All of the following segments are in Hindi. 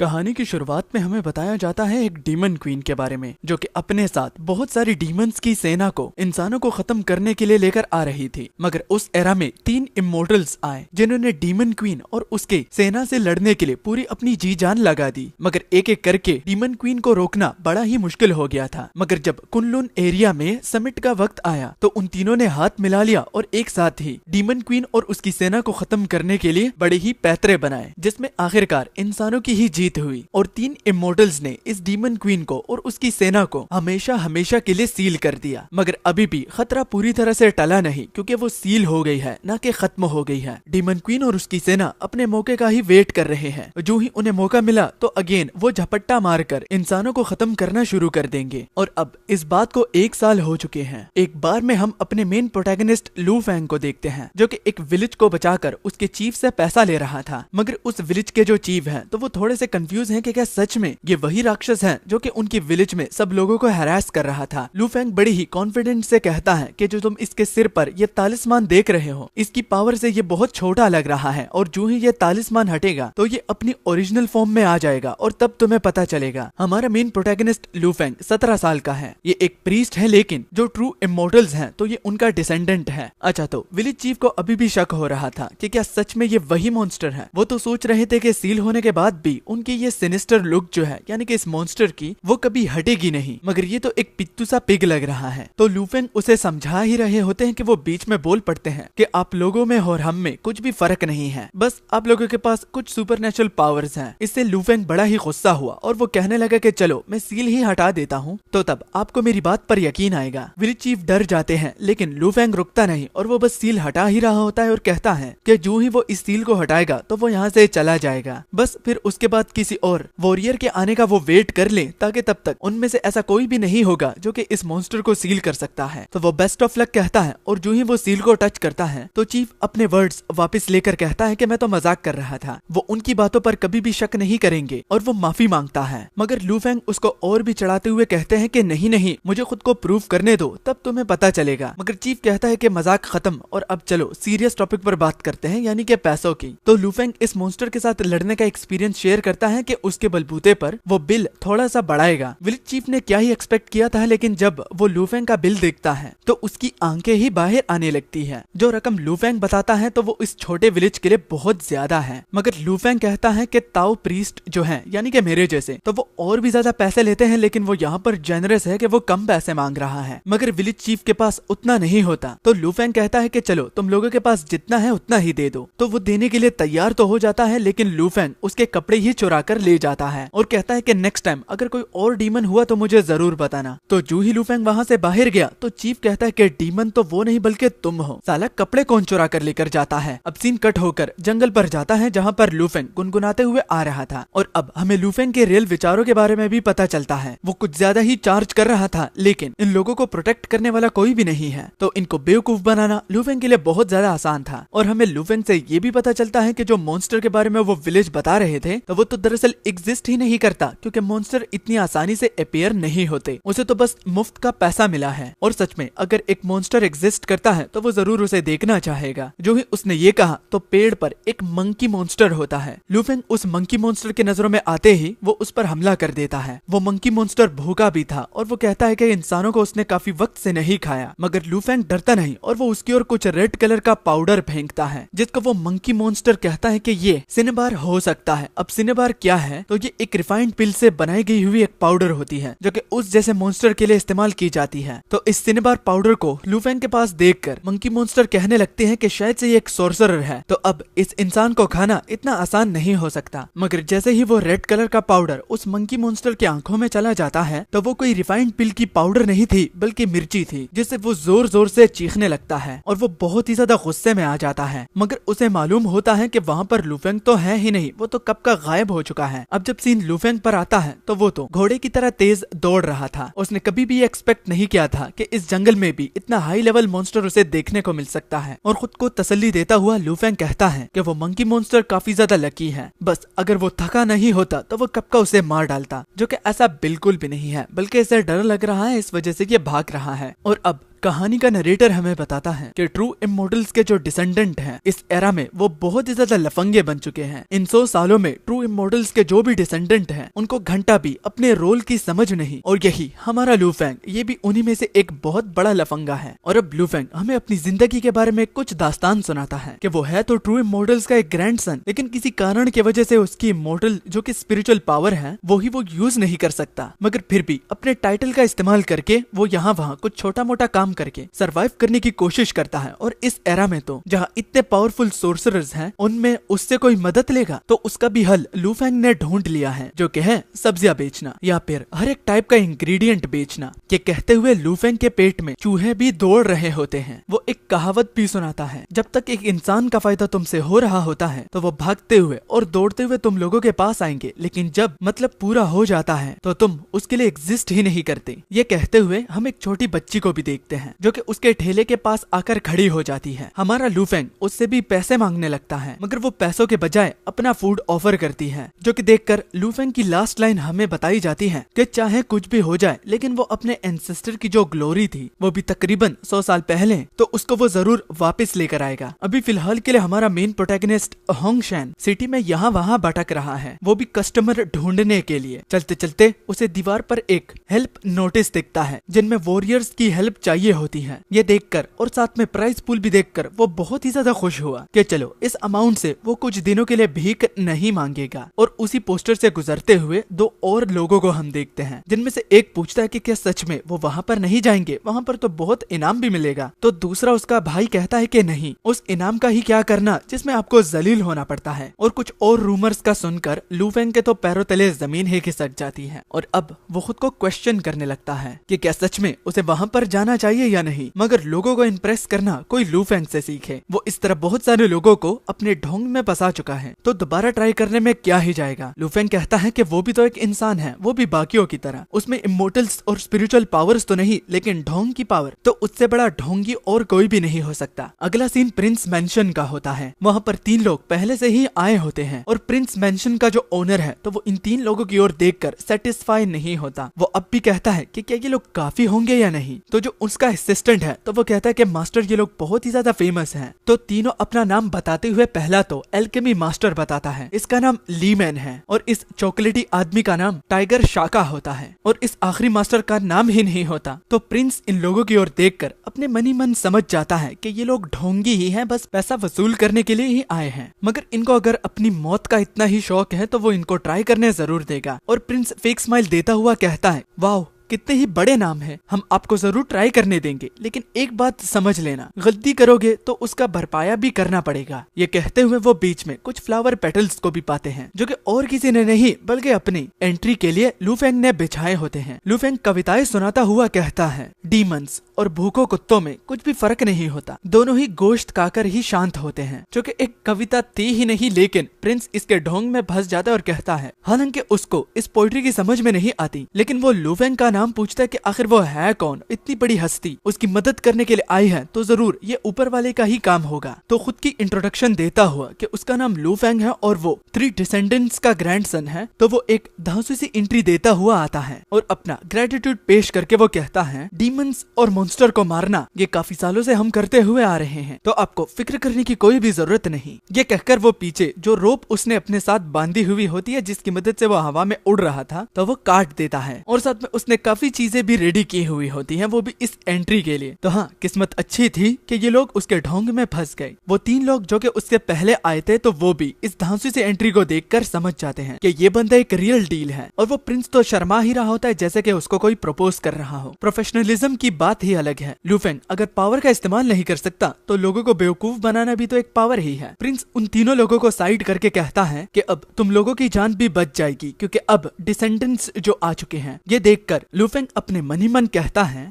कहानी की शुरुआत में हमें बताया जाता है एक डीमन क्वीन के बारे में, जो कि अपने साथ बहुत सारी डीमंस की सेना को इंसानों को खत्म करने के लिए लेकर आ रही थी। मगर उस एरा में 3 इमोर्टल्स आए जिन्होंने डीमन क्वीन और उसके सेना से लड़ने के लिए पूरी अपनी जी जान लगा दी। मगर एक एक करके डीमन क्वीन को रोकना बड़ा ही मुश्किल हो गया था। मगर जब कुनलुन एरिया में समिट का वक्त आया तो उन तीनों ने हाथ मिला लिया और एक साथ ही डीमन क्वीन और उसकी सेना को खत्म करने के लिए बड़े ही पैतरे बनाए, जिसमें आखिरकार इंसानों की ही जीत हुई और 3 इमोर्टल्स ने इस डीमन क्वीन को और उसकी सेना को हमेशा हमेशा के लिए सील कर दिया। मगर अभी भी खतरा पूरी तरह से टला नहीं, क्योंकि वो सील हो गई है, ना कि खत्म हो गई है। डीमन क्वीन और उसकी सेना अपने मौके का ही वेट कर रहे हैं। जो ही उन्हें मौका मिला तो अगेन वो झपट्टा मारकर इंसानों को खत्म करना शुरू कर देंगे। और अब इस बात को 1 साल हो चुके हैं। एक बार में हम अपने मेन प्रोटैगनिस्ट लू फैंग को देखते हैं, जो कि एक विलेज को बचाकर उसके चीफ से पैसा ले रहा था। मगर उस विलेज के जो चीफ हैं तो वो थोड़े से कंफ्यूज हैं कि क्या सच में ये वही राक्षस हैं जो कि उनकी विलेज में सब लोगों को हैरास कर रहा था। लू फैंग बड़ी ही कॉन्फिडेंट से कहता है कि जो तुम इसके सिर पर ये तालिस्मान देख रहे हो, इसकी पावर से ये बहुत छोटा लग रहा है और जो ही ये तालिस्मान हटेगा तो ये अपनी ओरिजिनल फॉर्म में आ जाएगा और तब तुम्हें पता चलेगा। हमारा मेन प्रोटैगनिस्ट लू फैंग 17 साल का है। ये एक प्रीस्ट है, लेकिन जो ट्रू इमोर्टल्स हैं तो ये उनका डिसेंडेंट है। अच्छा, तो विलेज चीफ को अभी भी शक हो रहा था कि क्या सच में ये वही मॉन्स्टर है। वो तो सोच रहे थे कि सील होने के बाद भी उनकी ये सिनिस्टर लुक जो है, यानी कि इस मॉन्स्टर की, वो कभी हटेगी नहीं। मगर ये तो एक पिट्टू सा पिग लग रहा है। तो लू फैंग उसे समझा ही रहे होते हैं कि वो बीच में बोल पड़ते हैं कि आप लोगों में और हम में कुछ भी फर्क नहीं है, बस आप लोगों के पास कुछ सुपरनेचुरल पावर्स हैं। इससे लू फैंग बड़ा ही गुस्सा हुआ और वो कहने लगा कि चलो मैं सील ही हटा देता हूँ, तो तब आपको मेरी बात पर यकीन आएगा। विलेज चीफ डर जाते हैं, लेकिन लू फैंग रुकता नहीं और वो बस सील हटा ही रहा होता है और कहता है कि जो ही वो इस सील को हटाएगा तो वो यहाँ से चला जाएगा। बस फिर उसके बाद किसी और वॉरियर के आने का वो वेट कर ले, ताकि तब तक उनमें से ऐसा कोई भी नहीं होगा जो कि इस मॉन्स्टर को सील कर सकता है। तो वो बेस्ट ऑफ लक कहता है और जो ही वो सील को टच करता है तो चीफ अपने वर्ड्स वापस लेकर कहता है कि मैं तो मजाक कर रहा था। वो उनकी बातों पर कभी भी शक नहीं करेंगे और वो माफी मांगता है। मगर लू फैंग उसको और भी चढ़ाते हुए कहते हैं कि नहीं नहीं, मुझे खुद को प्रूव करने दो, तब तुम्हें पता चलेगा। मगर चीफ कहता है कि मजाक खत्म और अब चलो सीरियस टॉपिक पर बात करते हैं, यानी कि पैसों की। तो लू फैंग इस मॉन्स्टर के साथ लड़ने का एक्सपीरियंस शेयर करता है कि उसके बलबूते पर वो बिल थोड़ा सा बढ़ाएगा। विलेज चीफ ने क्या ही एक्सपेक्ट किया था, लेकिन जब वो लू फैंग का बिल देखता है तो उसकी आंखें ही बाहर आने लगती है। जो रकम लू फैंग बताता है तो वो इस छोटे विलेज के लिए बहुत ज्यादा है। मगर लू फैंग कहता है कि ताओ प्रीस्ट जो है, यानी कि मेरे जैसे, तो वो और भी ज्यादा पैसे लेते हैं, लेकिन वो यहाँ पर जेनरस है कि वो कम पैसे मांग रहा है। मगर विलेज चीफ के पास उतना नहीं होता। तो लू फैंग कहता है कि चलो तुम लोगों के पास जितना है उतना ही दे दो। तो वो देने के लिए तैयार तो हो जाता है, लेकिन लू फैंग उसके कपड़े ही चुरा कर ले जाता है और कहता है कि नेक्स्ट टाइम अगर कोई और डीमन हुआ तो मुझे जरूर बताना। तो जो ही लू फैंग वहाँ से बाहर गया तो चीफ कहता है कि डीमन तो वो नहीं बल्कि तुम हो। साला कपड़े कौन चुरा कर लेकर जाता है। अब सीन कट होकर जंगल पर जाता है, जहाँ पर लू फैंग गुनगुनाते हुए आ रहा था। और अब हमें लू फैंग के रियल विचारों के बारे में भी पता चलता है। वो कुछ ज्यादा ही चार्ज कर रहा था, लेकिन इन लोगों को प्रोटेक्ट करने वाला कोई भी नहीं है, तो इनको बेवकूफ बनाना लू फैंग के लिए बहुत ज्यादा आसान था। और हमें लू फैंग से ये भी पता चलता है कि जो मॉन्स्टर के बारे में वो विलेज बता रहे थे तो वो तो दरअसल एग्जिस्ट ही नहीं करता, क्योंकि मॉन्स्टर इतनी आसानी से अपीयर नहीं होते। उसे तो बस मुफ्त का पैसा मिला है। और सच में अगर एक मॉन्स्टर एग्जिस्ट करता है तो वो जरूर उसे देखना चाहेगा। जो ही उसने ये कहा तो पेड़ पर एक मंकी मॉन्स्टर होता है। लू फैंग उस मंकी मॉन्स्टर के नजरों में आते ही वो उस पर हमला कर देता है। वो मंकी मॉन्स्टर भूखा भी था और वो कहता है कि इंसानों को उसने काफी वक्त से नहीं खाया। मगर लू फैंग डरता नहीं और वो उसकी ओर कुछ रेड कलर का पाउडर फेंकता है, जिसको वो मंकी मॉन्स्टर कहता है कि ये सिनेबार हो सकता है। अब सिनेबार क्या है, तो ये एक रिफाइंड पिल से बनाई गई हुई एक पाउडर होती है जो कि उस जैसे मॉन्स्टर के लिए इस्तेमाल की जाती है। तो इस सिनेबार पाउडर को लू फैंग के पास देखकर मंकी मॉन्स्टर कहने लगते हैं कि शायद से ये एक सोर्सरर है, तो अब इस इंसान को खाना इतना आसान नहीं हो सकता। मगर जैसे ही वो रेड कलर का पाउडर उस मंकी मॉन्स्टर की आंखों में चला जाता है तो वो कोई रिफाइंड पिल की पाउडर नहीं थी, बल्कि मिर्ची थी, जिससे वो जोर जोर से चीखने लगता है और वो बहुत ही ज्यादा गुस्से में आ जाता है। मगर उसे मालूम होता है कि वहाँ पर लू फैंग तो है ही नहीं, वो तो कब का गायब हो चुका है। अब जब सीन लू फैंग पर आता है तो वो तो घोड़े की तरह तेज दौड़ रहा था। उसने कभी भी एक्सपेक्ट नहीं किया था कि इस जंगल में भी इतना हाई लेवल मॉन्स्टर उसे देखने को मिल सकता है। और खुद को तसल्ली देता हुआ लू फैंग कहता है कि वो मंकी मॉन्स्टर काफी ज्यादा लकी है, बस अगर वो थका नहीं होता तो वो कब का उसे मार डालता। जो कि ऐसा बिल्कुल भी नहीं है, बल्कि इसे डर लग रहा है, इस वजह से ये भाग रहा है। और अब कहानी का नरेटर हमें बताता है कि ट्रू इमोर्टल्स के जो डिसेंडेंट हैं इस एरा में वो बहुत ही ज्यादा लफंगे बन चुके हैं। इन 100 सालों में ट्रू इमोर्टल्स के जो भी डिसेंडेंट हैं उनको घंटा भी अपने रोल की समझ नहीं, और यही हमारा लू फेंग ये भी उन्हीं में से एक बहुत बड़ा लफंगा है। और अब लू फेंग हमें अपनी जिंदगी के बारे में कुछ दास्तान सुनाता है कि वो है तो ट्रू इमोर्टल्स का एक ग्रैंडसन, लेकिन किसी कारण की वजह से उसकी इमोर्टल जो कि स्पिरिचुअल पावर है वो यूज नहीं कर सकता, मगर फिर भी अपने टाइटल का इस्तेमाल करके वो यहाँ वहाँ कुछ छोटा मोटा काम करके सरवाइव करने की कोशिश करता है। और इस एरा में तो जहाँ इतने पावरफुल सोर्सरर्स हैं उनमें उससे कोई मदद लेगा तो उसका भी हल लू फेंग ने ढूंढ लिया है, जो कि है सब्जियां बेचना या फिर हर एक टाइप का इंग्रेडिएंट बेचना। ये कहते हुए लू फेंग के पेट में चूहे भी दौड़ रहे होते हैं। वो एक कहावत भी सुनाता है, जब तक एक इंसान का फायदा तुमसे हो रहा होता है तो वो भागते हुए और दौड़ते हुए तुम लोगों के पास आएंगे, लेकिन जब मतलब पूरा हो जाता है तो तुम उसके लिए एग्जिस्ट ही नहीं करते। ये कहते हुए हम एक छोटी बच्ची को भी देखते हैं जो कि उसके ठेले के पास आकर खड़ी हो जाती है। हमारा लू फेंग उससे भी पैसे मांगने लगता है, मगर वो पैसों के बजाय अपना फूड ऑफर करती है, जो कि देखकर लू फेंग की लास्ट लाइन हमें बताई जाती है कि चाहे कुछ भी हो जाए लेकिन वो अपने एंसेस्टर की जो ग्लोरी थी वो भी तकरीबन 100 साल पहले, तो उसको वो जरूर वापस लेकर आएगा। अभी फिलहाल के लिए हमारा मेन प्रोटैगनिस्ट होंग शैन सिटी में यहाँ वहाँ भटक रहा है, वो भी कस्टमर ढूंढने के लिए। चलते चलते उसे दीवार पर एक हेल्प नोटिस दिखता है जिनमें वॉरियर्स की हेल्प चाहिए होती है। ये देखकर और साथ में प्राइस पूल भी देखकर वो बहुत ही ज्यादा खुश हुआ कि चलो इस अमाउंट से वो कुछ दिनों के लिए भीख नहीं मांगेगा। और उसी पोस्टर से गुजरते हुए दो और लोगों को हम देखते हैं, जिनमें से एक पूछता है कि क्या सच में वो वहाँ पर नहीं जाएंगे, वहाँ पर तो बहुत इनाम भी मिलेगा। तो दूसरा उसका भाई कहता है कि नहीं, उस इनाम का ही क्या करना जिसमें आपको जलील होना पड़ता है। और कुछ और रूमर्स का सुनकर लू फेंग के तो पैरों तले जमीन ही खिसक जाती है और अब वो खुद को क्वेश्चन करने लगता है कि क्या सच में उसे वहाँ पर जाना चाहिए या नहीं। मगर लोगों को इम्प्रेस करना कोई लू फेंग से सीखे, वो इस तरह बहुत सारे लोगों को अपने ढोंग में फंसा चुका है, तो दोबारा ट्राई करने में क्या ही जाएगा। लू फेंग कहता है कि वो भी तो एक इंसान है, वो भी बाकियों की तरह, उसमें इमोर्टल्स और स्पिरिचुअल पावर्स तो नहीं लेकिन ढोंग की पावर, तो उससे बड़ा ढोंगी और कोई भी नहीं हो सकता। अगला सीन प्रिंस मैंशन का होता है। वहाँ पर 3 लोग पहले से ही आए होते हैं और प्रिंस मैंशन का जो ओनर है तो वो इन 3 लोगों की ओर देखकर सेटिस्फाई नहीं होता। वो अब भी कहता है कि क्या ये लोग काफी होंगे या नहीं। तो जो उसका असिस्टेंट है तो वो कहता है कि मास्टर ये लोग बहुत ही ज्यादा फेमस हैं। तो तीनों अपना नाम बताते हुए पहला तो एल्केमी मास्टर बताता है, इसका नाम लीमैन है, और इस चॉकलेटी आदमी का नाम टाइगर शाका होता है, और इस आखिरी मास्टर का नाम ही नहीं होता। तो प्रिंस इन लोगों की ओर देखकर अपने मनी मन समझ जाता है कि ये लोग ढोंगी ही हैं, बस पैसा वसूल करने के लिए ही आए हैं, मगर इनको अगर अपनी मौत का इतना ही शौक है तो वो इनको ट्राई करने जरूर देगा। और प्रिंस फेक स्माइल देता हुआ कहता है, वाह कितने ही बड़े नाम हैं, हम आपको जरूर ट्राई करने देंगे, लेकिन एक बात समझ लेना, गलती करोगे तो उसका भरपाया भी करना पड़ेगा। ये कहते हुए वो बीच में कुछ फ्लावर पेटल्स को भी पाते हैं, जो कि और किसी ने नहीं बल्कि अपनी एंट्री के लिए लू फेंग ने बिछाए होते हैं। लू फेंग कविताएं सुनाता हुआ कहता है, डीमंस और भूखों कुत्तों में कुछ भी फर्क नहीं होता, दोनों ही गोश्त खाकर ही शांत होते हैं। जो कि एक कविता थी ही नहीं, लेकिन प्रिंस इसके ढोंग में फंस जाता है और कहता है, हालांकि उसको इस पोइट्री की समझ में नहीं आती, लेकिन वो लू फेंग का नाम पूछता है कि आखिर वो है कौन, इतनी बड़ी हस्ती उसकी मदद करने के लिए आई है तो जरूर ये ऊपर वाले का ही काम होगा। तो खुद की इंट्रोडक्शन देता हुआ कि उसका नाम लू फेंग है और वो 3 डिसेंडेंट्स का ग्रैंडसन है, तो वो एक धांसू सी एंट्री देता हुआ आता है और अपना ग्रेटिट्यूड पेश करके वो कहता है, डीमंस और मॉन्स्टर को मारना ये काफी सालों से हम करते हुए आ रहे हैं, तो आपको फिक्र करने की कोई भी जरूरत नहीं। ये कहकर वो पीछे जो रोप उसने अपने साथ बांधी हुई होती है, जिसकी मदद से वो हवा में उड़ रहा था, तो वो काट देता है और साथ में उसने काफी चीजें भी रेडी की हुई होती हैं, वो भी इस एंट्री के लिए। तो हाँ, किस्मत अच्छी थी कि ये लोग उसके ढोंग में फंस गए। वो 3 लोग जो कि उससे पहले आए थे तो वो भी इस धांसू से एंट्री को देखकर समझ जाते हैं कि ये बंदा एक रियल डील है, और वो प्रिंस तो शर्मा ही रहा होता है जैसे कि उसको कोई प्रपोज कर रहा हो। प्रोफेशनलिज्म की बात ही अलग है। लू फेंग अगर पावर का इस्तेमाल नहीं कर सकता तो लोगों को बेवकूफ बनाना भी तो एक पावर ही है। प्रिंस उन तीनों लोगों को साइड करके कहता है कि अब तुम लोगों की जान भी बच जाएगी, क्योंकि अब डिसेंडेंट्स जो आ चुके हैं। ये देखकर लू फेंग अपने मन ही मन कहता है,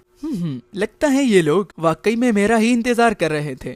लगता है ये लोग वाकई में मेरा ही इंतजार कर रहे थे।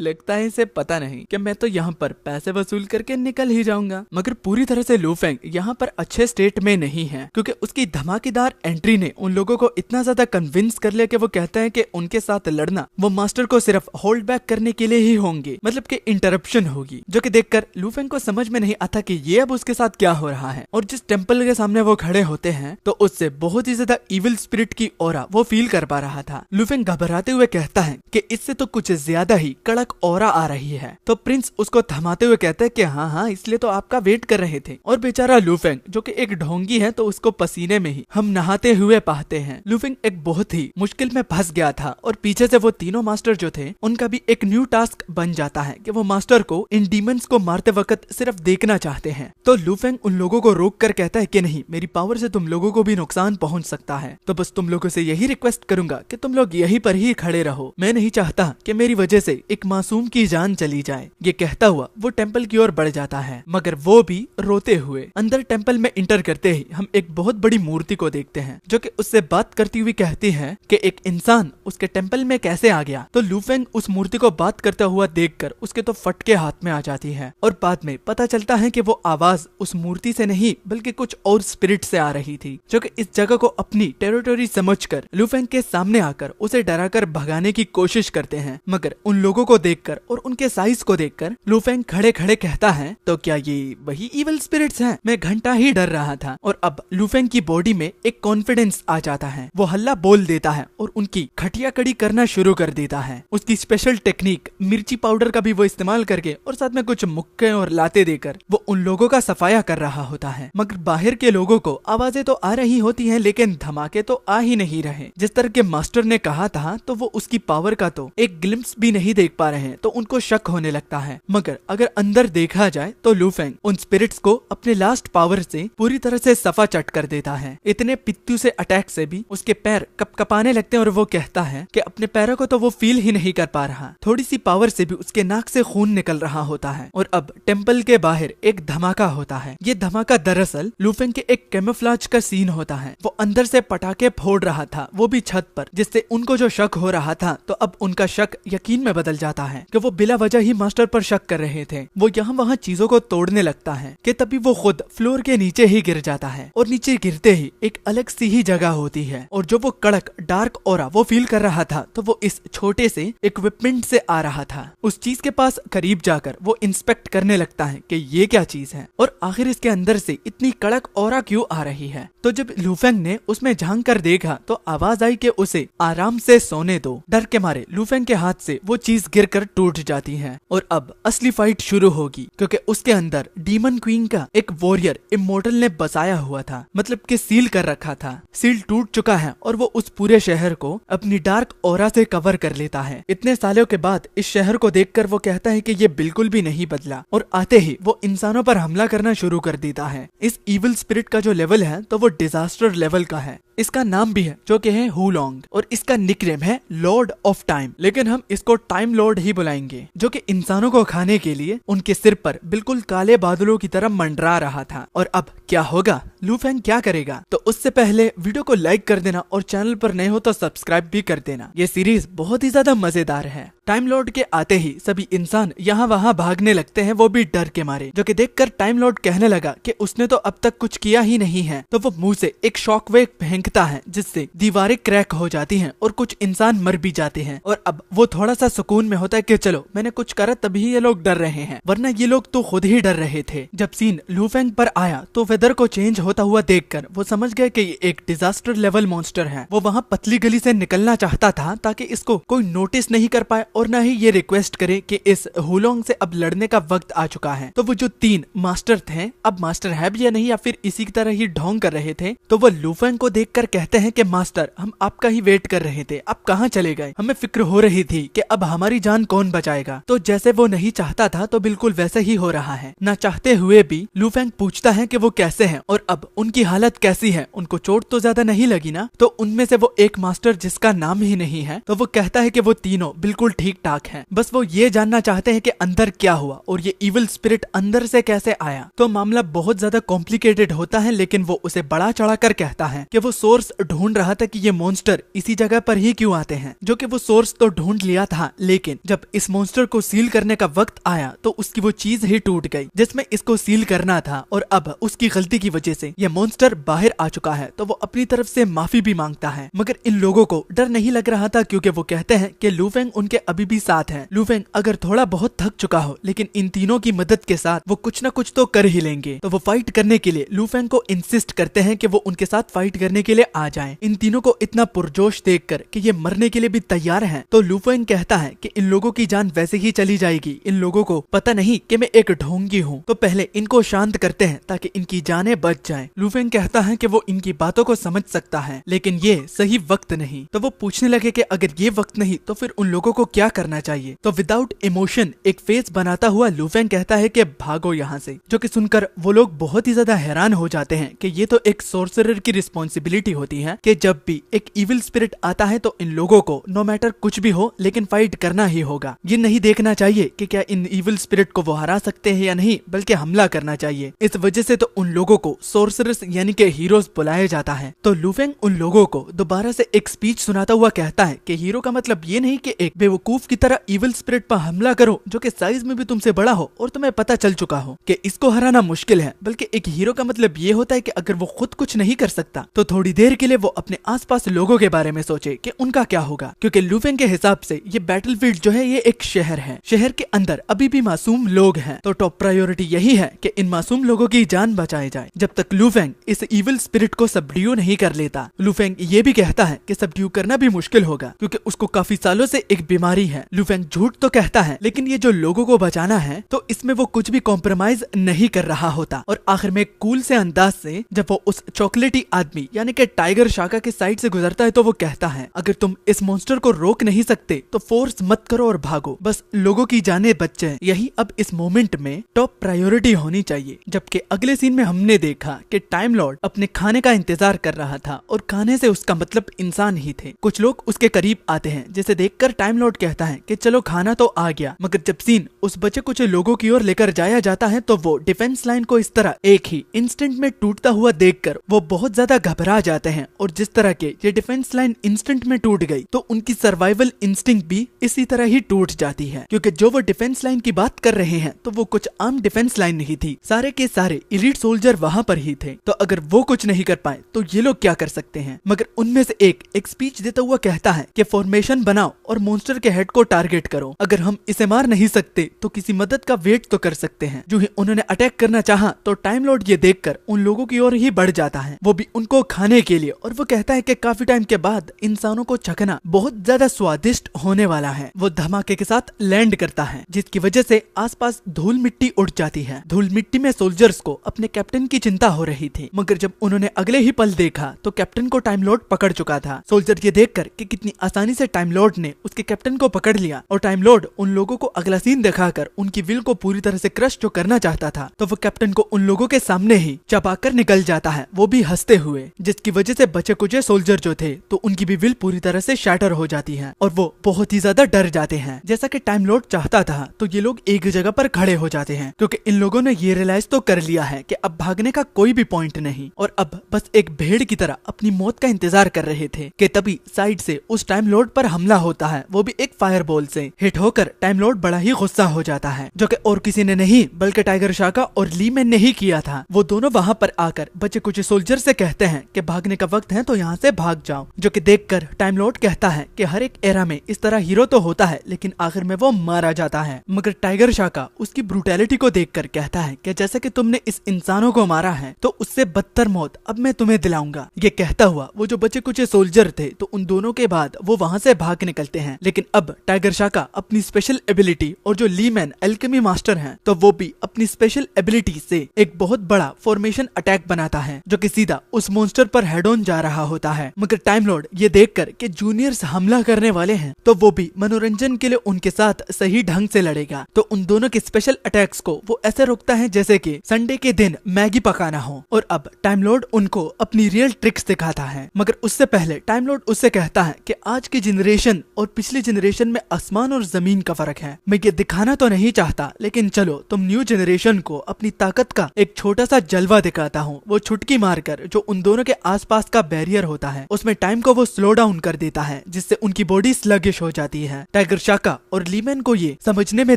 लगता है इसे पता नहीं कि मैं तो यहाँ पर पैसे वसूल करके निकल ही जाऊंगा। मगर पूरी तरह से लू फेंग यहाँ पर अच्छे स्टेट में नहीं है, क्योंकि उसकी धमाकेदार एंट्री ने उन लोगों को इतना ज्यादा कन्विंस कर लिया कि वो कहते हैं कि उनके साथ लड़ना वो मास्टर को सिर्फ होल्ड बैक करने के लिए ही होंगे, मतलब कि इंटरप्शन होगी। जो कि देखकर लू फेंग को समझ में नहीं आता कि ये अब उसके साथ क्या हो रहा है। और जिस टेम्पल के सामने वो खड़े होते हैं तो उससे बहुत ही ज्यादा इविल स्पिरिट की ऑरा वो फील कर पा रहा था। लू फेंग घबराते हुए कहता है कि इससे तो कुछ ज्यादा ही कड़क ऑरा आ रही है। तो प्रिंस उसको थमाते हुए कहता है कि हाँ, इसलिए तो आपका वेट कर रहे थे। और बेचारा लू फेंग जो कि एक ढोंगी है तो उसको पसीने में ही हम नहाते हुए पाते हैं। लू फेंग एक बहुत ही मुश्किल में फंस गया था और पीछे से वो तीनों मास्टर जो थे उनका भी एक न्यू टास्क बन जाता है कि वो मास्टर को इन डीमंस को मारते वक्त सिर्फ देखना चाहते हैं। तो लू फेंग उन लोगों को रोक कर कहता है कि नहीं, मेरी पावर से तुम लोगों को भी नुकसान पहुंच सकता है, तो बस तुम लोगों से यही रिक्वेस्ट करूंगा कि तुम लोग यहीं पर ही खड़े रहो। मैं नहीं चाहता कि मेरी वजह से एक मासूम की जान चली जाए। ये कहता हुआ वो टेम्पल की ओर बढ़ जाता है, मगर वो भी रोते हुए। अंदर टेम्पल में इंटर करते ही हम एक बहुत बड़ी मूर्ति को देखते हैं जो कि उससे बात करती हुई कहती है कि एक इंसान उसके टेम्पल में कैसे आ गया। तो लू फेंग उस मूर्ति को बात करता हुआ देखकर उसके तो फटके हाथ में आ जाती है और बाद में पता चलता है कि वो आवाज उस मूर्ति से नहीं बल्कि कुछ और स्पिरिट से आ रही थी, जो कि इस जगह को अपनी टेरिटरी समझकर लू फेंग के सामने आकर उसे डराकर भगाने की कोशिश करते हैं। मगर उन लोगों को देखकर और उनके साइज को देखकर लू फेंग खड़े खड़े कहता है, तो क्या ये वही इविल स्पिरिट्स हैं? मैं घंटा ही डर रहा था। और अब लू फेंग की बॉडी में एक कॉन्फिडेंस आ जाता है, वो हल्ला बोल देता है और उनकी खटिया कड़ी करना शुरू कर देता है। उसकी स्पेशल टेक्निक मिर्ची पाउडर का भी वो इस्तेमाल करके और साथ में कुछ मुक्के और लाते देकर वो उन लोगों का सफाया कर रहा होता है। मगर बाहर के लोगों को आवाजें तो आ रही होती हैं लेकिन धमाके तो आ ही नहीं रहे। जिस तरह के मास्टर ने कहा था तो वो उसकी पावर का तो एक ग्लिम्स भी नहीं देख पा रहे हैं, तो उनको शक होने लगता है। मगर अगर अंदर देखा जाए तो लू फेंग उन स्पिरिट्स को अपने लास्ट पावर से पूरी तरह से सफा चट कर देता है। इतने पित्तू से अटैक से भी उसके पैर कपकपाने लगते हैं और वो कहता है कि अपने पैरों को तो वो फील ही नहीं कर पा रहा। थोड़ी सी पावर से भी उसके नाक से खून निकल रहा होता है। और अब टेम्पल के बाहर एक धमाका होता है। ये धमाका दरअसल लू फेंग के एक कैमोफ्लेज का सीन होता है। वो अंदर से पटाखे फोड़ रहा था, वो भी छत पर, जिससे उनको जो शक हो रहा था तो अब उनका शक यकीन में बदल जाता है कि वो बिला वजह ही मास्टर पर शक कर रहे थे। वो यहाँ वहाँ चीजों को तोड़ने लगता है कि तभी वो खुद फ्लोर के नीचे ही गिर जाता है। और नीचे गिरते ही एक अलग सी ही जगह होती है और जो वो कड़क डार्क ऑरा वो फील कर रहा था तो वो इस छोटे से इक्विपमेंट से आ रहा था। उस चीज के पास करीब जाकर वो इंस्पेक्ट करने लगता है कि ये क्या चीज है और आखिर इसके अंदर से इतनी कड़क ऑरा क्यों आ रही है। तो जब लू फेंग ने उसमें झांक कर देखा तो आवाज आई कि उसे आराम से सोने दो। डर के मारे लू फेंग के हाथ से वो चीज गिरकर टूट जाती है और अब असली फाइट शुरू होगी, क्योंकि उसके अंदर डीमन क्वीन का एक वॉरियर इमोर्टल ने बसाया हुआ था, मतलब कि सील कर रखा था। सील टूट चुका है और वो उस पूरे शहर को अपनी डार्क ऑरा से कवर कर लेता है। इतने सालों के बाद इस शहर को देखकर वो कहता है कि ये बिल्कुल भी नहीं बदला और आते ही वो इंसानों पर हमला करना शुरू कर देता है। इस इविल स्पिरिट का जो लेवल है तो वो डिजास्टर लेवल का है। इसका नाम भी है जो कि है हुलोंग और इसका निकनेम है लॉर्ड ऑफ टाइम, लेकिन हम इसको टाइम लॉर्ड ही बुलाएंगे, जो कि इंसानों को खाने के लिए उनके सिर पर बिल्कुल काले बादलों की तरह मंडरा रहा था। और अब क्या होगा, लू फेंग क्या करेगा? तो उससे पहले वीडियो को लाइक कर देना और चैनल पर नए हो तो सब्सक्राइब भी कर देना। ये सीरीज बहुत ही ज्यादा मजेदार है। टाइम लॉर्ड के आते ही सभी इंसान यहाँ वहाँ भागने लगते हैं, वो भी डर के मारे, जो कि देखकर टाइम लॉर्ड कहने लगा कि उसने तो अब तक कुछ किया ही नहीं है। तो वो मुंह से एक शॉकवेव फेंकता है जिससे दीवारें क्रैक हो जाती हैं और कुछ इंसान मर भी जाते हैं। और अब वो थोड़ा सा सुकून में होता है कि चलो मैंने कुछ करा तभी ये लोग डर रहे हैं, वरना ये लोग तो खुद ही डर रहे थे। जब सीन लू फेंग पर आया तो वेदर को चेंज होता हुआ देखकर वो समझ गए कि ये एक डिजास्टर लेवल मॉन्स्टर है। वो वहाँ पतली गली से निकलना चाहता था ताकि इसको कोई नोटिस नहीं कर पाए और न ही ये रिक्वेस्ट करे कि इस हुलोंग से अब लड़ने का वक्त आ चुका है। तो वो जो तीन मास्टर थे, अब मास्टर है भी या नहीं या फिर इसी की तरह ही ढोंग कर रहे थे, तो वो लू फेंग को देखकर कहते हैं कि मास्टर हम आपका ही वेट कर रहे थे, आप कहाँ चले गए? हमें फिक्र हो रही थी कि अब हमारी जान कौन बचाएगा। तो जैसे वो नहीं चाहता था तो बिल्कुल वैसे ही हो रहा है। ना चाहते हुए भी लू फेंग पूछता है कि वो कैसे हैं और अब उनकी हालत कैसी है, उनको चोट तो ज्यादा नहीं लगी ना? तो उनमें से वो एक मास्टर जिसका नाम ही नहीं है, तो वो कहता है कि वो तीनों बिल्कुल ठीक ठाक हैं, बस वो ये जानना चाहते हैं कि अंदर क्या हुआ और ये इविल स्पिरिट अंदर से कैसे आया। तो मामला बहुत ज्यादा कॉम्प्लिकेटेड होता है, लेकिन वो उसे बड़ा चढ़ाकर कहता है कि वो सोर्स ढूंढ रहा था कि ये मॉन्स्टर इसी जगह पर ही क्यों आते हैं, जो कि वो सोर्स तो ढूंढ लिया था, लेकिन जब इस मॉन्स्टर को सील करने का वक्त आया तो उसकी वो चीज ही टूट गई जिसमें इसको सील करना था, और अब उसकी गलती की वजह से ये मॉन्स्टर बाहर आ चुका है। तो वो अपनी तरफ से माफी भी मांगता है, मगर इन लोगों को डर नहीं लग रहा था क्योंकि वो कहते हैं कि लू फेंग उनके अभी भी साथ है। लू फेंग अगर थोड़ा बहुत थक चुका हो, लेकिन इन तीनों की मदद के साथ वो कुछ न कुछ तो कर ही लेंगे। तो वो फाइट करने के लिए लू फेंग को इंसिस्ट करते हैं कि वो उनके साथ फाइट करने के लिए आ जाएं। इन तीनों को इतना पुरजोश देखकर कि ये मरने के लिए भी तैयार हैं, तो लू फेंग कहता है कि इन लोगों की जान वैसे ही चली जाएगी, इन लोगों को पता नहीं कि मैं एक ढोंगी हूँ, तो पहले इनको शांत करते हैं ताकि इनकी जानें बच जाएं। लू फेंग कहता है कि वो इनकी बातों को समझ सकता है, लेकिन ये सही वक्त नहीं। तो वो पूछने लगे कि अगर ये वक्त नहीं तो फिर उन लोगों को क्या करना चाहिए। तो विदाउट इमोशन एक फेस बनाता हुआ लू फेंग कहता है कि भागो यहाँ से, जो कि सुनकर वो लोग बहुत ही ज्यादा हैरान हो जाते हैं कि ये तो एक सोर्सरर की रिस्पॉन्सिबिलिटी होती है कि जब भी एक इविल स्पिरिट आता है तो इन लोगों को नो मैटर कुछ भी हो लेकिन फाइट करना ही होगा। ये नहीं देखना चाहिए कि क्या इन इविल स्पिरिट को वो हरा सकते हैं या नहीं, बल्कि हमला करना चाहिए। इस वजह से तो उन लोगों को सोर्सरर्स यानी कि हीरोज बुलाया जाता है। तो लू फेंग उन लोगों को दोबारा से एक स्पीच सुनाता हुआ कहता है कि हीरो का मतलब ये नहीं कि एक बेवकूफ की तरह इविल स्पिरिट पर हमला करो जो कि साइज में भी तुमसे बड़ा हो और तुम्हें पता चल चुका हो कि इसको हराना मुश्किल है, बल्कि एक हीरो का मतलब ये होता है कि अगर वो खुद कुछ नहीं कर सकता तो थोड़ी देर के लिए वो अपने आसपास लोगों के बारे में सोचे कि उनका क्या होगा। क्योंकि लू फेंग के हिसाब से ये बैटलफील्ड जो है ये एक शहर है, शहर के अंदर अभी भी मासूम लोग हैं, तो टॉप प्रायोरिटी यही है कि इन मासूम लोगों की जान बचाई जाए जब तक लू फेंग इस इविल स्पिरिट को सबड्यू नहीं कर लेता। लू फेंग ये भी कहता है कि सबड्यू करना भी मुश्किल होगा क्योंकि उसको काफी सालों से एक बीमारी है। लू फेंग झूठ तो कहता है, लेकिन ये जो लोगों को बचाना है तो इसमें वो कुछ भी कॉम्प्रोमाइज नहीं कर रहा होता। और आखिर में कूल से अंदाज से जब वो उस चॉकलेटी आदमी यानी कि टाइगर शाका के साइड से गुजरता है तो वो कहता है, अगर तुम इस मॉन्स्टर को रोक नहीं सकते तो फोर्स मत करो और भागो, बस लोगों की जानें बच जाएं। यही अब इस मोमेंट में टॉप प्रायोरिटी होनी चाहिए। जबकि अगले सीन में हमने देखा कि टाइम लॉर्ड अपने खाने का इंतजार कर रहा था और खाने से उसका मतलब इंसान ही थे। कुछ लोग उसके करीब आते हैं, जिसे देखकर टाइम लॉर्ड कहता है कि चलो खाना तो आ गया, मगर जब सीन उस बचे कुछ लोगों की ओर लेकर जाया जाता है तो वो डिफेंस लाइन को इस तरह एक ही इंस्टेंट में टूटता हुआ देखकर वो बहुत ज्यादा घबरा जाते हैं। और जिस तरह के ये डिफेंस लाइन इंस्टेंट में टूट गई तो उनकी सर्वाइवल इंस्टिंक्ट भी इसी तरह ही टूट जाती है, क्योंकि जो वो डिफेंस लाइन की बात कर रहे हैं तो वो कुछ आम डिफेंस लाइन नहीं थी, सारे के सारे एलीट सोल्जर वहां पर ही थे। तो अगर वो कुछ नहीं कर पाए तो ये लोग क्या कर सकते हैं। मगर उनमें से एक स्पीच देता हुआ कहता है कि फॉर्मेशन बनाओ और मॉन्स्टर के हेड को टारगेट करो, अगर हम इसे मार नहीं सकते तो किसी मदद का वेट तो कर सकते हैं। जो ही उन्होंने अटैक करना चाहा तो टाइम लॉर्ड ये देखकर उन लोगों की ओर ही बढ़ जाता है, वो भी उनको खाने के लिए। और वो कहता है कि काफी टाइम के बाद इंसानों को चखना बहुत ज्यादा स्वादिष्ट होने वाला है। वो धमाके के साथ लैंड करता है, जिसकी वजह से आसपास धूल मिट्टी उड़ जाती है। धूल मिट्टी में सोल्जर्स को अपने कैप्टन की चिंता हो रही थी, मगर जब उन्होंने अगले ही पल देखा तो कैप्टन को टाइम लॉर्ड पकड़ चुका था। सोल्जर ये देखकर कि कितनी आसानी से टाइम लॉर्ड ने उसके कैप्टन को पकड़ लिया और टाइम लॉर्ड उन लोगों को अगला सीन दिखाकर उनकी विल को पूरी तरह से क्रश जो करना चाहता था, तो वो कैप्टन को उन लोगों के सामने ही चबाकर निकल जाता है, वो भी हंसते हुए, जिसकी वजह से बचे कुचे सोल्जर जो थे तो उनकी भी विल पूरी तरह से शैटर हो जाती है और वो बहुत ही ज्यादा डर जाते हैं। जैसा कि टाइम लॉर्ड चाहता था तो ये लोग एक जगह पर खड़े हो जाते हैं, क्योंकि इन लोगों ने ये रियलाइज तो कर लिया है कि अब भागने का कोई भी पॉइंट नहीं और अब बस एक भेड़ की तरह अपनी मौत का इंतजार कर रहे थे कि तभी साइड से उस टाइम लॉर्ड पर हमला होता है, वो भी एक फायर बॉल से। हिट होकर टाइम लॉर्ड बड़ा ही गुस्सा हो जाता है, जो कि और किसी ने नहीं बल्कि टाइगर शाका और ली मैन ने ही किया था। वो दोनों वहाँ पर आकर बचे कुछ सोल्जर से कहते हैं कि भागने का वक्त है तो यहाँ से भाग जाओ, जो कि देखकर टाइम लॉर्ड कहता है कि हर एक एरा में इस तरह हीरो तो होता है लेकिन आखिर में वो मारा जाता है। मगर टाइगर शाका उसकी ब्रूटैलिटी को देखकर कहता है कि जैसे कि तुमने इस इंसानों को मारा है तो उससे बदतर मौत अब मैं तुम्हें दिलाऊंगा। ये कहता हुआ वो जो बचे कुछ सोल्जर थे तो उन दोनों के बाद वो वहाँ से भाग निकलते हैं, लेकिन अब टाइगर शाका अपनी स्पेशल एबिलिटी और जो ली मैन एल्केमी मास्टर हैं तो वो भी अपनी स्पेशल एबिलिटी से एक बहुत बड़ा फॉर्मेशन अटैक बनाता है, जो कि सीधा उस मॉन्स्टर पर हेड ऑन जा रहा होता है। मगर टाइम लॉर्ड ये देखकर कि जूनियर्स हमला करने वाले हैं तो वो भी मनोरंजन के लिए उनके साथ सही ढंग से लड़ेगा, तो उन दोनों के स्पेशल अटैक्स को वो ऐसे रोकता है जैसे कि संडे के दिन मैगी पकाना हो। और अब टाइम लॉर्ड उनको अपनी रियल ट्रिक्स दिखाता है, मगर उससे पहले टाइम लॉर्ड उससे कहता है कि आज की जनरेशन और पिछली जनरेशन जनरेशन में आसमान और जमीन का फर्क है। मैं ये दिखाना तो नहीं चाहता, लेकिन चलो तुम न्यू जनरेशन को अपनी ताकत का एक छोटा सा जलवा दिखाता हूँ। वो छुटकी मारकर जो उन दोनों के आसपास का बैरियर होता है उसमें टाइम को वो स्लो डाउन कर देता है, जिससे उनकी बॉडी स्लगिश हो जाती है। टाइगर शाका और लीमैन को ये समझने में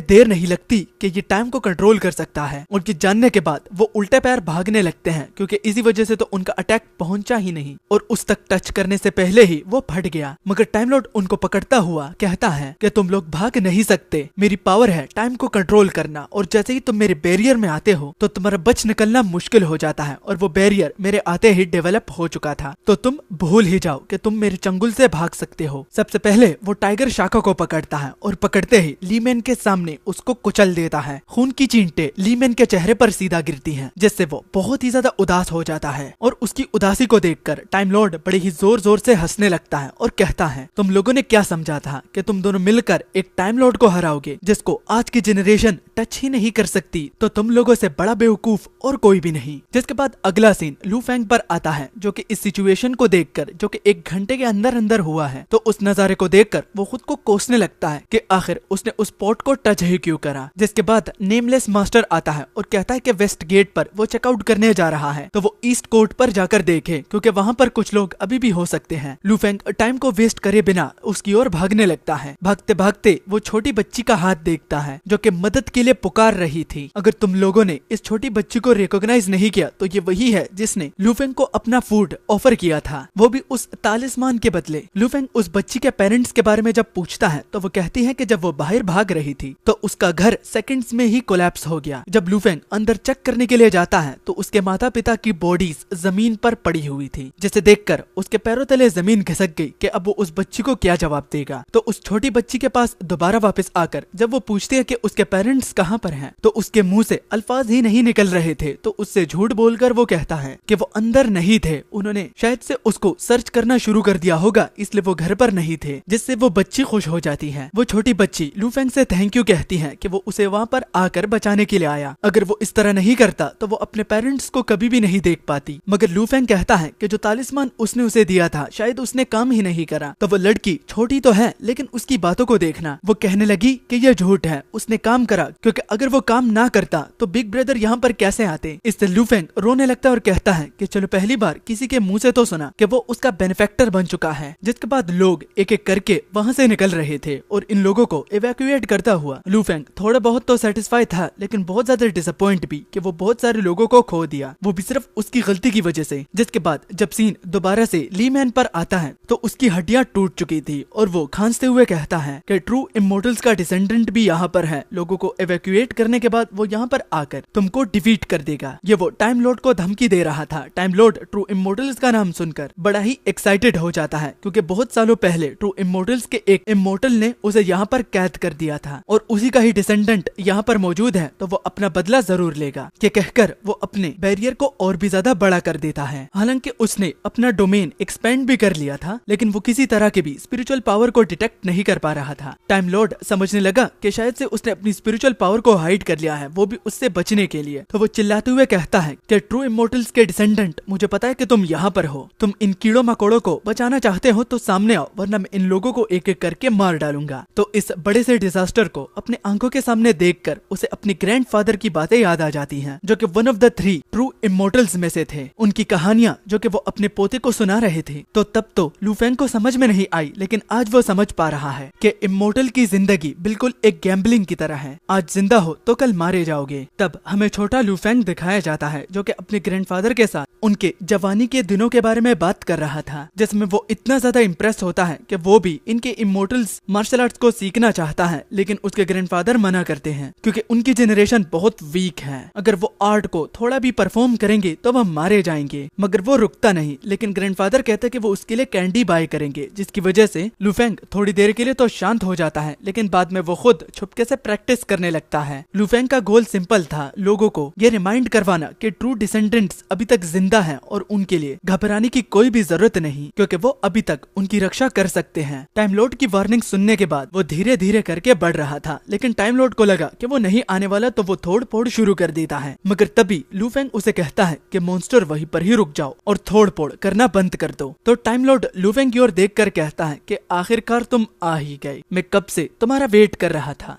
देर नहीं लगती कि ये टाइम को कंट्रोल कर सकता है। उनके जानने के बाद वो उल्टे पैर भागने लगते हैं, क्योंकि इसी वजह से तो उनका अटैक पहुंचा ही नहीं और उस तक टच करने से पहले ही वो फट गया। मगर टाइम लॉर्ड उनको पकड़ता हुआ कहता है कि तुम लोग भाग नहीं सकते, मेरी पावर है टाइम को कंट्रोल करना, और जैसे ही तुम मेरे बैरियर में आते हो तो तुम्हारा बच निकलना मुश्किल हो जाता है, और वो बैरियर मेरे आते ही डेवलप हो चुका था, तो तुम भूल ही जाओ कि तुम मेरे चंगुल से भाग सकते हो। सबसे पहले वो टाइगर शाका को पकड़ता है और पकड़ते ही लीमैन के सामने उसको कुचल देता है। खून की चींटे लीमैन के चेहरे पर सीधा गिरती हैं, जिससे वो बहुत ही ज्यादा उदास हो जाता है, और उसकी उदासी को देखकर टाइम लॉर्ड बड़े ही जोर जोर से हंसने लगता है और कहता है, तुम लोगों ने क्या समझा था कि तुम दोनों मिलकर एक टाइम लॉर्ड को हराओगे जिसको आज की जनरेशन टच ही नहीं कर सकती, तो तुम लोगों से बड़ा बेवकूफ और कोई भी नहीं। जिसके बाद अगला सीन लू फेंग पर आता है, जो कि इस सिचुएशन को देखकर, जो कि 1 घंटे के अंदर अंदर हुआ है, तो उस नजारे को देखकर वो खुद को कोसने लगता है कि आखिर उसने उस पॉट को टच ही क्यों करा। जिसके बाद नेमलेस मास्टर आता है और कहता है कि वेस्ट गेट पर वो चेकआउट करने जा रहा है, तो वो ईस्ट कोर्ट पर जाकर देखे, क्योंकि वहाँ पर कुछ लोग अभी भी हो सकते हैं। लू फेंग टाइम को वेस्ट करे बिना उसकी ओर भागने लगता है। भागते भागते वो छोटी बच्ची का हाथ देखता है, जो कि मदद के लिए पुकार रही थी। अगर तुम लोगों ने इस छोटी बच्ची को रिकॉग्नाइज नहीं किया तो ये वही है जिसने लू फेंग को अपना फूड ऑफर किया था, वो भी उस तालिस्मान के बदले। लू फेंग उस बच्ची के पेरेंट्स के बारे में जब पूछता है तो वो कहती है कि जब वो बाहर भाग रही थी तो उसका घर सेकंड्स में ही कोलैप्स हो गया। जब लू फेंग अंदर चेक करने के लिए जाता है तो उसके माता पिता की बॉडीज जमीन पर पड़ी हुई थी, जिसे देखकर उसके पैरों तले जमीन खिसक गई कि अब वो उस बच्ची को क्या जवाब देगा। तो उस छोटी बच्ची के पास दोबारा वापस आकर जब वो पूछती है कि उसके पेरेंट्स कहाँ पर हैं, तो उसके मुंह से अल्फाज ही नहीं निकल रहे थे, तो उससे झूठ बोलकर वो कहता है कि वो अंदर नहीं थे, उन्होंने शायद से उसको सर्च करना शुरू कर दिया होगा, इसलिए वो घर पर नहीं थे। जिससे वो बच्ची खुश हो जाती है। वो छोटी बच्ची लू फेंग से थैंक यू कहती है कि वो उसे वहाँ पर आकर बचाने के लिए आया। अगर वो इस तरह नहीं करता तो वो अपने पेरेंट्स को कभी भी नहीं देख पाती। मगर लू फेंग कहता है कि जो तालिस्मान उसने उसे दिया था शायद उसने काम ही नहीं करा। तो वो लड़की छोटी तो है, लेकिन उसकी बातों को देखना। वो कहने लगी कि यह झूठ है, उसने काम करा, क्योंकि अगर वो काम ना करता तो बिग ब्रदर यहाँ पर कैसे आते। इससे लू फेंग रोने लगता है और कहता है कि चलो पहली बार किसी के मुंह से तो सुना कि वो उसका बेनिफैक्टर बन चुका है। जिसके बाद लोग एक एक करके वहाँ से निकल रहे थे और इन लोगों को इवैक्यूएट करता हुआ लू फेंग थोड़ा बहुत तो सेटिस्फाई था, लेकिन बहुत ज्यादा डिसअपॉइंट भी कि वो बहुत सारे लोगों को खो दिया, वो भी सिर्फ उसकी गलती की वजह से। जिसके बाद जब सीन दोबारा से लीमैन पर आता है तो उसकी हड्डियां टूट चुकी थी और वो खांसते हुए कहता है कि ट्रू इमोर्टल्स का डिसेंडेंट भी यहाँ पर है, लोगों को इवैक्यूएट करने के बाद वो यहाँ पर आकर तुमको डिफीट कर देगा। ये वो टाइम लॉर्ड को धमकी दे रहा था। टाइम लॉर्ड ट्रू इमोर्टल्स का नाम सुनकर बड़ा ही एक्साइटेड हो जाता है, क्योंकि बहुत सालों पहले ट्रू इमोर्टल्स के एक इमोर्टल ने उसे यहाँ पर कैद कर दिया था और उसी का ही डिसेंडेंट यहाँ पर मौजूद है, तो वो अपना बदला जरूर लेगा। ये कहकर वो अपने बैरियर को और भी ज्यादा बड़ा कर देता है। हालांकि उसने अपना डोमेन एक्सपेंड भी कर लिया था, लेकिन वो किसी तरह के भी स्पिरिचुअल पावर को डिटेक्ट नहीं कर पा रहा था। टाइम लॉर्ड समझने लगा कि शायद से उसने अपनी स्पिरिचुअल पावर को हाइड कर लिया है, वो भी उससे बचने के लिए। तो वो चिल्लाते हुए कहता है कि ट्रू इमोर्टल्स के डिसेंडेंट, मुझे पता है कि तुम यहाँ पर हो, तुम इन कीड़ों मकोड़ों को बचाना चाहते हो तो सामने आओ, वरना मैं इन लोगों को एक एक करके मार डालूंगा। तो इस बड़े से डिजास्टर को अपने आंखों के सामने देखकर उसे अपने ग्रैंडफादर की बातें याद आ जाती हैं, जो कि one of the 3 true immortals में से थे। उनकी कहानियां जो कि वो अपने पोते को सुना रहे थे। तो तब तो लू फेंग को समझ में नहीं आई, लेकिन आज वो समझ पा रहा है कि इमोर्टल की जिंदगी बिल्कुल एक गैम्बलिंग की तरह है। आज जिंदा हो तो कल मारे जाओगे। तब हमें छोटा लू फेंग दिखाया जाता है, जो कि अपने ग्रैंडफादर के साथ उनके जवानी के दिनों के बारे में बात कर रहा था, जिसमें वो इतना ज्यादा इम्प्रेस होता है कि वो भी इनके इमोर्टल्स मार्शल आर्ट्स को सीखना चाहता है, लेकिन उसके ग्रैंडफादर मना करते हैं क्योंकि उनकी जनरेशन बहुत वीक है। अगर वो आर्ट को थोड़ा भी परफॉर्म करेंगे तो वह मारे जाएंगे। मगर वो रुकता नहीं, लेकिन ग्रैंडफादर कहते हैं कि वो उसके लिए कैंडी बाय करेंगे, जिसकी वजह से लू फेंग थोड़ी देर के लिए तो शांत हो जाता है, लेकिन बाद में वो खुद छुपके से प्रैक्टिस करने लगता है। लू फेंग का गोल सिंपल था, लोगों को ये रिमाइंड करवाना कि ट्रू डिसेंडेंट्स अभी तक जिंदा जिंदा हैं और उनके लिए घबराने की कोई भी जरूरत नहीं, क्योंकि वो अभी तक उनकी रक्षा कर सकते हैं। टाइम लॉर्ड की वार्निंग सुनने के बाद वो धीरे धीरे करके बढ़ रहा था, लेकिन टाइम लॉर्ड को लगा कि वो नहीं आने वाला, तो वो तोड़ फोड़ शुरू कर देता है। मगर तभी लू फेंग उसे कहता है कि मॉन्स्टर वहीं पर ही रुक जाओ और तोड़ फोड़ करना बंद कर दो। तो टाइम लॉर्ड लू फेंग की ओर देख कर कहता है कि आखिरकार तुम आ ही गए, मैं कब से तुम्हारा वेट कर रहा था।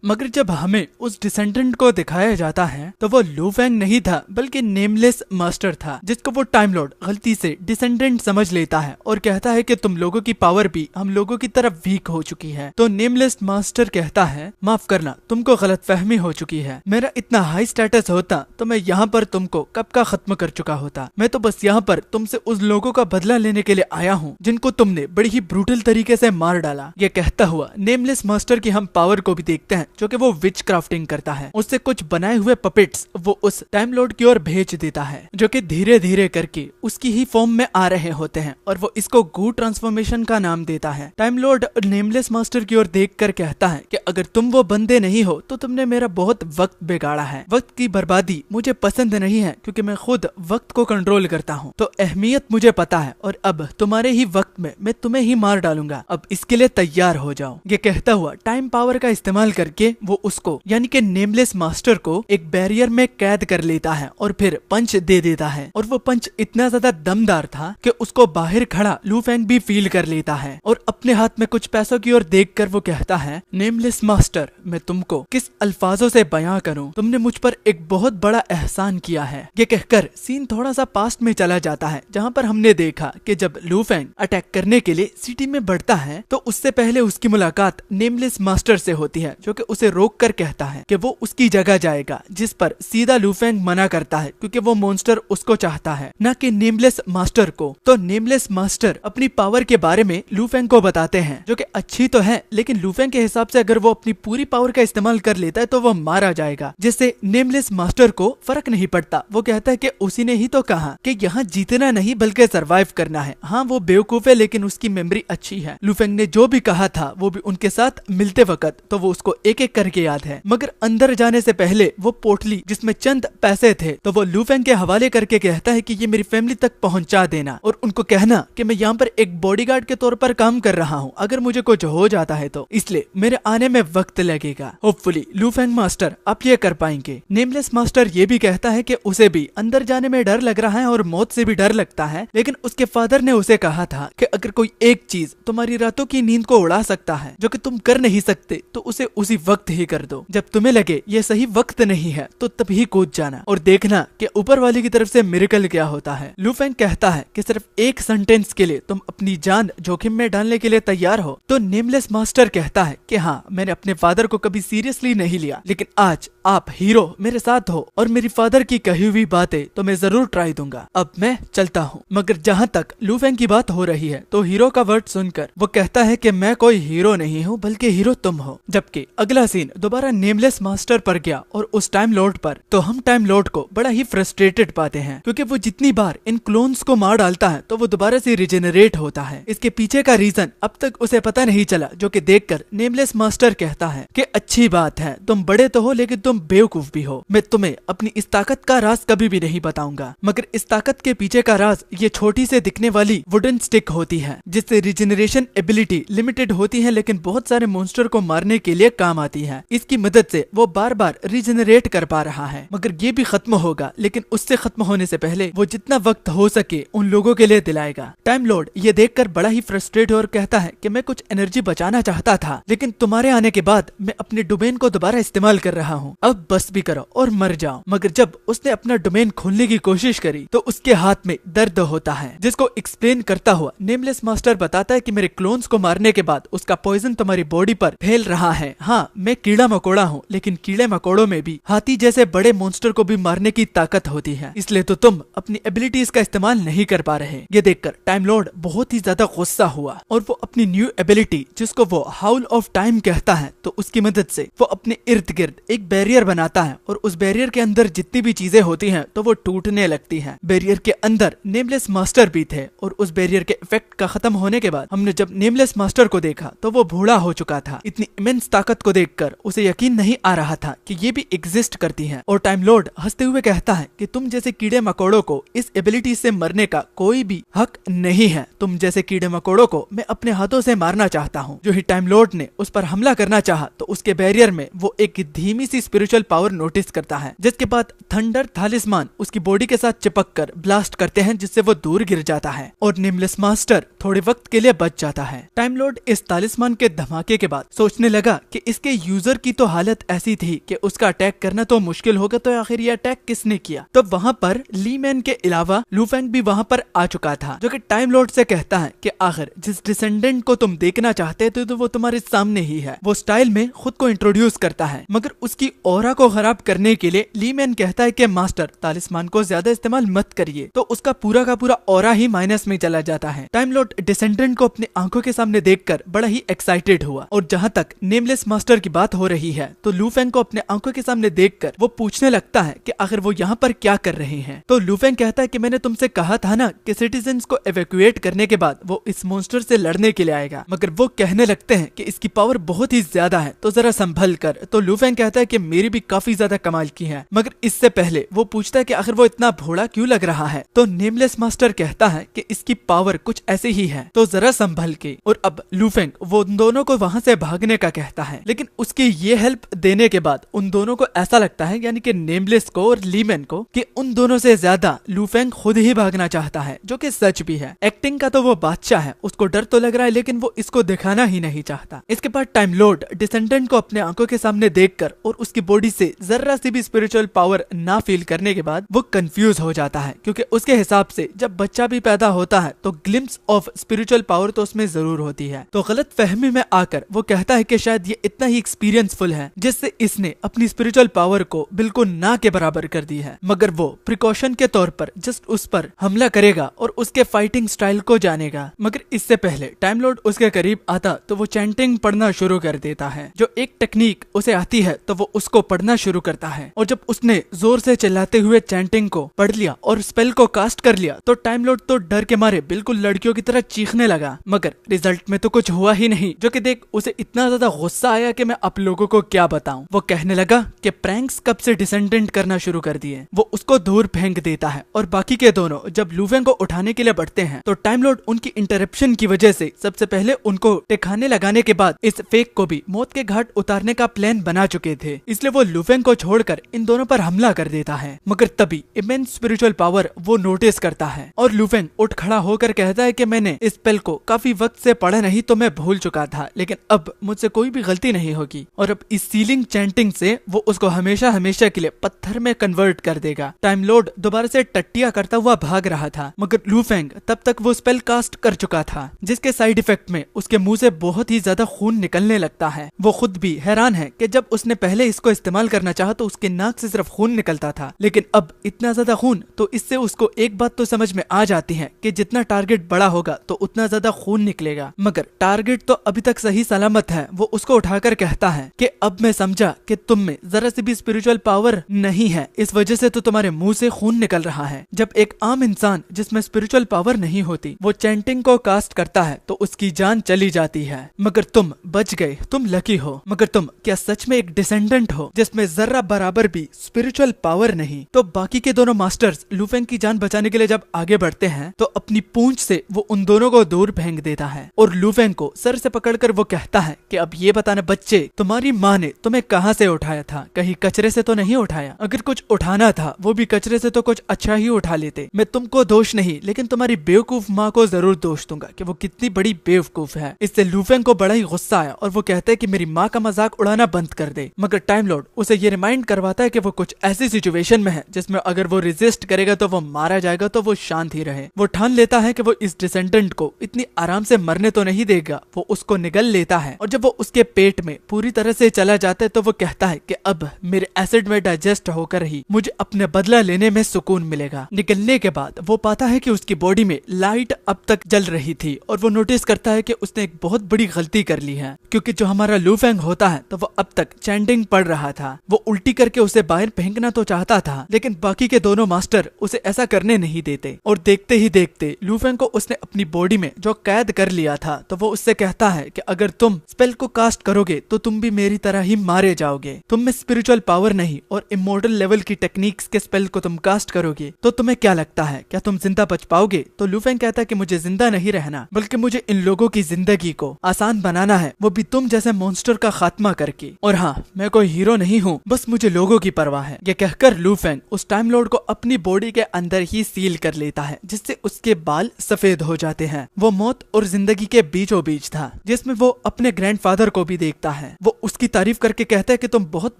मगर जब हमें उस डिसेंडेंट को दिखाया जाता है तो वो लू फेंग नहीं था, बल्कि नेमलेस मास्टर था, जिसको वो टाइम लॉर्ड गलती से डिसेंडेंट समझ लेता है और कहता है कि तुम लोगों की पावर भी हम लोगों की तरफ वीक हो चुकी है। तो नेमलेस मास्टर कहता है, माफ करना, तुमको गलतफहमी हो चुकी है। मेरा इतना हाई स्टेटस होता तो मैं यहाँ पर तुमको कब का खत्म कर चुका होता। मैं तो बस यहाँ पर तुमसे उस लोगों का बदला लेने के लिए आया हूँ जिनको तुमने बड़ी ही ब्रूटल तरीके से मार डाला। ये कहता हुआ नेमलेस मास्टर की हम पावर को भी देखते हैं, जो कि वो विच क्राफ्टिंग करता है। उससे कुछ बनाए हुए पपेट्स वो उस टाइम लॉर्ड की ओर भेज देता है, जो कि धीरे धीरे करके उसकी ही फॉर्म में आ रहे होते हैं और वो इसको गू ट्रांसफॉर्मेशन का नाम देता है। टाइम लॉर्ड नेमलेस मास्टर की ओर देखकर कहता है कि अगर तुम वो बंदे नहीं हो तो तुमने मेरा बहुत वक्त बिगाड़ा है। वक्त की बर्बादी मुझे पसंद नहीं है, क्योंकि मैं खुद वक्त को कंट्रोल करता हूँ, तो अहमियत मुझे पता है और अब तुम्हारे ही वक्त में मैं तुम्हें ही मार डालूंगा। अब इसके लिए तैयार हो जाओ। ये कहता हुआ टाइम पावर का इस्तेमाल करके वो उसको यानी कि नेमलेस मास्टर को एक बैरियर में कैद कर लेता है और फिर पंच दे देता है। और वो पंच इतना ज्यादा दमदार था कि उसको बाहर खड़ा लू फेंग भी फील कर लेता है और अपने हाथ में कुछ पैसों की ओर देखकर वो कहता है, नेमलेस मास्टर, मैं तुमको किस अल्फाजों से बयां करूं, तुमने मुझ पर एक बहुत बड़ा एहसान किया है। ये कहकर सीन थोड़ा सा पास्ट में चला जाता है, जहाँ पर हमने देखा कि जब लू फेंग अटैक करने के लिए सिटी में बढ़ता है तो उससे पहले उसकी मुलाकात नेमलेस मास्टर से होती है, जो कि उसे रोक कर कहता है कि वो उसकी जगह जाएगा, जिस पर सीधा लू फेंग मना करता है, क्योंकि वो मॉन्स्टर उसको चाहता है, न कि नेमलेस मास्टर को। तो नेमलेस मास्टर अपनी पावर के बारे में लू फेंग को बताते हैं, जो कि अच्छी तो है, लेकिन लू फेंग के हिसाब से अगर वो अपनी पूरी पावर का इस्तेमाल कर लेता है तो वो मारा जाएगा, जिससे नेमलेस मास्टर को फर्क नहीं पड़ता। वो कहता है कि उसी ने ही तो कहा कि यहाँ जीतना नहीं बल्कि सरवाइव करना है। हाँ, वो बेवकूफ है, लेकिन उसकी मेमोरी अच्छी है। लू फेंग ने जो भी कहा था वो भी उनके साथ मिलते वक्त तो वो उसको एक एक करके याद है। मगर अंदर जाने से पहले वो पोटली जिसमें चंद पैसे थे तो वो लू फेंग के हवाले करके कहता है कि ये मेरी फैमिली तक पहुंचा देना और उनको कहना कि मैं यहाँ पर एक बॉडीगार्ड के तौर पर काम कर रहा हूँ, अगर मुझे कुछ हो जाता है तो, इसलिए मेरे आने में वक्त लगेगा। होपफुली लू फेंग मास्टर आप ये कर पाएंगे। नेमलेस मास्टर ये भी कहता है कि उसे भी अंदर जाने में डर लग रहा है और मौत से भी डर लगता है, लेकिन उसके फादर ने उसे कहा था कि अगर कोई एक चीज तुम्हारी रातों की नींद को उड़ा सकता है जो कि तुम कर नहीं सकते तो उसे उसी वक्त ही कर दो। जब तुम्हें लगे ये सही वक्त नहीं है तो तभी कूद जाना और देखना कि ऊपर वाले की तरफ से मिरेकल क्या होता है। लू फेंग कहता है कि सिर्फ एक सेंटेंस के लिए तुम अपनी जान जोखिम में डालने के लिए तैयार हो। तो नेमलेस मास्टर कहता है कि हाँ, मैंने अपने फादर को कभी सीरियसली नहीं लिया, लेकिन आज आप हीरो मेरे साथ हो और मेरी फादर की कही हुई बातें तो मैं जरूर ट्राई दूंगा। अब मैं चलता हूँ। मगर जहाँ तक लू फेंग की बात हो रही है तो हीरो का वर्ड सुनकर वो कहता है कि मैं कोई हीरो नहीं हूँ, बल्कि हीरो तुम हो। जबकि अगला सीन दोबारा नेमलेस मास्टर पर गया और उस टाइम लॉर्ड पर, तो हम टाइम लॉर्ड को बड़ा ही फ्रस्ट्रेटेड पाते हैं, क्योंकि वो जितनी बार इन क्लोन्स को मार डालता है तो वो दोबारा से रिजेनरेट होता है। इसके पीछे का रीजन अब तक उसे पता नहीं चला, जो कि देखकर नेमलेस मास्टर कहता है कि अच्छी बात है, तुम बड़े तो हो लेकिन तुम बेवकूफ भी हो। मैं तुम्हें अपनी इस ताकत का राज कभी भी नहीं बताऊंगा, मगर इस ताकत के पीछे का राज ये छोटी से दिखने वाली वुडन स्टिक होती है, जिससे रिजेनरेशन एबिलिटी लिमिटेड होती है, लेकिन बहुत सारे मॉन्स्टर को मारने के लिए काम आती है। इसकी मदद से वो बार बार रिजेनरेट कर पा रहा है। मगर ये भी खत्म होगा, लेकिन उससे खत्म होने से पहले वो जितना वक्त हो सके उन लोगों के लिए दिलाएगा। टाइम लॉर्ड ये देखकर बड़ा ही फ्रस्ट्रेट और कहता है कि मैं कुछ एनर्जी बचाना चाहता था, लेकिन तुम्हारे आने के बाद मैं अपने डोमेन को दोबारा इस्तेमाल कर रहा हूँ। अब बस भी करो और मर जाओ। मगर जब उसने अपना डोमेन खोलने की कोशिश करी तो उसके हाथ में दर्द होता है, जिसको एक्सप्लेन करता हुआ नेमलेस मास्टर बताता है कि मेरे क्लोन्स को मारने के बाद उसका पॉइजन तुम्हारी बॉडी पर फैल रहा है। हाँ, मैं कीड़ा मकोड़ा हूँ, लेकिन कीड़े मकोड़ों में भी हाथी जैसे बड़े मॉन्स्टर को भी मारने की ताकत होती है, इसलिए तो तुम अपनी एबिलिटीज का इस्तेमाल नहीं कर पा रहे। ये देखकर टाइम लॉर्ड बहुत ही ज्यादा गुस्सा हुआ और वो अपनी न्यू एबिलिटी, जिसको वो हाउल ऑफ टाइम कहता है, तो उसकी मदद से वो अपने इर्द गिर्द एक बैरियर बनाता है और उस बैरियर के अंदर जितनी भी चीजें होती हैं तो वो टूटने लगती हैं। बैरियर के अंदर नेमलेस मास्टर भी थे और उस बैरियर के इफेक्ट का खत्म होने के बाद हमने जब नेमलेस मास्टर को देखा तो वो बूढ़ा हो चुका था। इतनी इमेंस ताकत को देखकर उसे यकीन नहीं आ रहा था कि ये भी एग्जिस्ट करती हैं। और टाइम लॉर्ड हंसते हुए कहता है कि तुम जैसे कीड़े मकोड़ों को इस एबिलिटी से मरने का कोई भी हक नहीं है। तुम जैसे कीड़े मकोड़ों को मैं अपने हाथों से मारना चाहता हूँ। जो ही टाइम लॉर्ड ने उस पर हमला करना चाहा तो उसके बैरियर में वो एक धीमी सी स्पिरिचुअल पावर नोटिस करता है, जिसके बाद थंडर थालिस्मान उसकी बॉडी के साथ चिपक कर ब्लास्ट करते हैं, जिससे वो दूर गिर जाता है और नेमलेस मास्टर थोड़े वक्त के लिए बच जाता है। टाइम लॉर्ड इस तालिस्मान के धमाके के बाद सोचने लगा कि इसके यूजर की तो हालत ऐसी थी कि उसका अटैक करना तो मुश्किल होगा, तो आखिर ये अटैक किसने किया। तो वहाँ पर ली मैन के अलावा लू फेंग भी वहाँ पर आ चुका था, जो कि टाइम लॉर्ड से कहता है कि आखिर जिस डिसेंडेंट को तुम देखना चाहते थे तो वो तुम्हारे सामने ही है। वो स्टाइल में खुद को इंट्रोड्यूस करता है, मगर उसकी ऑरा को खराब करने के लिए ली मैन कहता है कि मास्टर तालिस्मान को ज्यादा इस्तेमाल मत करिए, तो उसका पूरा का पूरा ऑरा ही माइनस में चला जाता है। टाइम लॉर्ड डिसेंडेंट को अपनी आंखों के सामने देखकर बड़ा ही एक्साइटेड हुआ, और जहाँ तक नेमलेस मास्टर की बात हो रही है तो लू फेंग को अपने आंखों के सामने देखकर वो पूछने लगता है कि आखिर वो यहाँ पर क्या कर रहे हैं। तो लू फेंग कहता है कि मैंने तुमसे कहा था ना कि सिटीजन्स को एवैक्यूएट करने के बाद वो इस मॉन्स्टर से लड़ने के लिए आएगा, मगर वो कहने लगते हैं कि इसकी पावर बहुत ही ज्यादा है, तो जरा संभल कर। तो लू फेंग कहता है कि मेरी भी काफी ज्यादा कमाल की है, मगर इससे पहले वो पूछता है कि आखिर वो इतना भोला क्यों लग रहा है। तो नेमलेस मास्टर कहता है कि इसकी पावर कुछ ऐसे ही है, तो जरा संभल के। और अब लू फेंग वो उन दोनों को वहाँ से भागने का कहता है, लेकिन उसकी ये हेल्प देने के बाद उन दोनों को ऐसा लगता है, यानी कि नेमलेस को और लीमैन को, कि उन दोनों से ज्यादा लू फेंग खुद ही भागना चाहता है, जो कि सच भी है। एक्टिंग का तो वो बादशाह है, उसको डर तो लग रहा है लेकिन वो इसको दिखाना ही नहीं चाहता। इसके बाद टाइम लॉर्ड डिसेंडेंट को अपने आंखों के सामने देखकर और उसकी बॉडी से जरा सी भी स्पिरिचुअल पावर ना फील करने के बाद वो कंफ्यूज हो जाता है, क्योंकि उसके हिसाब से जब बच्चा भी पैदा होता है तो ग्लिम्स ऑफ स्पिरिचुअल पावर तो उसमें जरूर होती है। तो गलत फहमी में आकर वो कहता है कि शायद ये इतना ही एक्सपीरियंसफुल है जिससे इसने अपनी स्पिरिचुअल पावर को बिल्कुल ना के बराबर कर दी है, मगर वो प्रिकॉशन के तौर पर जस्ट उस पर हमला करेगा और उसके फाइटिंग स्टाइल को जानेगा। मगर इससे पहले टाइम लॉर्ड उसके करीब आता तो वो चैंटिंग पढ़ना शुरू कर देता है। जो एक टेक्निक उसे आती है तो वो उसको पढ़ना शुरू करता है, और जब उसने जोर से चिल्लाते हुए चैंटिंग को पढ़ लिया और स्पेल को कास्ट कर लिया तो टाइम लॉर्ड तो डर के मारे बिल्कुल लड़कियों की तरह चीखने लगा। मगर रिजल्ट में तो कुछ हुआ ही नहीं, जो कि देख उसे इतना ज्यादा गुस्सा आया कि मैं आप लोगों को क्या बताऊं। वो कहने लगा कि प्रैंक्स कब से डिसेंडेंट करना शुरू कर दिए। वो उसको दूर फेंक देता है, और बाकी के दोनों जब लू फेंग को उठाने के लिए बढ़ते हैं तो टाइम लॉर्ड उनकी इंटरप्शन की वजह से सबसे पहले उनको टिकाने लगाने के बाद इस फेक को भी मौत के घाट उतारने का प्लान बना चुके थे, इसलिए वो लू फेंग को छोड़कर इन दोनों पर हमला कर देता है। मगर तभी इमेंस स्पिरिचुअल पावर वो नोटिस करता है, और लू फेंग उठ खड़ा होकर कहता है कि मैंने इस स्पेल को काफी वक्त से पढ़ा नहीं तो मैं भूल चुका था, लेकिन अब मुझसे कोई भी गलती नहीं होगी, और अब इस सीलिंग चैंटिंग से वो उसको हमेशा हमेशा के लिए पत्थर में कन्वर्ट कर देगा। टाइम लॉर्ड दोबारा से टट्टिया करता हुआ भाग रहा था, मगर लू फेंग तब तक वो स्पेल कास्ट कर चुका था, जिसके साइड इफेक्ट में उसके मुंह से बहुत ही ज्यादा खून निकलने लगता है। वो खुद भी हैरान है कि जब उसने पहले इसको इस्तेमाल करना चाहा तो उसके नाक से सिर्फ खून निकलता था, लेकिन अब इतना ज्यादा खून। तो इससे उसको एक बात तो समझ में आ जाती है कि जितना टारगेट बड़ा होगा तो उतना ज्यादा खून निकलेगा, मगर टारगेट तो अभी तक सही सलामत है। वो उसको उठाकर कहता है कि अब मैं समझा कि तुम में जरा सी भी स्पिरिचुअल पावर नहीं है, इस वजह से तो तुम्हारे मुंह से खून निकल रहा है। जब एक आम इंसान जिसमें स्पिरिचुअल पावर नहीं होती वो चैंटिंग को कास्ट करता है तो उसकी जान चली जाती है, मगर तुम बच गए, तुम लकी हो। मगर तुम क्या सच में एक डिसेंडेंट हो जिसमें जरा बराबर भी स्पिरिचुअल पावर नहीं? तो बाकी के दोनों मास्टर्स लू फेंग की जान बचाने के लिए जब आगे बढ़ते हैं तो अपनी पूंछ से वो उन दोनों को दूर फेंक देता है, और लू फेंग को सर से पकड़कर वो कहता है कि अब ये बताना बच्चे, तुम्हारी माँ ने तुम्हें कहाँ से उठाया था? कहीं कचरे से तो नहीं उठाया? अगर कुछ उठाना था वो भी कचरे से तो कुछ अच्छा ही उठा लेते। मैं तुमको दोष नहीं लेकिन तुम्हारी बेवकूफ माँ को जरूर दोष दूंगा कि वो कितनी बड़ी बेवकूफ है। इससे लू फेंग को बड़ा ही गुस्सा आया और वो कहता है कि मेरी माँ का मजाक उड़ाना बंद कर दे। मगर टाइम लॉर्ड उसे ये रिमाइंड करवाता है कि वो कुछ ऐसी सिचुएशन में है जिसमें अगर वो रेजिस्ट करेगा तो वो मारा जाएगा, तो वो शांत ही रहे। वो ठान लेता है कि वो इस डिसेंडेंट को इतनी आराम से मरने तो नहीं देगा। वो उसको निगल लेता है, और जब वो उसके पेट में पूरी तरह से चला जाता है तो वो कहता है कि अब मेरे एसिड में डाइजेस्ट होकर ही मुझे अपने बदला लेने में सुकून मिलेगा। निकलने के बाद वो पाता है कि उसकी बॉडी में लाइट अब तक जल रही थी, और वो नोटिस करता है कि उसने एक बहुत बड़ी गलती कर ली है, क्योंकि जो हमारा लू फेंग होता है तो वो अब तक चैंटिंग पढ़ रहा था। वो उल्टी करके उसे बाहर फेंकना तो चाहता था, लेकिन बाकी के दोनों मास्टर उसे ऐसा करने नहीं देते, और देखते ही देखते लू फेंग को उसने अपनी बॉडी में जो कैद कर लिया था तो वो उससे कहता है कि अगर तुम स्पेल को कास्ट करोगे तो तुम भी मेरी तरह ही मारे जाओगे। तुम में स्पिरिचुअल पावर नहीं और इमोर्टल लेवल की टेक्निक्स के स्पेल को तुम कास्ट करोगे तो तुम्हें क्या लगता है, क्या तुम जिंदा बच पाओगे? तो लू फेंग कहता है कि मुझे जिंदा नहीं रहना, बल्कि मुझे इन लोगों की जिंदगी को आसान बनाना है, वो भी तुम जैसे मॉन्स्टर का खात्मा करके। और हाँ, मैं कोई हीरो नहीं हूँ, बस मुझे लोगों की परवाह है। ये कहकर लू फेंग उस टाइम लॉर्ड को अपनी बॉडी के अंदर ही सील कर लेता है, जिससे उसके बाल सफेद हो जाते हैं। वो मौत और जिंदगी के बीचों बीच था, जिसमें वो अपने ग्रैंडफादर को भी देखता है। वो उसकी तारीफ करके कहता है कि तुम बहुत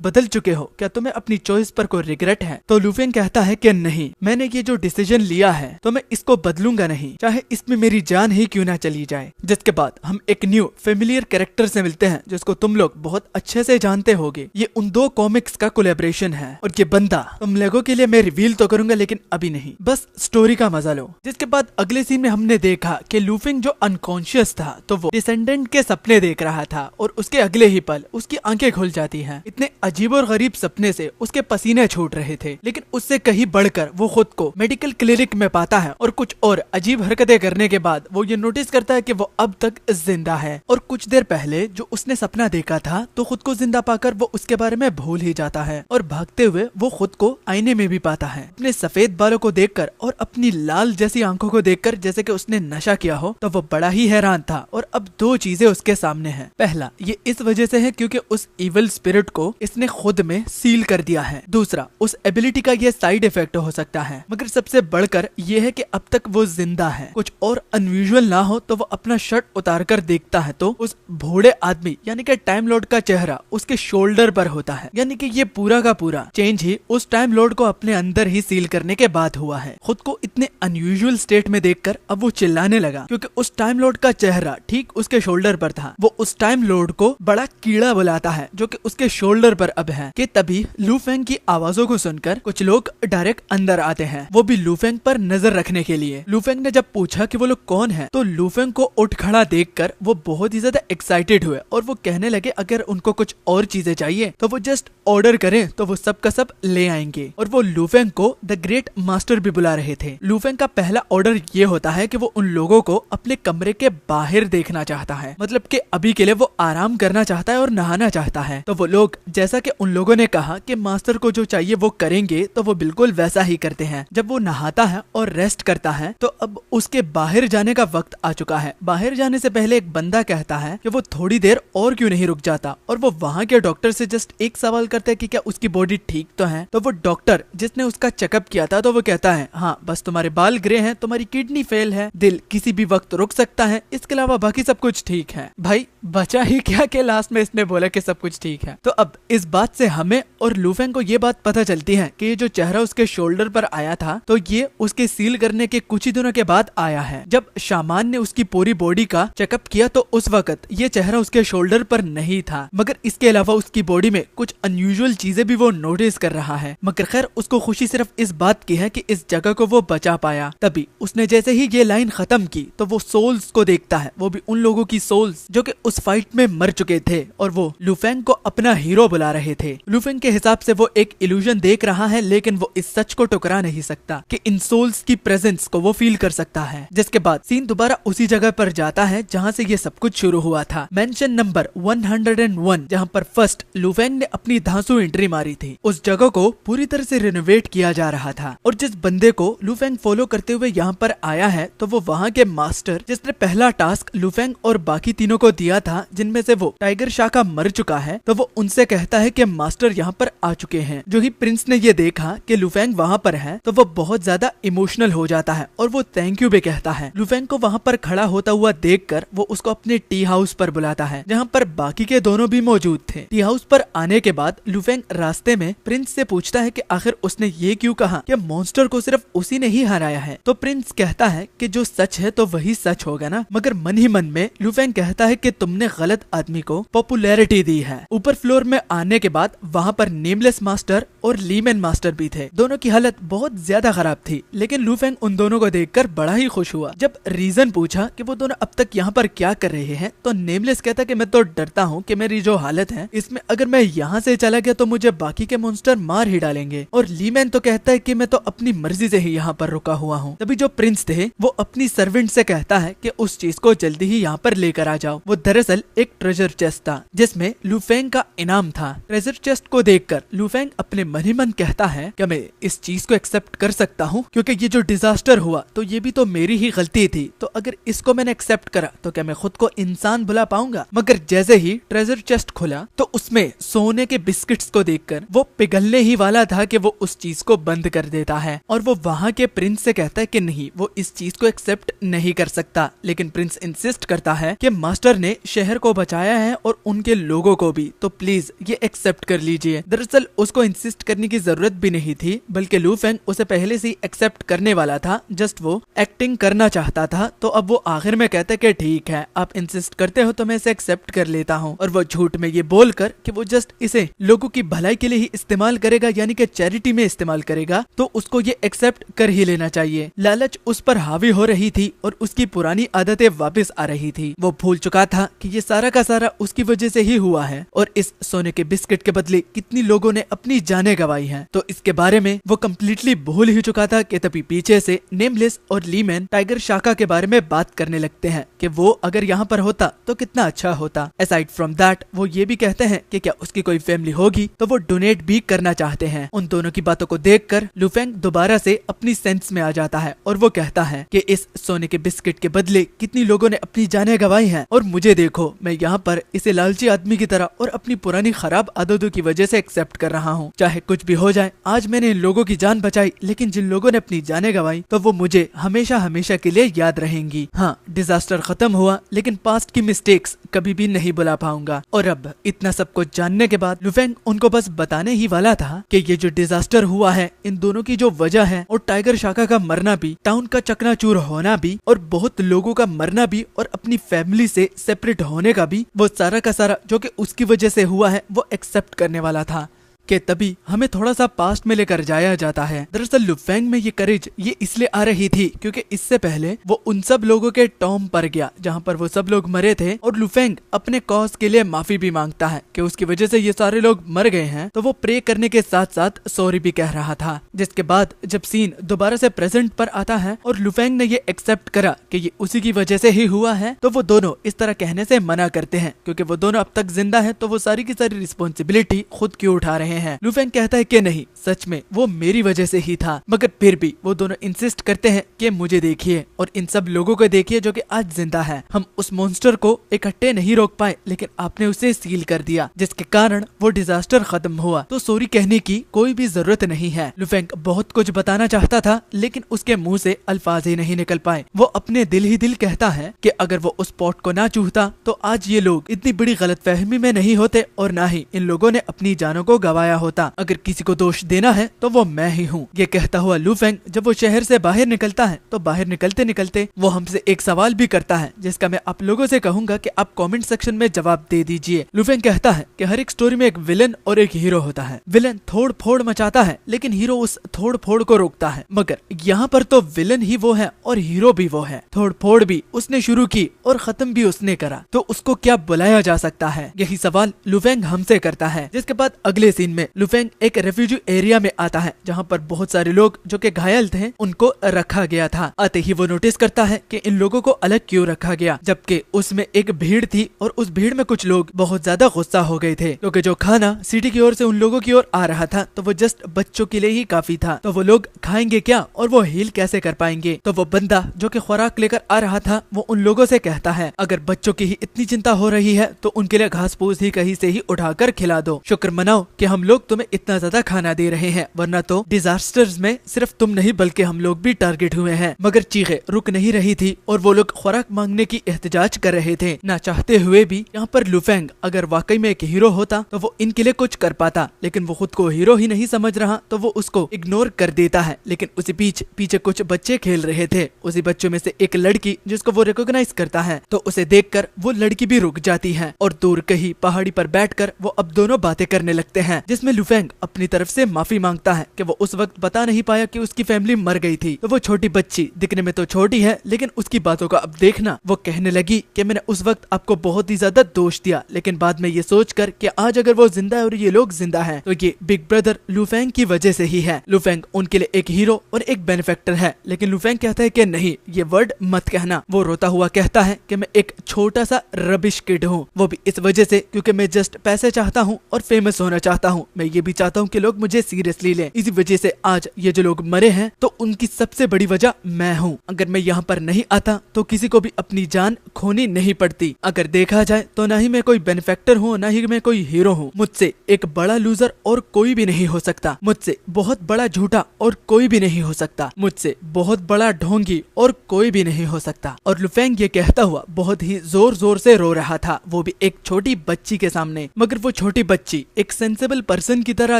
बदल चुके हो, क्या तुम्हें अपनी चॉइस पर कोई रिग्रेट है? तो लू फेंग कहता है कि नहीं, मैंने ये जो डिसीजन लिया है तो मैं इसको बदलूंगा नहीं, चाहे इसमें मेरी जान ही क्यों ना चली जाए। जिसके बाद हम एक न्यू फेमिलियर कैरेक्टर से मिलते हैं, जिसको तुम लोग बहुत अच्छे से जानते होगे। ये उन दो कॉमिक्स का कोलैबोरेशन है और ये बंदा तुम लोगों के लिए मैं रिवील तो करूंगा, लेकिन अभी नहीं, बस स्टोरी का मजा लो। जिसके बाद अगले सीन में हमने देखा कि लू फेंग जो अनकॉन्शियस था तो वो डिसेंडेंट के सपने देख रहा था और उसके अगले ही पल उसकी आंखें खुल जाती हैं। इतने अजीब और गरीब सपने से उसके पसीने छूट रहे थे, लेकिन उससे कहीं बढ़कर वो खुद को मेडिकल क्लिनिक में पाता है और कुछ और अजीब हरकतें करने के बाद वो ये नोटिस करता है कि वो अब तक जिंदा है और कुछ देर पहले जो उसने सपना देखा था तो खुद को जिंदा पाकर वो उसके बारे में भूल ही जाता है और भागते हुए वो खुद को आईने में भी पाता है। अपने सफेद बालों को देखकर और अपनी लाल जैसी आंखों को देखकर जैसे कि उसने नशा किया हो, तो वो बड़ा ही हैरान था। और अब दो चीजें उसके सामने हैं। पहला, ये इस वजह से है क्योंकि उस इविल स्पिरिट को इसने खुद में सील कर दिया है। दूसरा, उस एबिलिटी का ये साइड इफेक्ट हो सकता है। मगर सबसे बढ़कर ये है कि अब तक वो जिंदा है। कुछ और अनयूजुअल ना हो तो वो अपना शर्ट उतार कर देखता है तो उस भोड़े आदमी यानी कि टाइम लॉर्ड का चेहरा उसके शोल्डर पर होता है। यानी कि ये पूरा का पूरा चेंज ही उस टाइम लॉर्ड को अपने अंदर ही सील करने के बाद हुआ है। खुद को इतने अनयूजुअल स्टेट में देखकर अब वो चिल्लाने लगा, क्योंकि उस टाइम लॉर्ड का चेहरा ठीक उसके शोल्डर पर था। वो उस टाइम लॉर्ड को बड़ा कीड़ा बुलाता है जो कि उसके शोल्डर पर अब है। कि तभी लू फेंग की आवाजों को सुनकर कुछ लोग डायरेक्ट अंदर आते हैं, वो भी लू फेंग पर नजर रखने के लिए। लू फेंग ने जब पूछा कि वो लोग कौन है तो लू फेंग को उठ खड़ा देखकर वो बहुत ही ज्यादा एक्साइटेड हुए और वो कहने लगे अगर उनको कुछ और चीजें चाहिए तो वो जस्ट ऑर्डर करें तो वो सब का सब ले आएंगे। और वो लू फेंग को द ग्रेट मास्टर भी बुला रहे थे। लू फेंग का पहला ऑर्डर ये होता है कि वो उन लोगों को अपने कमरे के बाहर देखना चाहता है, मतलब कि अभी के लिए वो आराम करना चाहता है और नहाना चाहता है। तो वो लोग, जैसा कि उन लोगों ने कहा कि मास्टर को जो चाहिए वो करेंगे, तो वो बिल्कुल वैसा ही करते हैं। जब वो नहाता है और रेस्ट करता है तो अब उसके बाहर जाने का वक्त आ चुका है। बाहर जाने से पहले एक बंदा कहता है कि वो थोड़ी देर और क्यों नहीं रुक जाता, और वो वहाँ के डॉक्टर से जस्ट एक सवाल करता है कि क्या उसकी बॉडी ठीक तो है। तो वो डॉक्टर जिसने उसका चेकअप किया था तो वो कहता है हाँ, बस तुम्हारे बाल ग्रे हैं, तुम्हारी किडनी फेल है, दिल किसी भी वक्त रुक सकता है, इसके अलावा बाकी सब कुछ ठीक है। भाई बचा ही क्या कि लास्ट में इसने बोला कि सब कुछ ठीक है। तो अब इस बात से हमें और लू फेंग को ये बात पता चलती है कि ये जो चेहरा उसके शोल्डर पर आया था तो ये उसके सील करने के कुछ ही दिनों के बाद आया है। जब शामान ने उसकी पूरी बॉडी का चेकअप किया तो उस वक्त ये चेहरा उसके शोल्डर पर नहीं था, मगर इसके अलावा उसकी बॉडी में कुछ अनयूजुअल चीजें भी वो नोटिस कर रहा है। मगर खैर उसको खुशी सिर्फ इस बात की है कि इस जगह को वो बचा पाया। तभी उसने जैसे ही ये लाइन खत्म की तो वो सोल्स को देखता है, वो भी उन लोगों की सोल्स जो कि उस फाइट में मर चुके थे और वो लू फेंग को अपना हीरो बुला रहे थे। लू फेंग के हिसाब से वो एक इल्यूजन देख रहा है, लेकिन वो इस सच को टुकरा नहीं सकता कि इन सोल्स की प्रेजेंस को वो फील कर सकता है। जिसके बाद सीन दोबारा उसी जगह पर जाता है जहाँ से ये सब कुछ शुरू हुआ था, मेंशन नंबर 101, जहाँ पर फर्स्ट लू फेंग ने अपनी धांसू एंट्री मारी थी। उस जगह को पूरी तरह से रिनोवेट किया जा रहा था और जिस बंदे को लू फेंग फॉलो करते हुए यहाँ पर आया है तो वो वहाँ के मास्टर जिसने पहला टास्क लू फेंग और बाकी तीनों को दिया था, जिनमें से वो टाइगर शाका मर चुका है, तो वो उनसे कहता है कि मास्टर यहाँ पर आ चुके हैं। जो ही प्रिंस ने ये देखा कि लू फेंग वहाँ पर है तो वो बहुत ज्यादा इमोशनल हो जाता है और वो थैंक यू भी कहता है। लू फेंग को वहाँ पर खड़ा होता हुआ देखकर वो उसको अपने टी हाउस पर बुलाता है, जहाँ पर बाकी के दोनों भी मौजूद थे। टी हाउस पर आने के बाद लू फेंग रास्ते में प्रिंस से पूछता है कि आखिर उसने ये क्यों कहा कि मॉन्स्टर को सिर्फ उसी ने ही हराया है। तो प्रिंस कहता है कि जो सच है तो वही सच होगा ना, मगर मन ही मन में लू फेंग कहता है कि तुमने गलत आदमी को पॉपुलैरिटी दी है। ऊपर फ्लोर में आने के बाद वहाँ पर नेमलेस मास्टर और लीमैन मास्टर भी थे। दोनों की हालत बहुत ज्यादा खराब थी, लेकिन लू फेंग उन दोनों को देखकर बड़ा ही खुश हुआ। जब रीजन पूछा कि वो दोनों अब तक यहाँ पर क्या कर रहे हैं तो नेमलेस कहता कि मैं तो डरता हूँ कि मेरी जो हालत है इसमें अगर मैं यहाँ से चला गया तो मुझे बाकी के मॉन्स्टर मार ही डालेंगे। और लीमैन तो कहता है कि मैं तो अपनी मर्जी से ही यहाँ पर रुका हुआ हूँ। तभी जो प्रिंस थे वो अपनी सर्वेंट से कहता है कि उस चीज को जल्दी ही यहाँ पर लेकर आ जाओ। वो दरअसल एक ट्रेजर चेस्ट था जिसमें लुफेंग का इनाम था। ट्रेजर चेस्ट को देखकर लुफेंग अपने मन ही मन कहता है कि मैं इस चीज को एक्सेप्ट कर सकता हूँ, क्योंकि ये जो डिजास्टर हुआ तो ये भी तो मेरी ही गलती थी, तो अगर इसको मैंने एक्सेप्ट करा तो क्या मैं खुद को इंसान बुला पाऊंगा। मगर जैसे ही ट्रेजर चेस्ट खुला तो उसमें सोने के बिस्किट्स को देखकर वो पिघलने ही वाला था कि वो उस चीज को बंद कर देता है और वो वहाँ के प्रिंस से कहता है कि नहीं, वो इस चीज को एक्सेप्ट नहीं कर सकता। लेकिन प्रिंस इंसिस्ट करता है कि मास्टर ने शहर को बचाया है और उनके लोगों को भी, तो प्लीज ये एक्सेप्ट कर लीजिए। दरअसल उसको इंसिस्ट करने की जरूरत भी नहीं थी, बल्कि लुफेंग उसे पहले से ही एक्सेप्ट करने वाला था, जस्ट वो एक्टिंग करना चाहता था। तो अब वो आखिर में कहता है कि ठीक है, आप इंसिस्ट करते हो तो मैं इसे एक्सेप्ट कर लेता हूँ। और वो झूठ में ये बोलकर कि वो जस्ट इसे लोगों की भलाई के लिए ही इस्तेमाल करेगा, यानी कि चैरिटी में इस्तेमाल करेगा, तो उसको ये एक्सेप्ट कर ही लेना चाहिए। लालच उस पर हावी हो रही थी और उसकी पुरानी आदतें वापस आ रही थी। वो भूल चुका था कि ये सारा का सारा उसकी वजह से ही हुआ है और इस सोने के बिस्किट के बदले कितनी लोगों ने अपनी जानें गंवाई हैं। तो इसके बारे में वो कम्प्लीटली भूल ही चुका था कि तभी पीछे से नेमलेस और लीमैन टाइगर शाका के बारे में बात करने लगते हैं कि वो अगर यहाँ पर होता तो कितना अच्छा होता। असाइड फ्रॉम दैट वो ये भी कहते हैं कि क्या उसकी कोई फैमिली होगी तो वो डोनेट भी करना चाहते हैं। उन दोनों की बातों को देखकर लुफेंग दोबारा से अपनी सेंस में आ जाता है और वो कहता है कि इस सोने के बिस्किट के बदले कितनी लोगों ने अपनी जानें गंवाई हैं और मुझे देखो, मैं यहाँ पर इसे लालची आदमी की तरह और अपनी पुरानी खराब आदतों की वजह से एक्सेप्ट कर रहा हूँ। चाहे कुछ भी हो जाए, आज मैंने इन लोगों की जान बचाई, लेकिन जिन लोगों ने अपनी जानें गंवाई तो वो मुझे हमेशा हमेशा के लिए याद रहेंगी। हाँ, डिजास्टर खत्म हुआ, लेकिन पास्ट की मिस्टेक्स कभी भी नहीं भुला पाऊंगा। और अब इतना सब कुछ जानने के बाद लुफेंग उनको बस बताने ही वाला था कि ये जो डिजास्टर हुआ है, इन दोनों की जो वजह है और टाइगर शाका का मरना भी, टाउन का चकनाचूर होना भी और बहुत लोगों का मरना भी और अपनी फैमिली से सेपरेट होने का भी, वो सारा का सारा जो कि उसकी वजह से हुआ है वो एक्सेप्ट करने वाला था। कि तभी हमें थोड़ा सा पास्ट में लेकर जाया जाता है। दरअसल लुफेंग में ये करेज ये इसलिए आ रही थी क्योंकि इससे पहले वो उन सब लोगों के टॉम पर गया जहाँ पर वो सब लोग मरे थे और लुफेंग अपने कॉज के लिए माफी भी मांगता है कि उसकी वजह से ये सारे लोग मर गए हैं। तो वो प्रे करने के साथ साथ सॉरी भी कह रहा था, जिसके बाद जब सीन दोबारा से प्रेजेंट पर आता है और लुफेंग ने ये एक्सेप्ट करा कि ये उसी की वजह से ही हुआ है, तो वो दोनों इस तरह कहने से मना करते हैं क्योंकि वो दोनों अब तक जिंदा है तो वो सारी की सारी रिस्पॉन्सिबिलिटी खुद क्यों उठा रहे हैं। लुफेंग कहता है कि नहीं, सच में वो मेरी वजह से ही था, मगर फिर भी वो दोनों इंसिस्ट करते हैं कि मुझे देखिए और इन सब लोगों को देखिए जो कि आज जिंदा है। हम उस मॉन्स्टर को इकट्ठे नहीं रोक पाए, लेकिन आपने उसे सील कर दिया जिसके कारण वो डिजास्टर खत्म हुआ, तो सॉरी कहने की कोई भी जरूरत नहीं है। लुफेंग बहुत कुछ बताना चाहता था लेकिन उसके मुंह से अल्फाज ही नहीं निकल पाए। वो अपने दिल ही दिल कहता है कि अगर वो उस पॉट को ना चूहता तो आज ये लोग इतनी बड़ी गलतफहमी में नहीं होते और ना ही इन लोगों ने अपनी जानों को गंवाया होता। अगर किसी को दोष देना है तो वो मैं ही हूँ। ये कहता हुआ लुफेंग जब वो शहर से बाहर निकलता है तो बाहर निकलते निकलते वो हमसे एक सवाल भी करता है जिसका मैं आप लोगों से कहूंगा कि आप कमेंट सेक्शन में जवाब दे दीजिए। लुफेंग कहता है कि हर एक स्टोरी में एक विलन और एक हीरो होता है। विलन तोड़ फोड़ मचाता है लेकिन हीरो उस तोड़ फोड़ को रोकता है, मगर यहाँ पर तो विलन ही वो है और हीरो भी वो है। तोड़ फोड़ भी उसने शुरू की और खत्म भी उसने करा, तो उसको क्या बुलाया जा सकता है? यही सवाल लुफेंग हमसे करता है। जिसके बाद अगले सीन में लुफेंग एक रेफ्यूजी एरिया में आता है जहाँ पर बहुत सारे लोग जो कि घायल थे उनको रखा गया था। आते ही वो नोटिस करता है कि इन लोगों को अलग क्यों रखा गया, जबकि उसमें एक भीड़ थी और उस भीड़ में कुछ लोग बहुत ज्यादा गुस्सा हो गए थे क्योंकि जो खाना सिटी की ओर से उन लोगों की ओर आ रहा था तो वो जस्ट बच्चों के लिए ही काफी था, तो वो लोग खाएंगे क्या और वो हील कैसे कर पाएंगे। तो वो बंदा जो कि खुराक लेकर आ रहा था वो उन लोगों से कहता है अगर बच्चों की ही इतनी चिंता हो रही है तो उनके लिए घास फूस ही कहीं से ही उठाकर खिला दो। शुक्र मनाओ कि हम लोग तुम्हें इतना ज्यादा खाना दे रहे हैं, वरना तो डिजास्टर्स में सिर्फ तुम नहीं बल्कि हम लोग भी टारगेट हुए हैं। मगर चीखें रुक नहीं रही थी और वो लोग खुराक मांगने की एहतजाज कर रहे थे। ना चाहते हुए भी यहाँ पर लुफेंग अगर वाकई में एक हीरो होता तो वो इनके लिए कुछ कर पाता, लेकिन वो खुद को हीरो ही नहीं समझ रहा तो वो उसको इग्नोर कर देता है। लेकिन उसी पीछे कुछ बच्चे खेल रहे थे। उसी बच्चों में से एक लड़की जिसको वो रिकॉग्नाइज करता है तो उसे देखकर वो लड़की भी रुक जाती है और दूर कहीं पहाड़ी पर बैठकर वो अब दोनों बातें करने लगते हैं, जिसमें लुफेंग अपनी तरफ से माफी मांगता है कि वो उस वक्त बता नहीं पाया कि उसकी फैमिली मर गई थी। तो वो छोटी बच्ची दिखने में तो छोटी है, लेकिन उसकी बातों का अब देखना। वो कहने लगी कि मैंने उस वक्त आपको बहुत ही ज्यादा दोष दिया, लेकिन बाद में ये सोचकर कि आज अगर वो जिंदा है और ये लोग जिंदा हैं, तो ये बिग ब्रदर लुफेंग की वजह से ही है। लुफेंग उनके लिए एक हीरो और एक बेनिफैक्टर है, लेकिन लुफेंग कहता है कि नहीं, ये वर्ड मत कहना। वो रोता हुआ कहता है कि मैं एक छोटा सा रबिश किड हूँ, वो भी इस वजह से क्योंकि मैं जस्ट पैसे चाहता हूँ और फेमस होना चाहता हूँ। मैं ये भी चाहता हूँ कि लोग मुझे सीरियसली लें। इसी वजह से आज ये जो लोग मरे हैं तो उनकी सबसे बड़ी वजह मैं हूँ। अगर मैं यहाँ पर नहीं आता तो किसी को भी अपनी जान खोनी नहीं पड़ती। अगर देखा जाए तो ना ही मैं कोई बेनिफैक्टर हूँ, ना ही मैं कोई हीरो हूँ। मुझसे एक बड़ा लूजर और कोई भी नहीं हो सकता। मुझसे बहुत बड़ा झूठा और कोई भी नहीं हो सकता। मुझसे बहुत बड़ा ढोंगी और कोई भी नहीं हो सकता। और लुफेंग ये कहता हुआ बहुत ही जोर जोर से रो रहा था, वो भी एक छोटी बच्ची के सामने। मगर वो छोटी बच्ची एक सेंसेबल पर्सन की तरह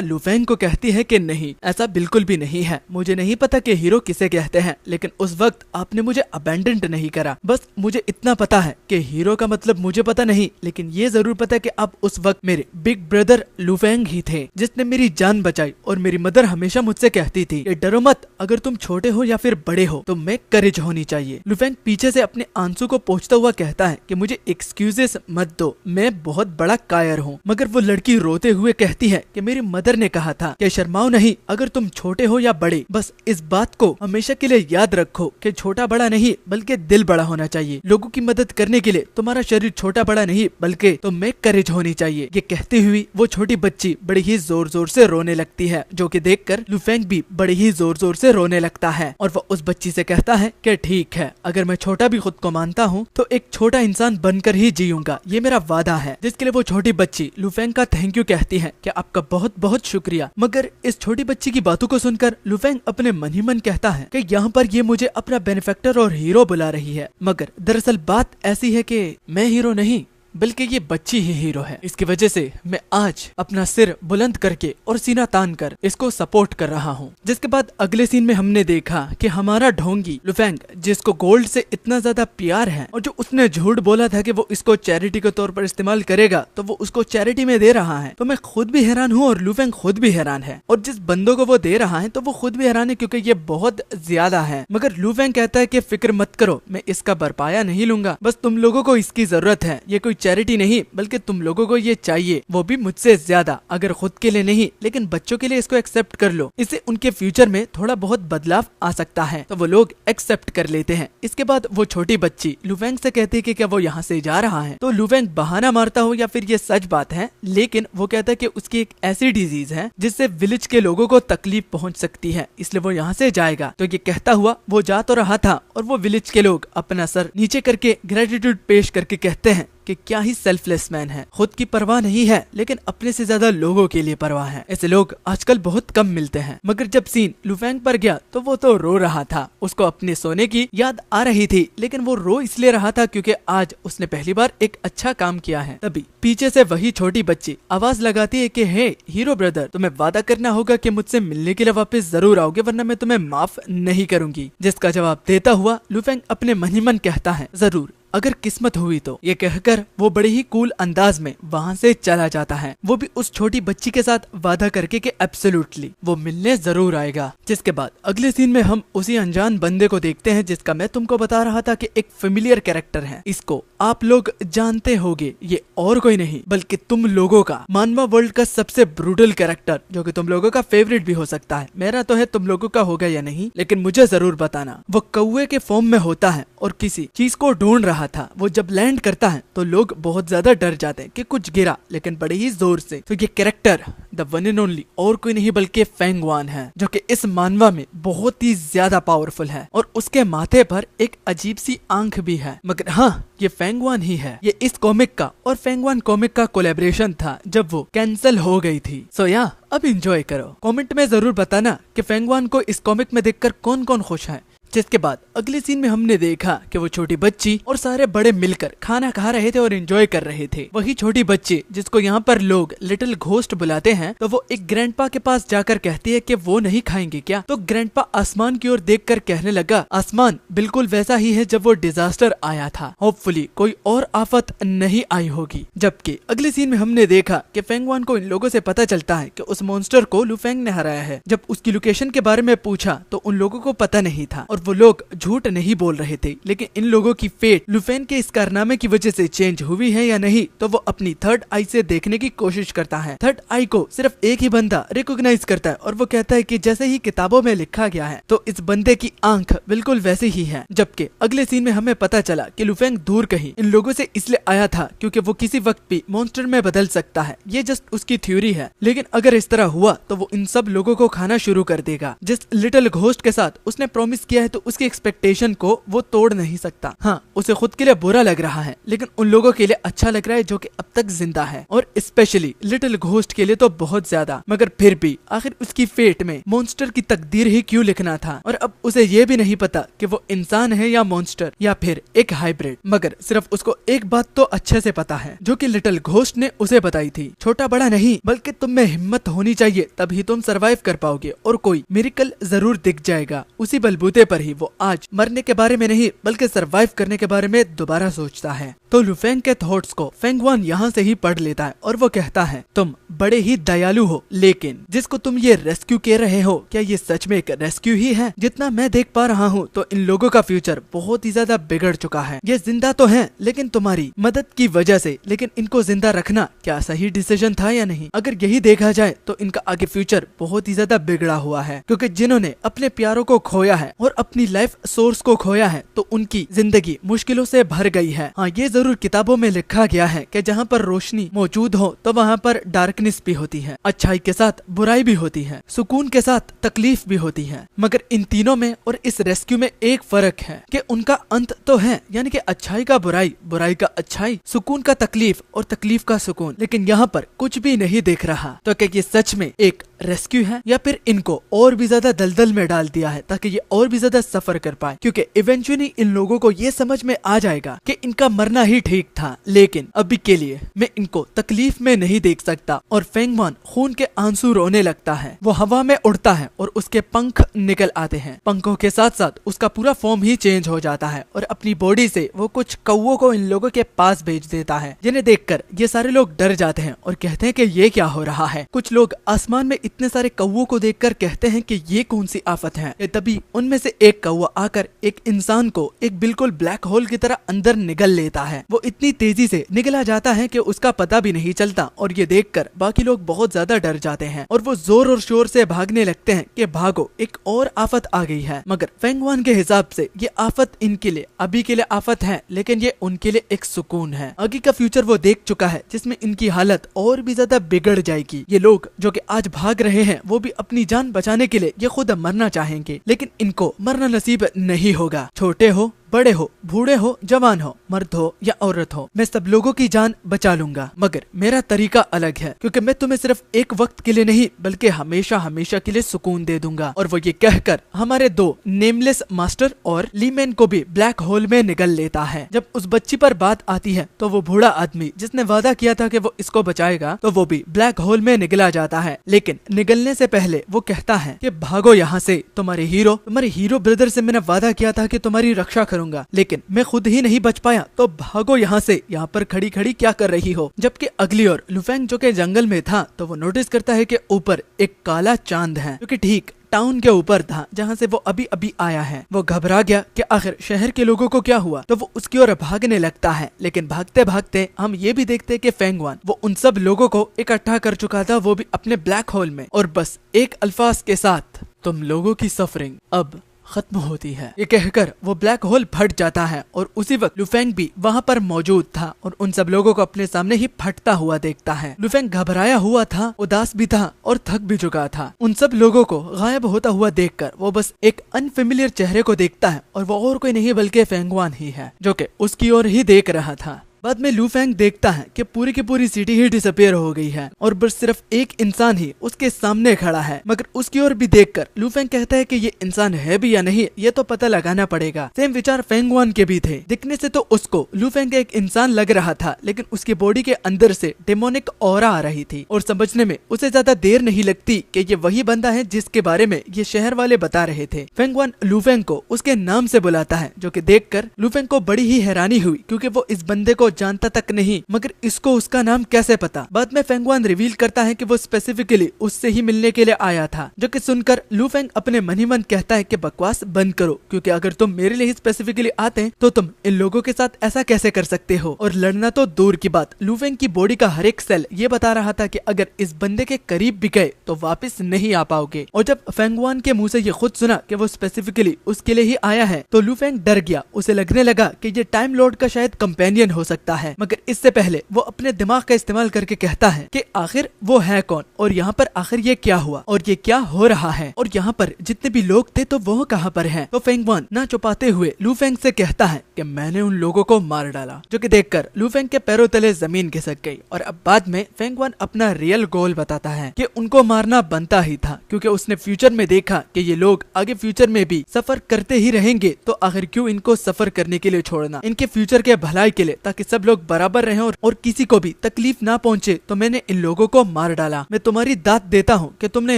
लुफेंग को कहती है कि नहीं, ऐसा बिल्कुल भी नहीं है। मुझे नहीं पता कि हीरो किसे कहते हैं, लेकिन उस वक्त आपने मुझे अबैंडन नहीं करा। बस मुझे इतना पता है कि हीरो का मतलब मुझे पता नहीं, लेकिन ये जरूर पता है कि आप उस वक्त मेरे बिग ब्रदर लुफेंग ही थे, जिसने मेरी जान बचाई। और मेरी मदर हमेशा मुझसे कहती थी कि डरो मत, अगर तुम छोटे हो या फिर बड़े हो तो मैं करेज होनी चाहिए। लुफेंग पीछे से अपने आंसू को पोंछता हुआ कहता है कि मुझे एक्सक्यूजेस मत दो, मैं बहुत बड़ा कायर हूँ। मगर वो लड़की रोते हुए कहती है कि मेरी मदर ने कहा था कि शर्माओ नहीं, अगर तुम छोटे हो या बड़े, बस इस बात को हमेशा के लिए याद रखो कि छोटा बड़ा नहीं बल्कि दिल बड़ा होना चाहिए। लोगों की मदद करने के लिए तुम्हारा शरीर छोटा बड़ा नहीं बल्कि तुम्हें करेज होनी चाहिए। ये कहती हुई वो छोटी बच्ची बड़ी ही जोर जोर से रोने लगती है, जो कि देखकर लुफेंग भी बड़ी ही जोर जोर से रोने लगता है। और वो उस बच्ची से कहता है कि ठीक है, अगर मैं छोटा भी खुद को मानता हूँ तो एक छोटा इंसान बनकर ही जीऊंगा, ये मेरा वादा है। जिसके लिए वो छोटी बच्ची लुफेंग का थैंक यू कहती है कि आपका बहुत बहुत शुक्रिया। मगर इस छोटी बच्ची की बातों को सुनकर लुफेंग अपने मन ही मन कहता है कि यहाँ पर ये मुझे अपना बेनिफैक्टर और हीरो बुला रही है। मगर दरअसल बात ऐसी है कि मैं हीरो नहीं बल्कि ये बच्ची ही हीरो है। इसकी वजह से मैं आज अपना सिर बुलंद करके और सीना तान कर इसको सपोर्ट कर रहा हूँ। जिसके बाद अगले सीन में हमने देखा कि हमारा ढोंगी लुफेंग, जिसको गोल्ड से इतना ज्यादा प्यार है और जो उसने झूठ बोला था कि वो इसको चैरिटी के तौर पर इस्तेमाल करेगा, तो वो उसको चैरिटी में दे रहा है। तो मैं खुद भी हैरान हूँ और लुफेंग खुद भी हैरान है। और जिस बंदों को वो दे रहा है तो वो खुद भी हैरान है, क्योंकि ये बहुत ज्यादा है। मगर लुफेंग कहता है कि फिक्र मत करो, मैं इसका भरपाया नहीं लूंगा, बस तुम लोगों को इसकी जरूरत है। ये कोई चैरिटी नहीं बल्कि तुम लोगों को ये चाहिए, वो भी मुझसे ज्यादा। अगर खुद के लिए नहीं लेकिन बच्चों के लिए इसको एक्सेप्ट कर लो, इससे उनके फ्यूचर में थोड़ा बहुत बदलाव आ सकता है। तो वो लोग एक्सेप्ट कर लेते हैं। इसके बाद वो छोटी बच्ची लुफेंग से कहती है कि क्या वो यहाँ से जा रहा है। तो लुफेंग बहाना मारता हो या फिर ये सच बात है, लेकिन वो कहता है कि उसकी एक ऐसी डिजीज है जिससे विलेज के लोगों को तकलीफ पहुंच सकती है, इसलिए वो यहाँ से जाएगा। तो ये कहता हुआ वो जा तो रहा था और वो विलेज के लोग अपना सर नीचे करके ग्रेटिट्यूड पेश करके कहते हैं कि क्या ही सेल्फलेस मैन है, खुद की परवाह नहीं है लेकिन अपने से ज्यादा लोगों के लिए परवाह है। ऐसे लोग आजकल बहुत कम मिलते हैं। मगर जब सीन लुफेंग पर गया तो वो तो रो रहा था, उसको अपने सोने की याद आ रही थी, लेकिन वो रो इसलिए रहा था क्योंकि आज उसने पहली बार एक अच्छा काम किया है। तभी पीछे से वही छोटी बच्ची आवाज लगाती है कि हे हीरो ब्रदर, तुम्हें वादा करना होगा कि मुझसे मिलने के लिए वापस जरूर आओगे, वरना मैं तुम्हें माफ नहीं करूंगी। जिसका जवाब देता हुआ लुफेंग अपने मन ही मन कहता है जरूर, अगर किस्मत हुई तो। ये कहकर वो बड़े ही कूल अंदाज में वहाँ से चला जाता है, वो भी उस छोटी बच्ची के साथ वादा करके कि एब्सोल्युटली वो मिलने जरूर आएगा। जिसके बाद अगले सीन में हम उसी अनजान बंदे को देखते हैं जिसका मैं तुमको बता रहा था कि एक फेमिलियर कैरेक्टर है। इसको आप लोग जानते होंगे, ये और कोई नहीं बल्कि तुम लोगों का मानवा वर्ल्ड का सबसे ब्रूटल कैरेक्टर, जो कि तुम लोगों का फेवरेट भी हो सकता है। मेरा तो है, तुम लोगों का होगा या नहीं लेकिन मुझे जरूर बताना। वो कौवे के फॉर्म में होता है और किसी चीज को ढूंढ रहा था। वो जब लैंड करता है तो लोग बहुत ज्यादा डर जाते हैं कि कुछ गिरा, लेकिन बड़े ही जोर से। तो ये character the one and only और कोई नहीं बल्कि फेंग वान है, जो कि इस मानवा में बहुत ही ज्यादा पावरफुल है और उसके माथे पर एक अजीब सी आंख भी है। मगर हाँ, ये फेंग वान ही है। ये इस कॉमिक का और फेंग वान कॉमिक का कोलैबोरेशन था जब वो कैंसिल हो गई थी। सो या अब एंजॉय करो। कमेंट में जरूर बताना कि फेंग वान को इस कॉमिक में देखकर कौन कौन खुश है। जिसके बाद अगले सीन में हमने देखा कि वो छोटी बच्ची और सारे बड़े मिलकर खाना खा रहे थे और एंजॉय कर रहे थे। वही छोटी बच्ची जिसको यहाँ पर लोग लिटिल घोस्ट बुलाते हैं, तो वो एक ग्रैंडपा के पास जाकर कहती है कि वो नहीं खाएंगे क्या। तो ग्रैंडपा आसमान की ओर देखकर कहने लगा, आसमान बिल्कुल वैसा ही है जब वो डिजास्टर आया था, होपफुली कोई और आफत नहीं आई होगी। जबकि अगले सीन में हमने देखा कि फेंगवान को इन लोगों से पता चलता है कि उस मॉन्स्टर को लुफेंग ने हराया है। जब उसकी लोकेशन के बारे में पूछा तो उन लोगों को पता नहीं था और वो लोग झूठ नहीं बोल रहे थे, लेकिन इन लोगों की फेट लुफेंग के इस कारनामे की वजह से चेंज हुई है या नहीं, तो वो अपनी थर्ड आई से देखने की कोशिश करता है। थर्ड आई को सिर्फ एक ही बंदा रिकॉग्नाइज करता है और वो कहता है कि जैसे ही किताबों में लिखा गया है तो इस बंदे की आंख बिल्कुल वैसी ही है। जबकि अगले सीन में हमें पता चला कि लुफेंग दूर कहीं इन लोगों से इसलिए आया था क्योंकि वो किसी वक्त भी मॉन्स्टर में बदल सकता है। ये जस्ट उसकी थ्योरी है, लेकिन अगर इस तरह हुआ तो वो इन सब लोगों को खाना शुरू कर देगा। जिस लिटिल घोस्ट के साथ उसने प्रॉमिस किया है तो उसकी एक्सपेक्टेशन को वो तोड़ नहीं सकता। हाँ, उसे खुद के लिए बुरा लग रहा है, लेकिन उन लोगों के लिए अच्छा लग रहा है जो कि अब तक जिंदा है, और स्पेशली लिटिल घोस्ट के लिए तो बहुत ज्यादा। मगर फिर भी आखिर उसकी फेट में मॉन्स्टर की तकदीर ही क्यों लिखना था, और अब उसे ये भी नहीं पता कि वो इंसान है या मॉन्स्टर या फिर एक हाइब्रिड। मगर सिर्फ उसको एक बात तो अच्छे से पता है जो कि लिटिल घोस्ट ने उसे बताई थी, छोटा बड़ा नहीं बल्कि तुम में हिम्मत होनी चाहिए, तभी तुम सरवाइव कर पाओगे और कोई मिरेकल जरूर दिख जाएगा। उसी बलबूते पर ही वो आज मरने के बारे में नहीं बल्कि सरवाइव करने के बारे में दोबारा सोचता है। तो लुफेंग के थॉट्स को फेंगवान यहाँ से ही पढ़ लेता है और वो कहता है, तुम बड़े ही दयालु हो, लेकिन जिसको तुम ये रेस्क्यू कह रहे हो क्या ये सच में एक रेस्क्यू ही है? जितना मैं देख पा रहा हूँ तो इन लोगों का फ्यूचर बहुत ही ज्यादा बिगड़ चुका है। ये जिंदा तो हैं लेकिन तुम्हारी मदद की वजह से, लेकिन इनको जिंदा रखना क्या सही डिसीजन था या नहीं? अगर यही देखा जाए तो इनका आगे फ्यूचर बहुत ही ज्यादा बिगड़ा हुआ है, क्योंकि जिन्होंने अपने प्यारों को खोया है और अपनी लाइफ सोर्स को खोया है तो उनकी जिंदगी मुश्किलों से भर गई है। हाँ, ये जरूर किताबों में लिखा गया है कि जहाँ पर रोशनी मौजूद हो तो वहाँ पर डार्कनेस भी होती है, अच्छाई के साथ बुराई भी होती है, सुकून के साथ तकलीफ भी होती है। मगर इन तीनों में और इस रेस्क्यू में एक फर्क है कि उनका अंत तो है, यानी कि अच्छाई का बुराई, बुराई का अच्छाई, सुकून का तकलीफ और तकलीफ का सुकून, लेकिन यहाँ पर कुछ भी नहीं दिख रहा। तो क्या ये सच में एक रेस्क्यू है या फिर इनको और भी ज्यादा दलदल में डाल दिया है ताकि ये और भी ज्यादा सफर कर पाए? क्योंकि इवेंचुअली इन लोगों को ये समझ में आ जाएगा कि इनका मरना ही ठीक था, लेकिन अभी के लिए मैं इनको तकलीफ में नहीं देख सकता। और फेंगवान खून के आंसू रोने लगता है, वो हवा में उड़ता है और उसके पंख निकल आते हैं। पंखों के साथ साथ उसका पूरा फॉर्म ही चेंज हो जाता है और अपनी बॉडी से वो कुछ कौवों को इन लोगों के पास भेज देता है, जिन्हें देखकर ये सारे लोग डर जाते हैं और कहते हैं कि ये क्या हो रहा है। कुछ लोग आसमान में इतने सारे कौवों को देखकर कहते हैं कि ये कौन सी आफत है। तभी उनमें से एक कौवा आकर एक इंसान को एक बिल्कुल ब्लैक होल की तरह अंदर निगल लेता है। वो इतनी तेजी से निगला जाता है कि उसका पता भी नहीं चलता और ये देखकर बाकी लोग बहुत ज्यादा डर जाते हैं और वो जोर और शोर से भागने लगते हैं कि भागो, एक और आफत आ गई है। मगर फेंगवान के हिसाब से ये आफत इनके लिए अभी के लिए आफत है, लेकिन ये उनके लिए एक सुकून है। आगे का फ्यूचर वो देख चुका है जिसमें इनकी हालत और भी ज्यादा बिगड़ जाएगी। ये लोग जो कि आज भाग रहे हैं वो भी अपनी जान बचाने के लिए ये खुद मरना चाहेंगे, लेकिन इनको मरना नसीब नहीं होगा। छोटे हो, बड़े हो, बूढ़े हो, जवान हो, मर्द हो या औरत हो, मैं सब लोगों की जान बचा लूंगा। मगर मेरा तरीका अलग है, क्योंकि मैं तुम्हें सिर्फ एक वक्त के लिए नहीं बल्कि हमेशा हमेशा के लिए सुकून दे दूंगा। और वो ये कहकर हमारे दो नेमलेस मास्टर और लीमैन को भी ब्लैक होल में निगल लेता है। जब उस बच्ची पर बात आती है तो वो बूढ़ा आदमी जिसने वादा किया था कि वो इसको बचाएगा, तो वो भी ब्लैक होल में निगला जाता है। लेकिन निगलने से पहले वो कहता है कि भागो यहाँ से, तुम्हारे हीरो ब्रदर से मैंने वादा किया था कि तुम्हारी रक्षा करूंगा, लेकिन मैं खुद ही नहीं बच पाया, तो भागो यहाँ से, यहाँ पर खड़ी खड़ी क्या कर रही हो। जबकि अगली ओर लुफेंग जो के जंगल में था तो वो नोटिस करता है कि ऊपर एक काला चांद है जो कि ठीक टाउन के ऊपर था जहाँ से वो अभी अभी आया है। वो घबरा गया कि आखिर शहर के लोगों को क्या हुआ, तो वो उसकी ओर भागने लगता है। लेकिन भागते भागते हम ये भी देखते कि फेंगवान वो उन सब लोगों को इकट्ठा कर चुका था, वो भी अपने ब्लैक होल में, और बस एक अल्फाज के साथ, तुम लोगों की सफरिंग अब खत्म होती है। ये कहकर वो ब्लैक होल फट जाता है और उसी वक्त लुफेंग भी वहाँ पर मौजूद था और उन सब लोगों को अपने सामने ही फटता हुआ देखता है। लुफेंग घबराया हुआ था, उदास भी था और थक भी चुका था। उन सब लोगों को गायब होता हुआ देखकर वो बस एक अनफेमिलियर चेहरे को देखता है और वो और कोई नहीं बल्कि फेंगवान ही है जो कि उसकी ओर ही देख रहा था। बाद में लू फेंग देखता है कि पूरी की पूरी सिटी ही डिसअपियर हो गई है और बस सिर्फ एक इंसान ही उसके सामने खड़ा है। मगर उसकी ओर भी देखकर लू फेंग कहता है कि ये इंसान है भी या नहीं ये तो पता लगाना पड़ेगा। सेम विचार फेंग वन के भी थे। दिखने से तो उसको लू फेंग एक इंसान लग रहा था, लेकिन उसकी बॉडी के अंदर से डेमोनिक ऑरा आ रही थी और समझने में उसे ज्यादा देर नहीं लगती कि ये वही बंदा है जिसके बारे में ये शहर वाले बता रहे थे। फेंग वन लू फेंग को उसके नाम से बुलाता है, जो कि देखकर लू फेंग को बड़ी ही हैरानी हुई क्योंकि वो इस बंदे को जानता तक नहीं, मगर इसको उसका नाम कैसे पता। बाद में फेंग वन रिवील करता है कि वो स्पेसिफिकली उससे ही मिलने के लिए आया था, जो कि सुनकर लू फेंग अपने मन ही मन कहता है कि बकवास बंद करो, क्योंकि अगर तुम मेरे लिए स्पेसिफिकली आते तो तुम इन लोगों के साथ ऐसा कैसे कर सकते हो। और लड़ना तो दूर की बात, लू फेंग की बॉडी का हर एक सेल ये बता रहा था कि अगर इस बंदे के करीब भी गए तो वापस नहीं आ पाओगे। और जब फेंग वन के मुंह से ये खुद सुना कि वो स्पेसिफिकली उसके लिए ही आया है तो लू फेंग डर गया। उसे लगने लगा कि ये टाइम लॉर्ड का शायद कंपेनियन हो सकता है, मगर इससे पहले वो अपने दिमाग का इस्तेमाल करके कहता है कि आखिर वो है कौन और यहाँ पर आखिर ये क्या हुआ और ये क्या हो रहा है और यहाँ पर जितने भी लोग थे तो वो कहाँ पर हैं। तो फेंग वन ना छुपाते हुए लू फेंग से कहता है कि मैंने उन लोगों को मार डाला, जो कि देखकर लू फेंग के पैरों तले जमीन खिसक गई। और अब बाद में फेंग वन अपना रियल गोल बताता है कि उनको मारना बनता ही था, क्योंकि उसने फ्यूचर में देखा कि ये लोग आगे फ्यूचर में भी सफर करते ही रहेंगे, तो आखिर क्यों इनको सफर करने के लिए छोड़ना, इनके फ्यूचर के भलाई के लिए, ताकि सब लोग बराबर रहें और किसी को भी तकलीफ ना पहुंचे। तो मैंने इन लोगों को मार डाला। मैं तुम्हारी दाद देता हूँ कि तुमने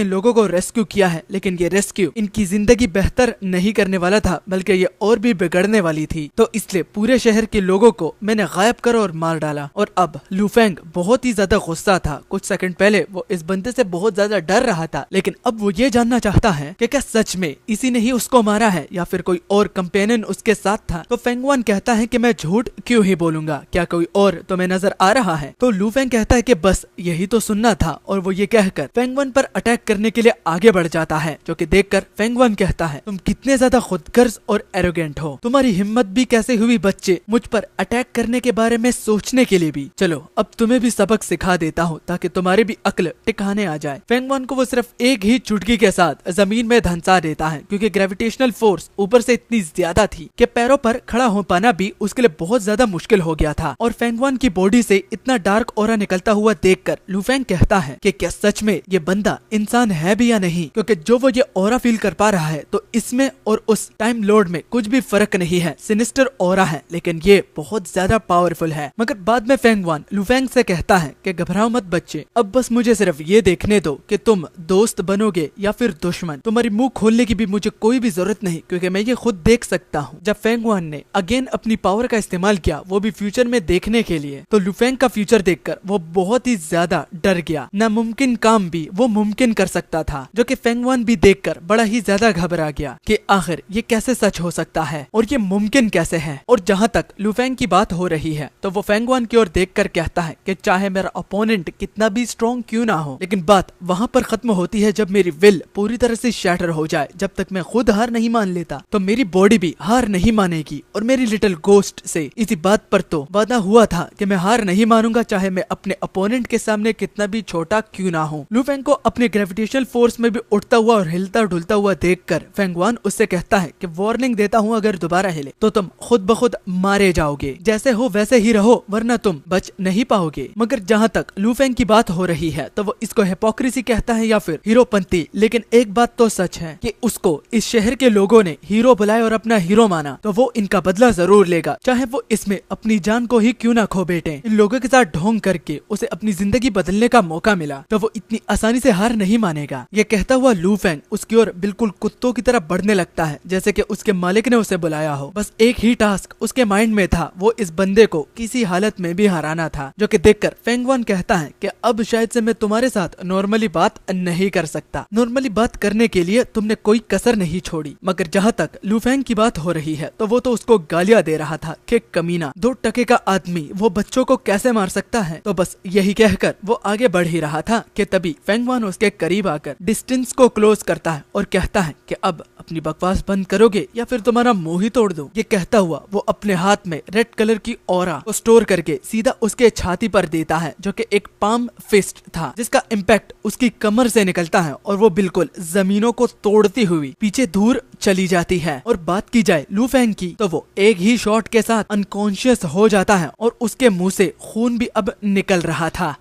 इन लोगों को रेस्क्यू किया है, लेकिन ये रेस्क्यू इनकी जिंदगी बेहतर नहीं करने वाला था, बल्कि ये और भी बिगड़ने वाली थी। तो इसलिए पूरे शहर के लोगों को मैंने गायब कर और मार डाला। और अब लू फेंग बहुत ही ज्यादा गुस्सा था। कुछ सेकंड पहले वो इस बंदे से बहुत ज्यादा डर रहा था, लेकिन अब वो ये जानना चाहता है कि क्या सच में इसी ने ही उसको मारा है या फिर कोई और कंपेनियन उसके साथ था। तो फेंग वन कहता है कि मैं झूठ क्यों ही बोलूंगा, क्या कोई और तुम्हें नजर आ रहा है। तो लू फेंग कहता है कि बस यही तो सुनना था, और वो ये कहकर फेंग वन पर अटैक करने के लिए आगे बढ़ जाता है, जो कि देखकर फेंग वन कहता है तुम कितने ज्यादा खुदगर्ज और एरोगेंट हो, तुम्हारी हिम्मत भी कैसे हुई बच्चे मुझ पर अटैक करने के बारे में सोचने के लिए भी। चलो अब तुम्हें भी सबक सिखा देता हूँ ताकि तुम्हारी भी अक्ल टिकाने आ जाए। फेंग वन को वो सिर्फ एक ही चुटकी के साथ जमीन में धंसा देता है, क्योंकि ग्रेविटेशनल फोर्स ऊपर से इतनी ज्यादा थी कि पैरों पर खड़ा हो पाना भी उसके लिए बहुत ज्यादा मुश्किल हो गया था। और फेंग वन की बॉडी से इतना डार्क ऑरा निकलता हुआ देखकर लू फेंग कहता है कि क्या सच में ये बंदा इंसान है भी या नहीं, क्योंकि जो वो ये ऑरा फील कर पा रहा है तो इसमें और उस टाइम लॉर्ड में कुछ भी फर्क नहीं है। सिनिस्टर ऑरा है, लेकिन ये बहुत ज्यादा पावरफुल है। मगर बाद में फेंग वन लू फेंग से कहता है कि घबराओ मत बच्चे, अब बस मुझे सिर्फ ये देखने दो कि तुम दोस्त बनोगे या फिर दुश्मन। तुम्हारी मुंह खोलने की भी मुझे कोई भी जरूरत नहीं, क्योंकि मैं ये खुद देख सकता हूँ। जब फेंग वन ने अगेन अपनी पावर का इस्तेमाल किया, वो भी फ्यूचर में देखने के लिए, तो लू फेंग का फ्यूचर देखकर वो बहुत ही ज्यादा डर गया। नामुमकिन काम भी वो मुमकिन कर सकता था, जो कि फेंग वन भी देखकर बड़ा ही ज्यादा घबरा गया कि आखिर ये कैसे सच हो सकता है और ये मुमकिन कैसे है। और जहाँ तक लू फेंग की बात हो रही है तो वो फेंग वन की ओर देखकर कहता है कि चाहे मेरा अपोनेंट कितना भी स्ट्रॉन्ग क्यों ना हो, लेकिन बात वहाँ पर खत्म होती है जब मेरी विल पूरी तरह से शैटर हो जाए। जब तक मैं खुद हार नहीं मान लेता तो मेरी बॉडी भी हार नहीं मानेगी। और मेरी लिटिल गोस्ट से इसी बात पर तो वादा हुआ था कि मैं हार नहीं मानूंगा, चाहे मैं अपने अपोनेंट के सामने कितना भी छोटा क्यों ना हो। लू फेंग को अपने ग्रेविटेशनल फोर्स में भी उठता हुआ और हिलता डुलता हुआ देखकर फेंग वन उससे कहता है कि वार्निंग देता हूँ, अगर दोबारा हिले तो तुम खुद ब खुद मारे जाओगे। जैसे हो वैसे ही रहो, वरना तुम बच नहीं पाओगे। मगर जहाँ तक लू फेंग की बात हो रही है तो वो इसको हिपोक्रेसी कहता है या फिर हीरोपंती, लेकिन एक बात तो सच है कि उसको इस शहर के लोगों ने हीरो बुलाया और अपना हीरो माना, तो वो इनका बदला जरूर लेगा, चाहे वो इसमें अपनी जान को ही क्यों ना खो बैठे। इन लोगों के साथ ढोंग करके उसे अपनी जिंदगी बदलने का मौका मिला, तो वो इतनी आसानी से हार नहीं मानेगा। ये कहता हुआ लू फेंग उसकी ओर बिल्कुल कुत्तों की तरह बढ़ने लगता है, जैसे कि उसके मालिक ने उसे बुलाया हो। बस एक ही टास्क उसके माइंड में था, वो इस बंदे को किसी हालत में भी हराना था, जो कि देखकर फेंग वन कहता है कि अब शायद से मैं तुम्हारे साथ नॉर्मली बात नहीं कर सकता। नॉर्मली बात करने के लिए तुमने कोई कसर नहीं छोड़ी। मगर जहाँ तक लू फेंग की बात हो रही है तो वो तो उसको गालियां दे रहा था कि कमीना, 2 टके का आदमी वो बच्चों को कैसे मार सकता है। तो बस यही कहकर वो आगे बढ़ ही रहा था कि तभी फेंग वन उसके करीब आकर डिस्टेंस को क्लोज करता है और कहता है कि अब अपनी बकवास बंद करोगे या फिर तुम्हारा मुंह ही तोड़ दूं। ये कहता हुआ वो अपने हाथ में रेड कलर की ऑरा को स्टोर करके सीधा उसके छाती पर देता है, जो कि एक पाम फिस्ट था, जिसका इम्पैक्ट उसकी कमर से निकलता है और वो बिल्कुल जमीनों को तोड़ती हुई पीछे दूर चली जाती है। और बात की जाए लू फेंग की तो वो एक ही शॉट के साथ अनकॉन्शियस हो जाता है और उसके मुंह से खून भी अब निकल रहा था।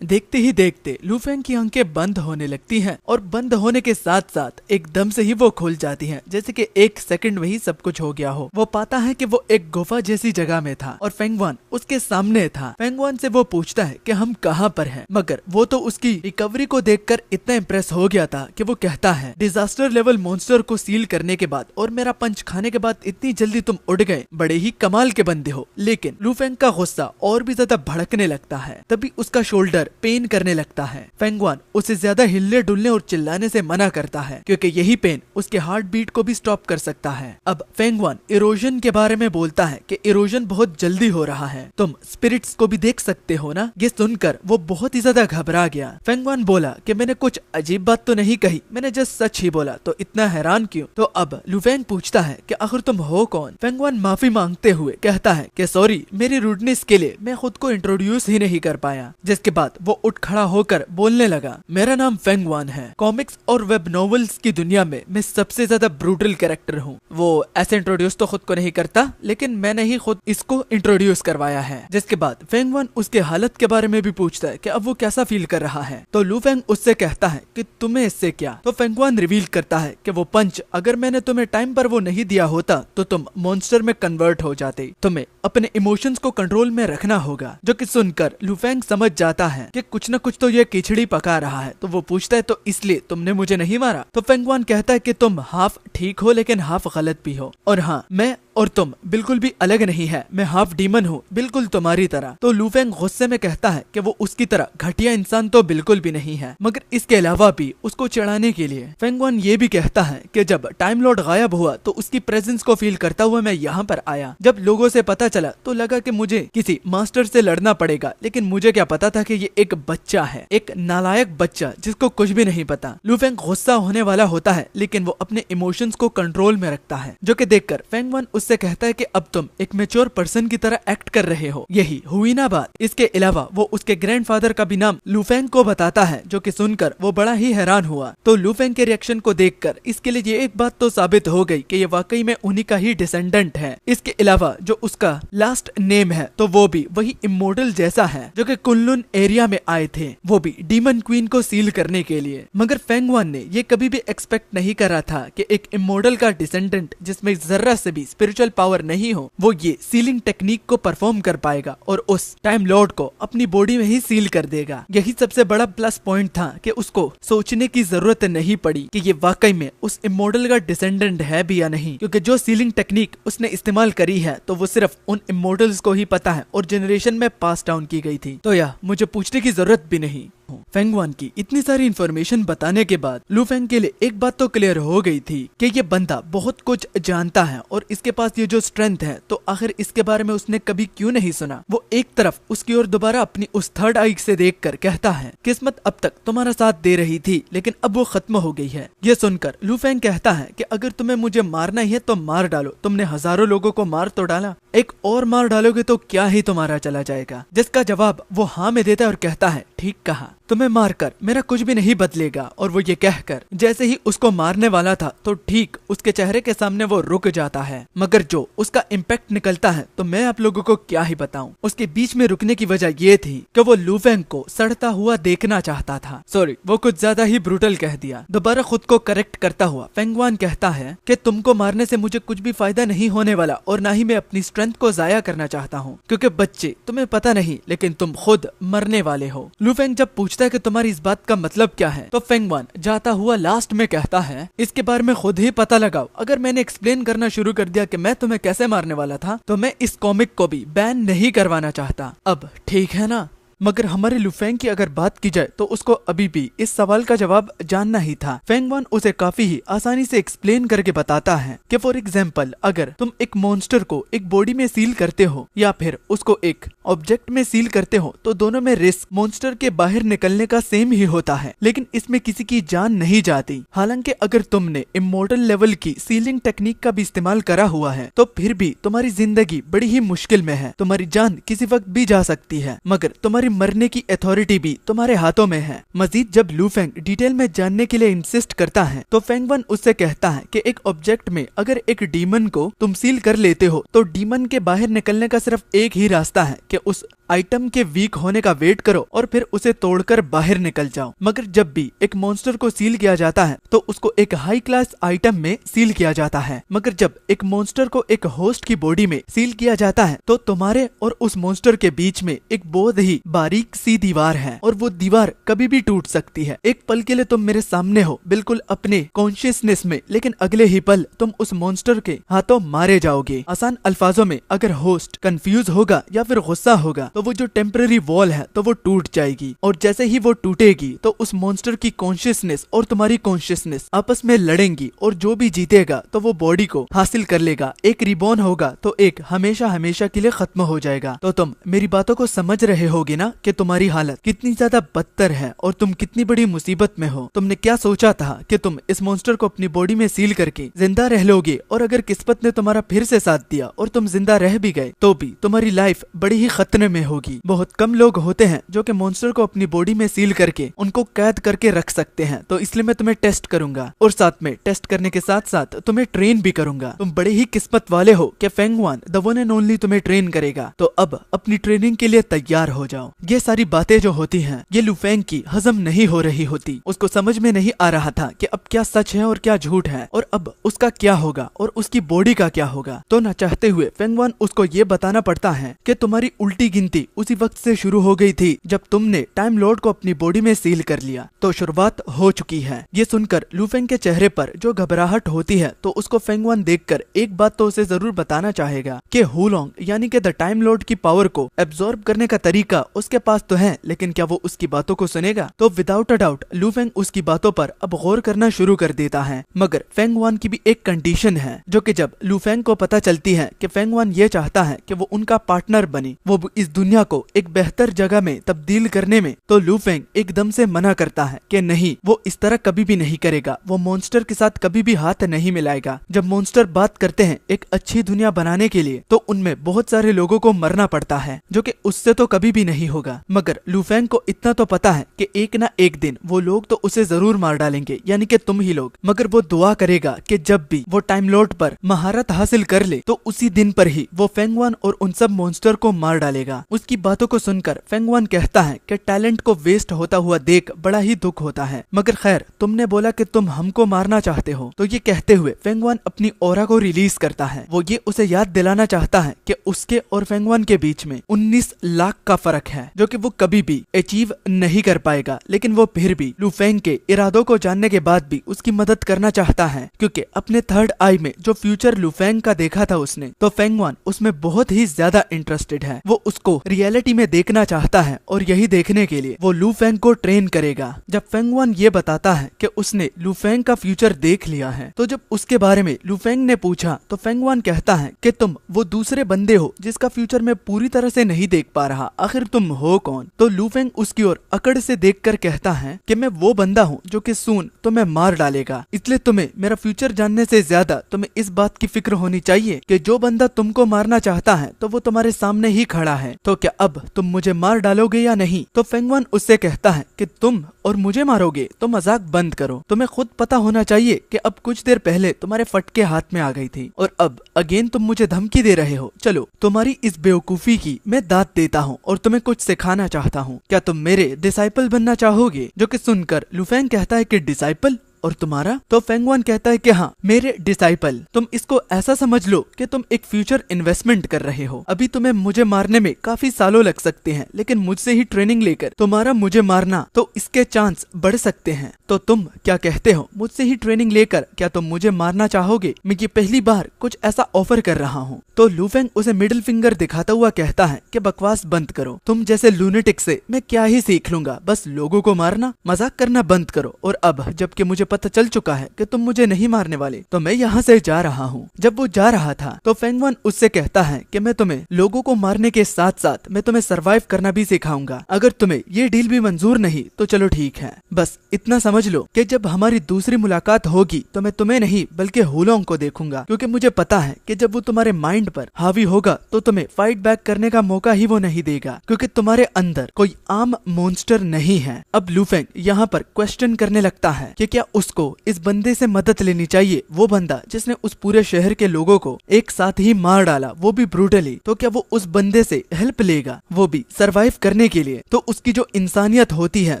देखते ही देखते लू फेंग की आंखें बंद होने लगती हैं और बंद होने के साथ साथ एकदम से ही वो खुल जाती हैं, जैसे कि एक सेकंड में ही सब कुछ हो गया हो। वो पाता है कि वो एक गुफा जैसी जगह में था और फेंगवान उसके सामने था। फेंगवान से वो पूछता है कि हम कहाँ पर हैं, मगर वो तो उसकी रिकवरी को देखकर इतना इम्प्रेस हो गया था कि वो कहता है डिजास्टर लेवल मॉन्स्टर को सील करने के बाद और मेरा पंच खाने के बाद इतनी जल्दी तुम उड़ गए, बड़े ही कमाल के बंदे हो। लेकिन लू फेंग का गुस्सा और भी ज्यादा भड़कने लगता है। तभी उसका शोल्डर पेन करने लगता है। फेंगवान उसे ज्यादा हिलने डुलने और चिल्लाने से मना करता है, क्योंकि यही पेन उसके हार्ट बीट को भी स्टॉप कर सकता है। अब फेंगवान इरोजन के बारे में बोलता है कि इरोजन बहुत जल्दी हो रहा है, तुम स्पिरिट्स को भी देख सकते हो ना। ये सुनकर वो बहुत ही ज्यादा घबरा गया। फेंगवान बोला कि मैंने कुछ अजीब बात तो नहीं कही, मैंने जस्ट सच ही बोला, तो इतना हैरान क्यों। तो अब लू फेंग पूछता है कि आखिर तुम हो कौन। फेंगवान माफी मांगते हुए कहता है कि सॉरी, मेरी रूडनेस के लिए मैं खुद को इंट्रोड्यूस ही नहीं कर पाया। जिसके बाद वो उठ खड़ा होकर बोलने लगा, मेरा नाम फेंगवान है। कॉमिक्स और वेब नॉवेल्स की दुनिया में मैं सबसे ज्यादा ब्रूटल कैरेक्टर हूँ। वो ऐसे इंट्रोड्यूस तो खुद को नहीं करता, लेकिन मैंने ही खुद इसको इंट्रोड्यूस करवाया है। जिसके बाद फेंगवान उसके हालत के बारे में भी पूछता है कि अब वो कैसा फील कर रहा है। तो लू फेंग उससे कहता है कि तुम्हें इससे क्या। तो फेंगवान रिवील करता है कि वो पंच अगर मैंने तुम्हें टाइम पर वो नहीं दिया होता तो तुम मॉन्स्टर में कन्वर्ट हो जाते। तुम्हें अपने इमोशंस को कंट्रोल में रखना होगा। जो कि सुनकर लू फेंग समझ जाता है कि कुछ न कुछ तो ये खिचड़ी पका रहा है। तो वो पूछता है तो इसलिए तुमने मुझे नहीं मारा। तो फेंगवान कहता है कि तुम हाफ ठीक हो लेकिन हाफ गलत भी हो, और हाँ, मैं और तुम बिल्कुल भी अलग नहीं है। मैं हाफ डीमन हूँ, बिल्कुल तुम्हारी तरह। तो लू फेंग गुस्से में कहता है कि वो उसकी तरह घटिया इंसान तो बिल्कुल भी नहीं है, मगर इसके अलावा भी उसको चिढ़ाने के लिए फेंगवान ये भी कहता है कि जब टाइम लॉर्ड गायब हुआ तो उसकी प्रेजेंस को फील करता हुआ मैं यहाँ पर आया। जब लोगों से पता चला तो लगा कि मुझे किसी मास्टर से लड़ना पड़ेगा, लेकिन मुझे क्या पता था कि ये एक बच्चा है, एक नालायक बच्चा जिसको कुछ भी नहीं पता। लू फेंग गुस्सा होने वाला होता है, लेकिन वो अपने इमोशंस को कंट्रोल में रखता है। जो कि देखकर फेंगवान उससे कहता है कि अब तुम एक मैच्योर पर्सन की तरह एक्ट कर रहे हो। यही हुई ना बात। इसके अलावा वो उसके ग्रैंडफादर का भी नाम लू फेंग को बताता है, जो कि सुनकर वो बड़ा ही हैरान हुआ। तो लू फेंग के रिएक्शन को देखकर इसके लिए ये एक बात तो साबित हो गई कि ये वाकई में उन्हीं का ही डिसेंडेंट है। इसके अलावा जो उसका लास्ट नेम है तो वो भी वही इमोर्टल जैसा है, जो कि कुनलुन एरिया में आए थे, वो भी डीमन क्वीन को सील करने के लिए। मगर फेंगवान ने ये कभी भी एक्सपेक्ट नहीं करा था कि एक इमोर्टल का डिसेंडेंट जिसमें जर्रा से भी स्पिरिचुअल पावर नहीं हो, वो ये सीलिंग टेक्निक को परफॉर्म कर पाएगा और उस टाइम लॉर्ड को अपनी बॉडी में ही सील कर देगा। यही सबसे बड़ा प्लस पॉइंट था कि उसको सोचने की जरूरत नहीं पड़ी कि ये वाकई में उस इमोर्टल का डिसेंडेंट है भी या नहीं, क्योंकि जो सीलिंग टेक्निक उसने इस्तेमाल करी है तो वो सिर्फ उन इमोर्टल्स को ही पता है और जनरेशन में पास डाउन की गई थी। तो यह मुझे पूछने की जरूरत भी नहीं। फेंगवान की इतनी सारी इंफॉर्मेशन बताने के बाद लू फेंग के लिए एक बात तो क्लियर हो गई थी कि ये बंदा बहुत कुछ जानता है और इसके पास ये जो स्ट्रेंथ है, तो आखिर इसके बारे में उसने कभी क्यों नहीं सुना। वो एक तरफ उसकी ओर दोबारा अपनी उस थर्ड आई से देखकर कहता है, किस्मत अब तक तुम्हारा साथ दे रही थी लेकिन अब वो खत्म हो गई है। ये सुनकर लू फेंग कहता है कि अगर तुम्हें मुझे मारना ही है तो मार डालो, तुमने हजारों लोगों को मार तो डाला, एक और मार डालोगे तो क्या ही तुम्हारा चला जाएगा। जिसका जवाब वो हाँ में देता है और कहता है, ठीक कहा, तुम्हें मारकर मेरा कुछ भी नहीं बदलेगा। और वो ये कहकर जैसे ही उसको मारने वाला था तो ठीक उसके चेहरे के सामने वो रुक जाता है, मगर जो उसका इम्पैक्ट निकलता है तो मैं आप लोगों को क्या ही बताऊं। उसके बीच में रुकने की वजह ये थी कि वो लू फेंग को सड़ता हुआ देखना चाहता था। सॉरी, वो कुछ ज्यादा ही ब्रूटल कह दिया। दोबारा खुद को करेक्ट करता हुआ फेंगवान कहता है कि तुमको मारने से मुझे कुछ भी फायदा नहीं होने वाला और ना ही मैं अपनी स्ट्रेंथ को जाया करना चाहता हूँ, क्योंकि बच्चे तुम्हें पता नहीं लेकिन तुम खुद मरने वाले हो। लू फेंग जब पूछता है कि तुम्हारी इस बात का मतलब क्या है, तो फेंगवान जाता हुआ लास्ट में कहता है, इसके बारे में खुद ही पता लगाओ। अगर मैंने एक्सप्लेन करना शुरू कर दिया कि मैं तुम्हें कैसे मारने वाला था तो मैं इस कॉमिक को भी बैन नहीं करवाना चाहता। अब ठीक है ना। मगर हमारे लू फेंग की अगर बात की जाए तो उसको अभी भी इस सवाल का जवाब जानना ही था। फेंगवान उसे काफी ही आसानी से एक्सप्लेन करके बताता है कि फॉर एग्जाम्पल अगर तुम एक मॉन्स्टर को एक बॉडी में सील करते हो या फिर उसको एक ऑब्जेक्ट में सील करते हो तो दोनों में रिस्क मॉन्स्टर के बाहर निकलने का सेम ही होता है, लेकिन इसमें किसी की जान नहीं जाती। हालांकि अगर तुमने इमोर्टल लेवल की सीलिंग टेक्निक का भी इस्तेमाल करा हुआ है तो फिर भी तुम्हारी जिंदगी बड़ी ही मुश्किल में है। तुम्हारी जान किसी वक्त भी जा सकती है, मगर तुम्हारी मरने की अथॉरिटी भी तुम्हारे हाथों में है। मजीद जब लू फेंग डिटेल में जानने के लिए इंसिस्ट करता है तो फेंग वन उससे कहता है कि एक ऑब्जेक्ट में अगर एक डीमन को तुम सील कर लेते हो तो डीमन के बाहर निकलने का सिर्फ एक ही रास्ता है कि उस आइटम के वीक होने का वेट करो और फिर उसे तोड़कर बाहर निकल जाओ। मगर जब भी एक मॉन्स्टर को सील किया जाता है तो उसको एक हाई क्लास आइटम में सील किया जाता है। मगर जब एक मॉन्स्टर को एक होस्ट की बॉडी में सील किया जाता है तो तुम्हारे और उस मॉन्स्टर के बीच में एक बहुत ही बारीक सी दीवार है और वो दीवार कभी भी टूट सकती है। एक पल के लिए तुम मेरे सामने हो बिल्कुल अपने कॉन्शियसनेस में, लेकिन अगले ही पल तुम उस मॉन्स्टर के हाथों मारे जाओगे। आसान अल्फाजों में अगर होस्ट कंफ्यूज होगा या फिर गुस्सा होगा तो वो जो टेम्पररी वॉल है तो वो टूट जाएगी और जैसे ही वो टूटेगी तो उस मॉन्स्टर की कॉन्शियसनेस और तुम्हारी कॉन्शियसनेस आपस में लड़ेंगी और जो भी जीतेगा तो वो बॉडी को हासिल कर लेगा। एक रिबॉर्न होगा तो एक हमेशा हमेशा के लिए खत्म हो जाएगा। तो तुम मेरी बातों को समझ रहे होगे ना कि तुम्हारी हालत कितनी ज्यादा बदतर है और तुम कितनी बड़ी मुसीबत में हो। तुमने क्या सोचा था कि तुम इस मॉन्स्टर को अपनी बॉडी में सील करके जिंदा रह लोगे और अगर किस्मत ने तुम्हारा फिर से साथ दिया और तुम जिंदा रह भी गए तो भी तुम्हारी लाइफ बड़ी ही खतरे में होगी। बहुत कम लोग होते हैं जो कि मॉन्स्टर को अपनी बॉडी में सील करके उनको कैद करके रख सकते हैं। तो इसलिए मैं तुम्हें टेस्ट करूंगा और साथ में टेस्ट करने के साथ साथ तुम्हें ट्रेन भी करूंगा। तुम बड़े ही किस्मत वाले हो कि Feng one the one and only तुम्हें ट्रेन करेगा। तो अब अपनी ट्रेनिंग के लिए तैयार हो जाओ। ये सारी बातें जो होती हैं ये लू फेंग की हजम नहीं हो रही होती। उसको समझ में नहीं आ रहा था कि अब क्या सच है और क्या झूठ है और अब उसका क्या होगा और उसकी बॉडी का क्या होगा। तो न चाहते हुए फेंग वन उसको ये बताना पड़ता है कि तुम्हारी उल्टी गिनती उसी वक्त से शुरू हो गई थी जब तुमने टाइम लॉर्ड को अपनी बॉडी में सील कर लिया। तो शुरुआत हो चुकी है। ये सुनकर लू फेंग के चेहरे पर जो घबराहट होती है तो उसको फेंग वन देखकर एक बात तो उसे जरूर बताना चाहेगा कि हुलोंग यानी कि द टाइम लॉर्ड की पावर को एब्जॉर्ब करने का तरीका उसके पास तो है, लेकिन क्या वो उसकी बातों को सुनेगा। तो विदाउट अ डाउट लू फेंग उसकी बातों पर अब गौर करना शुरू कर देता है। मगर फेंग वन की भी एक कंडीशन है जो कि जब लू फेंग को पता चलती है कि फेंग वन ये चाहता है कि वो उनका पार्टनर बने, वो इस दुनिया को एक बेहतर जगह में तब्दील करने में, तो लू फेंग एकदम से मना करता है कि नहीं, वो इस तरह कभी भी नहीं करेगा। वो मॉन्स्टर के साथ कभी भी हाथ नहीं मिलाएगा। जब मॉन्स्टर बात करते हैं एक अच्छी दुनिया बनाने के लिए तो उनमें बहुत सारे लोगों को मरना पड़ता है जो कि उससे तो कभी भी नहीं होगा। मगर लू फेंग को इतना तो पता है कि एक ना एक दिन वो लोग तो उसे जरूर मार डालेंगे, यानी कि तुम ही लोग। मगर वो दुआ करेगा कि जब भी वो टाइम लॉर्ड पर महारत हासिल कर ले तो उसी दिन पर ही वो फेंग वन और उन सब मॉन्स्टर को मार डालेगा। उसकी बातों को सुनकर फेंग वन कहता है कि टैलेंट को वेस्ट होता हुआ देख बड़ा ही दुख होता है। मगर खैर, तुमने बोला कि तुम हमको मारना चाहते हो। तो ये कहते हुए फेंग वन अपनी ऑरा को रिलीज करता है। वो ये उसे याद दिलाना चाहता है कि उसके और फेंग वन के बीच में 19 लाख का फर्क है जो कि वो कभी भी अचीव नहीं कर पाएगा। लेकिन वो फिर भी लू फेंग के इरादों को जानने के बाद भी उसकी मदद करना चाहता है, क्योंकि अपने थर्ड आई में जो फ्यूचर लू फेंग का देखा था उसने, तो फेंग वन उसमें बहुत ही ज्यादा इंटरेस्टेड है। वो उसको रियलिटी में देखना चाहता है और यही देखने के लिए वो लू फेंग को ट्रेन करेगा। जब फेंग वन ये बताता है कि उसने लू फेंग का फ्यूचर देख लिया है, तो जब उसके बारे में लू फेंग ने पूछा तो फेंग वन कहता है कि तुम वो दूसरे बंदे हो जिसका फ्यूचर मैं पूरी तरह से नहीं देख पा रहा, आखिर तुम हो कौन। तो लू फेंग उसकी ओर अकड़ से देखकर कहता है कि मैं वो बंदा हूँ जो कि सून तुम्हें मार डालेगा। इसलिए तुम्हें मेरा फ्यूचर जानने से ज्यादा तुम्हें इस बात की फिक्र होनी चाहिए कि जो बंदा तुमको मारना चाहता है तो वो तुम्हारे सामने ही खड़ा है। तो क्या अब तुम मुझे मार डालोगे या नहीं। तो फेंग वन उससे कहता है कि तुम और मुझे मारोगे तो मजाक बंद करो। तुम्हें खुद पता होना चाहिए कि अब कुछ देर पहले तुम्हारे फटके हाथ में आ गई थी और अब अगेन तुम मुझे धमकी दे रहे हो। चलो, तुम्हारी इस बेवकूफी की मैं दाद देता हूँ और तुम्हें कुछ सिखाना चाहता हूँ। क्या तुम मेरे डिसाइपल बनना चाहोगे। जो कि सुनकर लू फेंग कहता है कि डिसाइपल और तुम्हारा। तो फेंग वन कहता है कि हाँ, मेरे डिसाइपल। तुम इसको ऐसा समझ लो कि तुम एक फ्यूचर इन्वेस्टमेंट कर रहे हो। अभी तुम्हें मुझे मारने में काफी सालों लग सकते हैं, लेकिन मुझसे ही ट्रेनिंग लेकर तुम्हारा मुझे मारना तो इसके चांस बढ़ सकते हैं। तो तुम क्या कहते हो, मुझसे ही ट्रेनिंग लेकर क्या तुम मुझे मारना चाहोगे। मैं ये पहली बार कुछ ऐसा ऑफर कर रहा हूँ। तो लू फेंग उसे मिडिल फिंगर दिखाता हुआ कहता है कि बकवास बंद करो। तुम जैसे लूनेटिक से मैं क्या ही सीख लूंगा, बस लोगों को मारना। मजाक करना बंद करो और अब जबकि मुझे पता चल चुका है कि तुम मुझे नहीं मारने वाले, तो मैं यहाँ से जा रहा हूँ। जब वो जा रहा था तो फेंगवन उससे कहता है कि मैं तुम्हें लोगों को मारने के साथ साथ मैं तुम्हें सरवाइव करना भी सिखाऊंगा। अगर तुम्हें ये डील भी मंजूर नहीं तो चलो ठीक है, बस इतना समझ लो कि जब हमारी दूसरी मुलाकात होगी तो मैं तुम्हें नहीं बल्कि हुलोंग को देखूंगा, क्योंकि मुझे पता है कि जब वो तुम्हारे माइंड पर हावी होगा तो तुम्हें फाइट बैक करने का मौका ही वो नहीं देगा, क्योंकि तुम्हारे अंदर कोई आम मॉन्स्टर नहीं है। अब लू फेंग यहाँ पर क्वेश्चन करने लगता है कि क्या उसको इस बंदे से मदद लेनी चाहिए, वो बंदा जिसने उस पूरे शहर के लोगों को एक साथ ही मार डाला, वो भी ब्रूटली। तो क्या वो उस बंदे से हेल्प लेगा, वो भी सरवाइव करने के लिए? तो उसकी जो इंसानियत होती है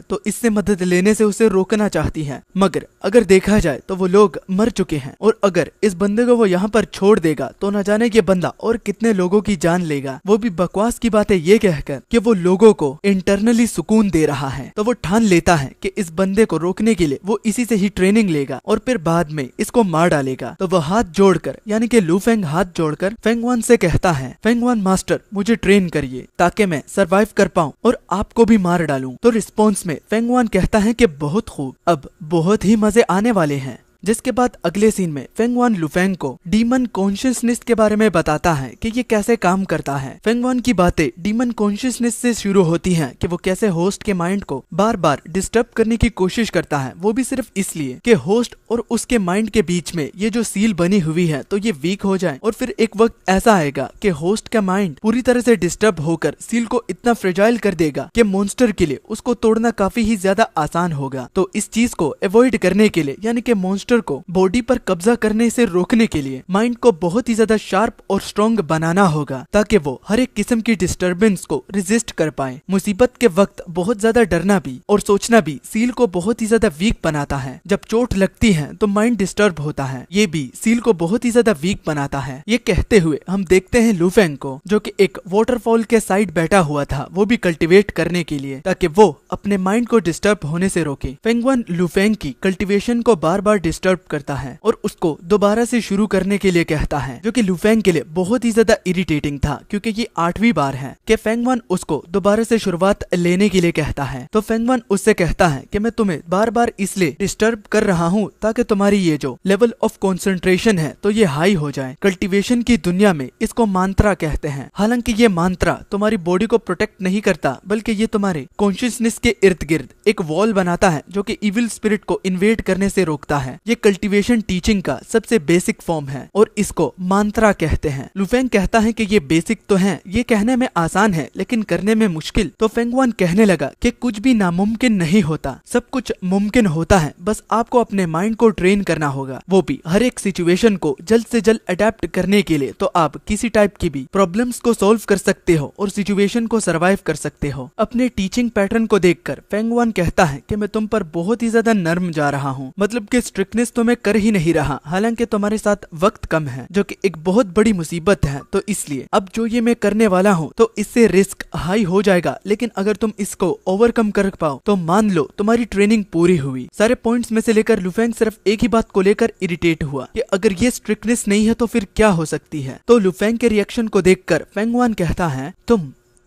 तो इससे मदद लेने से उसे रोकना चाहती है, मगर अगर देखा जाए तो वो लोग मर चुके हैं, और अगर इस बंदे को वो यहाँ पर छोड़ देगा तो न जाने ये बंदा और कितने लोगों की जान लेगा, वो भी बकवास की बातें ये कहकर कि वो लोगों को इंटरनली सुकून दे रहा है। तो वो ठान लेता है कि इस बंदे को रोकने के लिए वो इसी से ही ट्रेनिंग लेगा और फिर बाद में इसको मार डालेगा। तो वो हाथ जोड़कर यानी कि लू फेंग हाथ जोड़कर फेंगवान से कहता है, फेंगवान मास्टर मुझे ट्रेन करिए ताकि मैं सरवाइव कर पाऊं और आपको भी मार डालूं। तो रिस्पॉन्स में फेंगवान कहता है कि बहुत खूब, अब बहुत ही मजे आने वाले हैं। जिसके बाद अगले सीन में फेंगवान लू फेंग को डीमन कॉन्शियसनेस के बारे में बताता है कि ये कैसे काम करता है। फेंगवान की बातें डीमन कॉन्शियसनेस से शुरू होती हैं कि वो कैसे होस्ट के माइंड को बार बार डिस्टर्ब करने की कोशिश करता है, वो भी सिर्फ इसलिए कि होस्ट और उसके माइंड के बीच में ये जो सील बनी हुई है तो ये वीक हो जाए, और फिर एक वक्त ऐसा आएगा कि होस्ट का माइंड पूरी तरह से डिस्टर्ब होकर सील को इतना फ्रेजाइल कर देगा कि मॉन्स्टर के लिए उसको तोड़ना काफी ही ज्यादा आसान होगा। तो इस चीज को अवॉइड करने के लिए यानी कि मॉन्स्टर को बॉडी पर कब्जा करने से रोकने के लिए माइंड को बहुत ही ज्यादा शार्प और स्ट्रॉन्ग बनाना होगा, ताकि वो हर एक किस्म की डिस्टरबेंस को रेजिस्ट कर पाए। मुसीबत के वक्त बहुत ज्यादा डरना भी और सोचना भी सील को बहुत ही ज्यादा वीक बनाता है। जब चोट लगती है तो माइंड डिस्टर्ब होता है, ये भी सील को बहुत ही ज्यादा वीक बनाता है। ये कहते हुए हम देखते हैं लू फेंग को, जो कि एक वाटरफॉल के साइड बैठा हुआ था, वो भी कल्टीवेट करने के लिए, ताकि वो अपने माइंड को डिस्टर्ब होने से रोके। फेंगवान लू फेंग की कल्टीवेशन को बार बार डिस्टर्ब करता है और उसको दोबारा से शुरू करने के लिए कहता है, जो कि लू फेंग के लिए बहुत ही ज्यादा इरिटेटिंग था, क्योंकि ये 8वीं बार है कि फेंगवान उसको दोबारा से शुरुआत लेने के लिए कहता है। तो फेंगवान उससे कहता है कि मैं तुम्हें बार बार इसलिए डिस्टर्ब कर रहा हूँ ताकि तुम्हारी ये जो लेवल ऑफ कंसंट्रेशन है तो ये हाई हो जाए। कल्टीवेशन की दुनिया में इसको मांत्रा कहते हैं। हालांकि ये मांत्रा तुम्हारी बॉडी को प्रोटेक्ट नहीं करता, बल्कि ये तुम्हारे कॉन्शियसनेस के इर्द गिर्द एक वॉल बनाता है जो कि इविल स्पिरिट को इन्वेड करने से रोकता है। ये कल्टीवेशन टीचिंग का सबसे बेसिक फॉर्म है और इसको मांत्रा कहते हैं। लू फेंग कहता है कि ये बेसिक तो है, ये कहने में आसान है लेकिन करने में मुश्किल। तो फेंगवान कहने लगा कि कुछ भी नामुमकिन नहीं होता, सब कुछ मुमकिन होता है, बस आपको अपने माइंड को ट्रेन करना होगा, वो भी हर एक सिचुएशन को जल्द से जल्द अडेप्ट करने के लिए। तो आप किसी टाइप की भी प्रॉब्लम्स को सॉल्व कर सकते हो और सिचुएशन को सरवाइव कर सकते हो। अपने टीचिंग पैटर्न को देखकर फेंगवान कहता है कि मैं तुम पर बहुत ही ज्यादा नर्म जा रहा हूँ, मतलब कि स्ट्रिक्टनेस तो मैं कर ही नहीं रहा, हालांकि तुम्हारे साथ वक्त कम है, जो कि एक बहुत बड़ी मुसीबत है। तो इसलिए अब जो ये मैं करने वाला हूँ तो इससे रिस्क हाई हो जाएगा, लेकिन अगर तुम इसको ओवरकम कर पाओ तो मान लो तुम्हारी ट्रेनिंग पूरी हुई। सारे पॉइंट्स में से लेकर लू फेंग सिर्फ एक ही बात को लेकर इरिटेट हुआ कि अगर ये स्ट्रिक्टनेस नहीं है तो फिर क्या हो सकती है। तो लू फेंग के रिएक्शन को देखकर फेंगवान कहता है,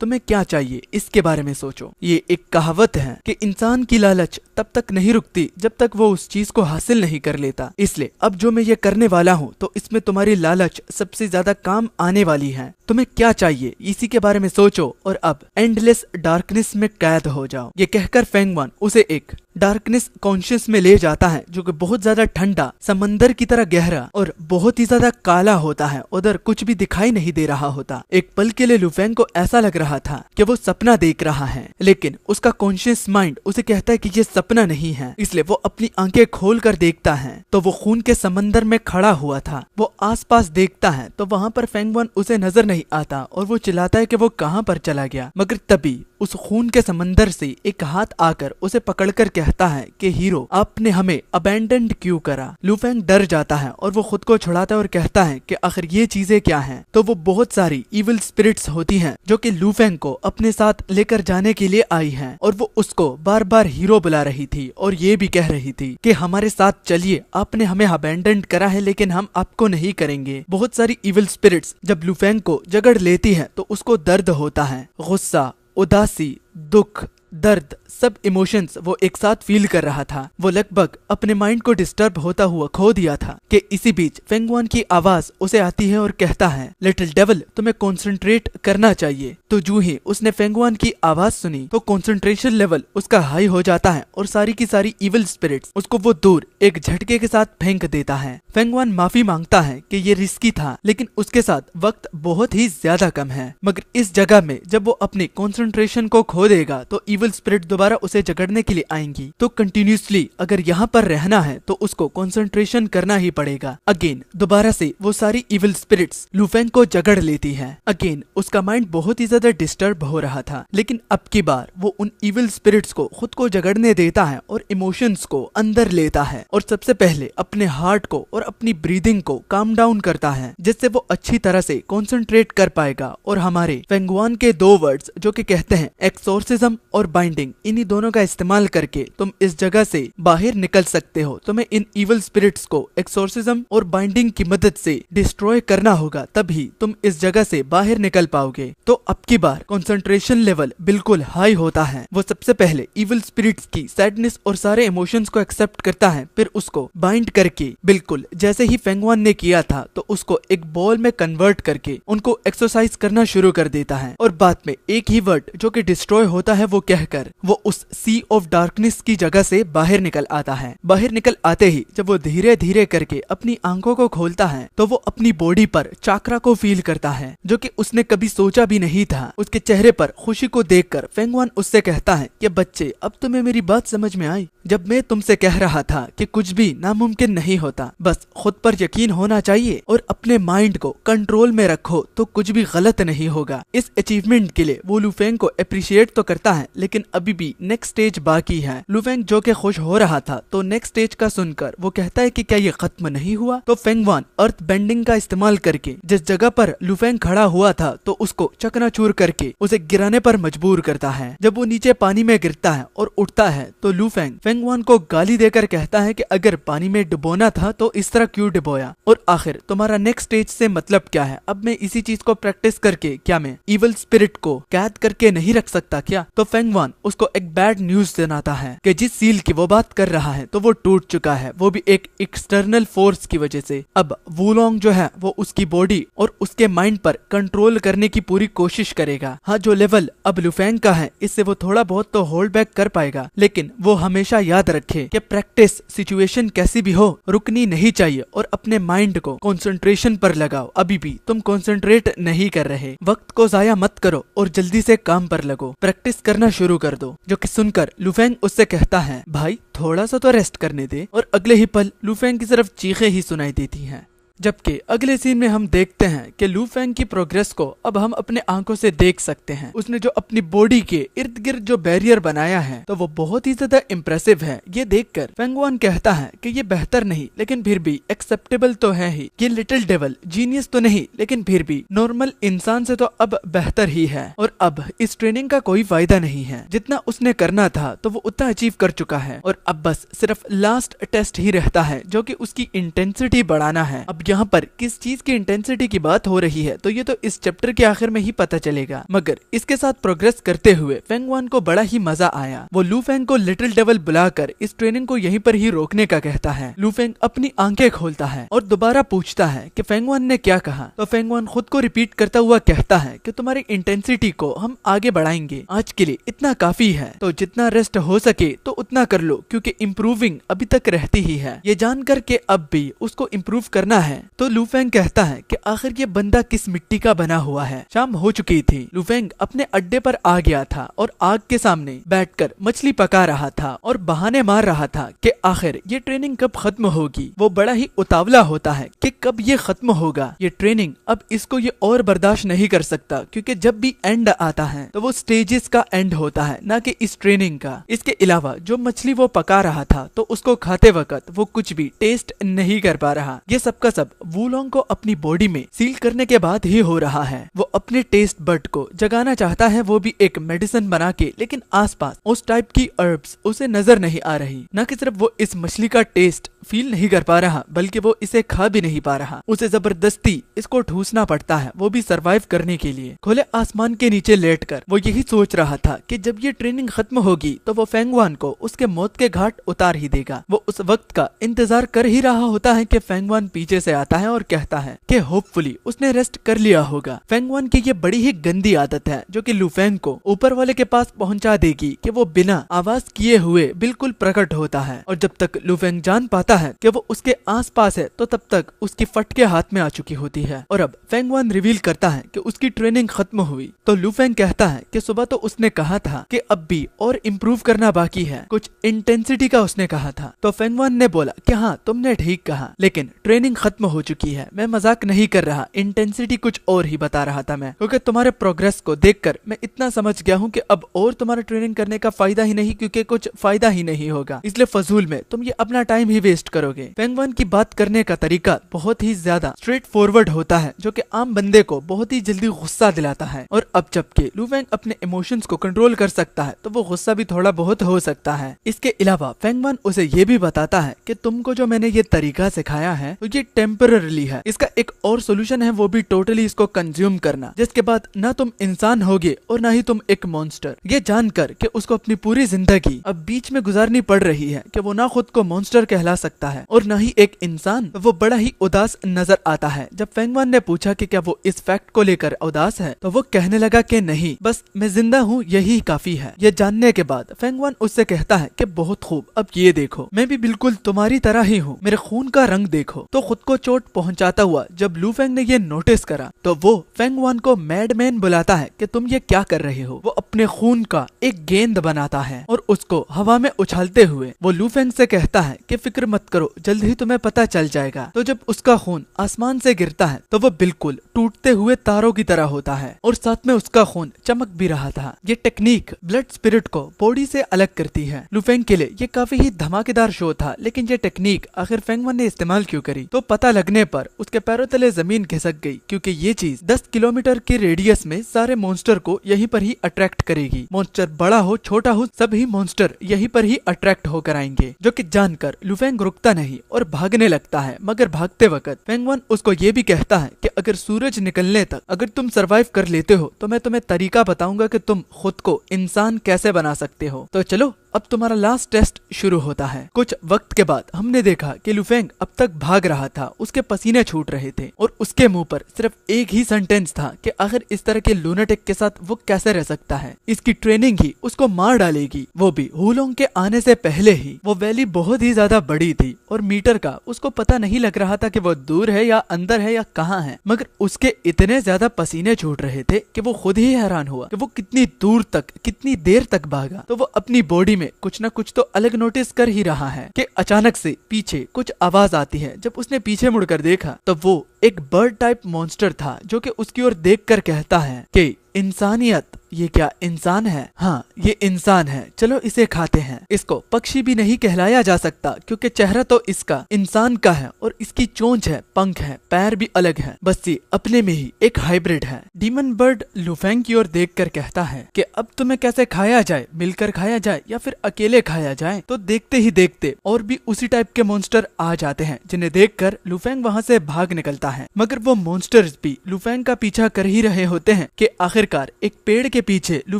तुम्हें क्या चाहिए इसके बारे में सोचो। ये एक कहावत है कि इंसान की लालच तब तक नहीं रुकती जब तक वो उस चीज को हासिल नहीं कर लेता। इसलिए अब जो मैं ये करने वाला हूँ तो इसमें तुम्हारी लालच सबसे ज्यादा काम आने वाली है। तुम्हें क्या चाहिए इसी के बारे में सोचो और अब एंडलेस डार्कनेस में कैद हो जाओ। ये कहकर फेंगवान उसे एक डार्कनेस कॉन्शियस में ले जाता है, जो कि बहुत ज्यादा ठंडा, समंदर की तरह गहरा और बहुत ही ज्यादा काला होता है। उधर कुछ भी दिखाई नहीं दे रहा होता। एक पल के लिए लू फेंग को ऐसा लग रहा था कि वो सपना देख रहा है, लेकिन उसका कॉन्शियस माइंड उसे कहता है कि ये सपना नहीं है। इसलिए वो अपनी आंखें खोल कर देखता है तो वो खून के समंदर में खड़ा हुआ था। वो आसपास देखता है तो वहाँ पर फेंगवान उसे नजर नहीं आता और वो चिल्लाता है कि वो कहाँ पर चला गया, मगर तभी उस खून के समंदर से एक हाथ आकर उसे पकड़कर कहता है कि हीरो, आपने हमें अबैंडन क्यों करा। लू फेंग डर जाता है और वो खुद को छुड़ाता है और कहता है कि आखिर ये चीजें क्या हैं। तो वो बहुत सारी इविल स्पिरिट्स होती हैं जो कि लू फेंग को अपने साथ लेकर जाने के लिए आई हैं और वो उसको बार बार हीरो बुला रही थी और ये भी कह रही थी कि हमारे साथ चलिए, आपने हमें अबैंडन करा है लेकिन हम आपको नहीं करेंगे। बहुत सारी इविल स्पिरिट्स जब लू फेंग को जकड़ लेती है तो उसको दर्द होता है, गुस्सा, उदासी, दुख, दर्द, सब इमोशंस वो एक साथ फील कर रहा था। वो लगभग अपने माइंड को डिस्टर्ब होता हुआ खो दिया था कि इसी बीच फेंगवान की आवाज उसे आती है और कहता है, लिटिल डेविल, तुम्हें कंसंट्रेट करना चाहिए। तो जो ही उसने फेंगवान की आवाज सुनी तो कंसंट्रेशन लेवल उसका हाई हो जाता है और सारी की सारी इविल स्पिरिट्स उसको वो दूर एक झटके के साथ फेंक देता है। फेंगवान माफी मांगता है कि ये रिस्की था, लेकिन उसके साथ वक्त बहुत ही ज्यादा कम है। मगर इस जगह में जब वो अपनी कंसंट्रेशन को खो देगा तो इविल स्पिरिट दोबारा उसे जकड़ने के लिए आएंगी। तो कंटिन्यूसली अगर यहाँ पर रहना है तो उसको कंसंट्रेशन करना ही पड़ेगा। अगेन दोबारा से वो सारी इविल स्पिरिट्स लुफेंग को जकड़ लेती है। अगेन उसका माइंड बहुत ही ज्यादा डिस्टर्ब हो रहा था, लेकिन अब की बार वो उन इविल स्पिरिट्स को खुद को जकड़ने देता है और इमोशंस को अंदर लेता है और सबसे पहले अपने हार्ट को और अपनी ब्रीदिंग को काम डाउन करता है, जिससे वो अच्छी तरह से कंसंट्रेट कर पाएगा। और हमारे फेंगवान के दो वर्ड्स जो कि कहते हैं एक्सोर्सिज्म और बाइंडिंग, इन्हीं दोनों का इस्तेमाल करके तुम इस जगह से बाहर निकल सकते हो। तुम्हें इन इविल स्पिरिट्स को एक्सोर्सिज्म और बाइंडिंग की मदद से डिस्ट्रॉय करना होगा, तभी तुम इस जगह से बाहर निकल पाओगे। तो अब की बार कंसंट्रेशन लेवल बिल्कुल हाई होता है। वो सबसे पहले इविल स्पिरिट्स की सैडनेस और सारे इमोशंस को एक्सेप्ट करता है, फिर उसको बाइंड करके बिल्कुल जैसे ही फेंगवान ने किया था तो उसको एक बॉल में कन्वर्ट करके उनको एक्सरसाइज करना शुरू कर देता है। और बाद में एक ही वर्ड जो कि डिस्ट्रॉय होता है वो कहकर वो उस सी ऑफ डार्कनेस की जगह से बाहर निकल आता है। बाहर निकल आते ही जब वो धीरे धीरे करके अपनी आंखों को खोलता है तो वो अपनी बॉडी पर चाकरा को फील करता है, जो कि उसने कभी सोचा भी नहीं था। उसके चेहरे पर खुशी को देखकर फेंगवान उससे कहता है कि बच्चे, अब तुम्हें मेरी बात समझ में आई। जब मैं तुमसे कह रहा था कि कुछ भी नामुमकिन नहीं होता, बस खुद पर यकीन होना चाहिए और अपने माइंड को कंट्रोल में रखो तो कुछ भी गलत नहीं होगा। इस अचीवमेंट के लिए वो लुफेंग को अप्रिशिएट तो करता है, लेकिन अभी भी नेक्स्ट स्टेज बाकी है। लुफेंग जो कि खुश हो रहा था तो नेक्स्ट स्टेज का सुनकर वो कहता है कि क्या ये खत्म नहीं हुआ। तो फेंगवान अर्थ बेंडिंग का इस्तेमाल करके जिस जगह पर लुफेंग खड़ा हुआ था तो उसको चकनाचूर करके उसे गिराने पर मजबूर करता है। जब वो नीचे पानी में गिरता है और उठता है तो लुफेंग फेंगवान को गाली देकर कहता है कि अगर पानी में डुबोना था तो इस तरह क्यों डुबोया, और आखिर तुम्हारा नेक्स्ट स्टेज से मतलब क्या है। अब मैं इसी चीज को प्रैक्टिस करके क्या मैं इविल स्पिरिट को कैद करके नहीं रख सकता क्या। तो फेंगवान उसको एक बैड न्यूज सुनाता है कि जिस सील की वो बात कर रहा है तो वो टूट चुका है, वो भी एक एक्सटर्नल फोर्स की वजह से। अब वुलोंग जो है वो उसकी बॉडी और उसके माइंड पर कंट्रोल करने की पूरी कोशिश करेगा। हाँ, जो लेवल अब लुफेंग का है इससे वो थोड़ा बहुत तो होल्ड बैक कर पाएगा, लेकिन वो हमेशा याद रखे कि प्रैक्टिस सिचुएशन कैसी भी हो रुकनी नहीं चाहिए और अपने माइंड को कंसंट्रेशन पर लगाओ। अभी भी तुम कंसंट्रेट नहीं कर रहे, वक्त को जाया मत करो और जल्दी से काम पर लगो, प्रैक्टिस करना शुरू कर दो। जो कि सुनकर लुफेंग उससे कहता है, भाई थोड़ा सा तो रेस्ट करने दे। और अगले ही पल लुफेंग की सिर्फ चीखें ही सुनाई देती हैं। जबकि अगले सीन में हम देखते हैं कि लुफेंग की प्रोग्रेस को अब हम अपने आंखों से देख सकते हैं। उसने जो अपनी बॉडी के इर्द गिर्द जो बैरियर बनाया है तो वो बहुत ही ज्यादा इम्प्रेसिव है। ये देखकर फेंगवान कहता है कि ये बेहतर नहीं लेकिन फिर भी एक्सेप्टेबल तो है ही। ये लिटिल डेविल जीनियस तो नहीं लेकिन फिर भी नॉर्मल इंसान से तो अब बेहतर ही है। और अब इस ट्रेनिंग का कोई फायदा नहीं है, जितना उसने करना था तो वो उतना अचीव कर चुका है और अब बस सिर्फ लास्ट टेस्ट ही रहता है जो कि उसकी इंटेंसिटी बढ़ाना है। अब यहाँ पर किस चीज की इंटेंसिटी की बात हो रही है तो ये तो इस चैप्टर के आखिर में ही पता चलेगा। मगर इसके साथ प्रोग्रेस करते हुए फेंगवान को बड़ा ही मजा आया। वो लुफेंग को लिटिल डेविल बुलाकर इस ट्रेनिंग को यहीं पर ही रोकने का कहता है। लुफेंग अपनी आंखें खोलता है और दोबारा पूछता है कि फेंगवान ने क्या कहा। तो फेंगवान खुद को रिपीट करता हुआ कहता है कि तुम्हारी इंटेंसिटी को हम आगे बढ़ाएंगे, आज के लिए इतना काफी है, तो जितना रेस्ट हो सके तो उतना कर लो क्योंकि इम्प्रूविंग अभी तक रहती ही है। ये जानकर के अब भी उसको इम्प्रूव करना है। तो लुफेंग कहता है कि आखिर ये बंदा किस मिट्टी का बना हुआ है। शाम हो चुकी थी। लुफेंग अपने अड्डे पर आ गया था और आग के सामने बैठकर मछली पका रहा था और बहाने मार रहा था कि आखिर ये ट्रेनिंग कब खत्म होगी। वो बड़ा ही उतावला होता है कि कब ये खत्म होगा ये ट्रेनिंग। अब इसको ये और बर्दाश्त नहीं कर सकता क्योंकि जब भी एंड आता है तो वो स्टेजेस का एंड होता है, ना कि इस ट्रेनिंग का। इसके अलावा जो मछली वो पका रहा था तो उसको खाते वक्त वो कुछ भी टेस्ट नहीं कर पा रहा। ये सब का सब वुलोंग को अपनी बॉडी में सील करने के बाद ही हो रहा है। वो अपने टेस्ट बड को जगाना चाहता है, वो भी एक मेडिसिन बना के, लेकिन आसपास उस टाइप की हर्ब्स उसे नजर नहीं आ रही। न कि सिर्फ वो इस मछली का टेस्ट फील नहीं कर पा रहा बल्कि वो इसे खा भी नहीं पा रहा। उसे जबरदस्ती इसको ठूसना पड़ता है, वो भी सरवाइव करने के लिए। खुले आसमान के नीचे लेटकर वो यही सोच रहा था कि जब ये ट्रेनिंग खत्म होगी तो वो फेंगवान को उसके मौत के घाट उतार ही देगा। वो उस वक्त का इंतजार कर ही रहा होता है कि फेंगवान पीछे से आता है और कहता है कि होपफुली उसने रेस्ट कर लिया होगा। फेंगवान की ये बड़ी ही गंदी आदत है जो कि लू फेंग को ऊपर वाले के पास पहुंचा देगी कि वो बिना आवाज किए हुए बिल्कुल प्रकट होता है, और जब तक लू फेंग जान पाता है कि वो उसके आसपास है तो तब तक उसकी फटके हाथ में आ चुकी होती है। और अब फेंगवान रिवील करता है कि उसकी ट्रेनिंग खत्म हुई तो लू फेंग कहता है कि सुबह तो उसने कहा था कि अब भी और इम्प्रूव करना बाकी है, कुछ इंटेंसिटी का उसने कहा था। तो फेंगवान ने बोला कि हाँ तुमने ठीक कहा, लेकिन ट्रेनिंग खत्म हो चुकी है, मैं मजाक नहीं कर रहा, इंटेंसिटी कुछ और ही बता रहा था मैं, क्योंकि तुम्हारे प्रोग्रेस को देखकर मैं इतना समझ गया हूँ कि अब और तुम्हारा ट्रेनिंग करने का फायदा ही नहीं, क्योंकि कुछ फायदा ही नहीं होगा, इसलिए फजूल में तुम ये अपना टाइम ही वेस्ट करोगे। फेंगवान की बात करने का तरीका बहुत ही ज्यादा स्ट्रेट फॉरवर्ड होता है जो कि आम बंदे को बहुत ही जल्दी गुस्सा दिलाता है। और अब जबकि लू फेंग अपने इमोशंस को कंट्रोल कर सकता है तो वो गुस्सा भी थोड़ा बहुत हो सकता है। इसके अलावा फेंगवान उसे ये भी बताता है कि तुमको जो मैंने ये तरीका सिखाया है तो ये टेम्पररी है, इसका एक और सोल्यूशन है, वो भी टोटली इसको कंज्यूम करना, जिसके बाद ना तुम इंसान होगे और ना ही तुम एक मॉन्स्टर। ये जानकर कि उसको अपनी पूरी जिंदगी अब बीच में गुजारनी पड़ रही है कि वो ना खुद को मॉन्स्टर कहला सकता है और ना ही एक इंसान, वो बड़ा ही उदास नजर आता है। जब फेंगवान ने पूछा कि क्या वो इस फैक्ट को लेकर उदास है तो वो कहने लगा कि नहीं, बस मैं जिंदा हूँ यही काफी है। ये जानने के बाद फेंगवान उससे कहता है कि बहुत खूब, अब ये देखो मैं भी बिल्कुल तुम्हारी तरह ही हूँ, मेरे खून का रंग देखो। तो खुद को चोट पहुंचाता हुआ जब लू फेंग ने ये नोटिस करा तो वो फेंगवान को मैडमैन बुलाता है कि तुम ये क्या कर रहे हो। वो अपने खून का एक गेंद बनाता है और उसको हवा में उछालते हुए वो लू फेंग से कहता है कि फिक्र मत करो, जल्द ही तुम्हें पता चल जाएगा। तो जब उसका खून आसमान से गिरता है तो वो बिल्कुल टूटते हुए तारों की तरह होता है और साथ में उसका खून चमक भी रहा था। ये टेक्निक ब्लड स्पिरिट को बॉडी से अलग करती है। लू फेंग के लिए ये काफी ही धमाकेदार शो था, लेकिन ये टेक्निक आखिर फेंगवान ने इस्तेमाल क्यों करी? तो पता लगने पर उसके पैरों तले जमीन खिसक गई, क्योंकि ये चीज 10 किलोमीटर के रेडियस में सारे मॉन्स्टर को यहीं पर ही अट्रैक्ट करेगी। मॉन्स्टर बड़ा हो छोटा हो सभी मॉन्स्टर यहीं पर ही अट्रैक्ट होकर आएंगे, जो कि जानकर लू फेंग रुकता नहीं और भागने लगता है। मगर भागते वक्त फेंगवान उसको ये भी कहता है कि अगर सूरज निकलने तक अगर तुम सरवाइव कर लेते हो तो मैं तुम्हें तरीका बताऊंगा कि तुम खुद को इंसान कैसे बना सकते हो। तो चलो अब तुम्हारा लास्ट टेस्ट शुरू होता है। कुछ वक्त के बाद हमने देखा कि लू फेंग अब तक भाग रहा था, उसके पसीने छूट रहे थे और उसके मुंह पर सिर्फ एक ही सेंटेंस था कि आखिर इस तरह के लूनाटिक के साथ वो कैसे रह सकता है। इसकी ट्रेनिंग ही उसको मार डालेगी, वो भी हुलोंग के आने से पहले ही। वो वैली बहुत ही ज्यादा बड़ी थी और मीटर का उसको पता नहीं लग रहा था कि वो दूर है या अंदर है या कहाँ है, मगर उसके इतने ज्यादा पसीने छूट रहे थे कि वो खुद ही हैरान हुआ कि वो कितनी दूर तक कितनी देर तक भागा। तो वो अपनी बॉडी में कुछ न कुछ तो अलग नोटिस कर ही रहा है कि अचानक से पीछे कुछ आवाज आती है। जब उसने पीछे मुड़कर देखा तो वो एक बर्ड टाइप मॉन्स्टर था जो कि उसकी ओर देखकर कहता है कि इंसानियत, ये क्या इंसान है? हाँ ये इंसान है, चलो इसे खाते हैं। इसको पक्षी भी नहीं कहलाया जा सकता क्योंकि चेहरा तो इसका इंसान का है और इसकी चोंच है, पंख है, पैर भी अलग है, बस ये अपने में ही एक हाइब्रिड है। डीमन बर्ड लू फेंग की ओर देखकर कहता है कि अब तुम्हें कैसे खाया जाए, मिलकर खाया जाए या फिर अकेले खाया जाए? तो देखते ही देखते और भी उसी टाइप के मॉन्स्टर आ जाते हैं, जिन्हें देखकर लू फेंग वहाँ से भाग निकलता है। मगर वो मॉन्स्टर्स भी लू फेंग का पीछा कर ही रहे होते हैं कि आखिरकार एक पेड़ के पीछे लू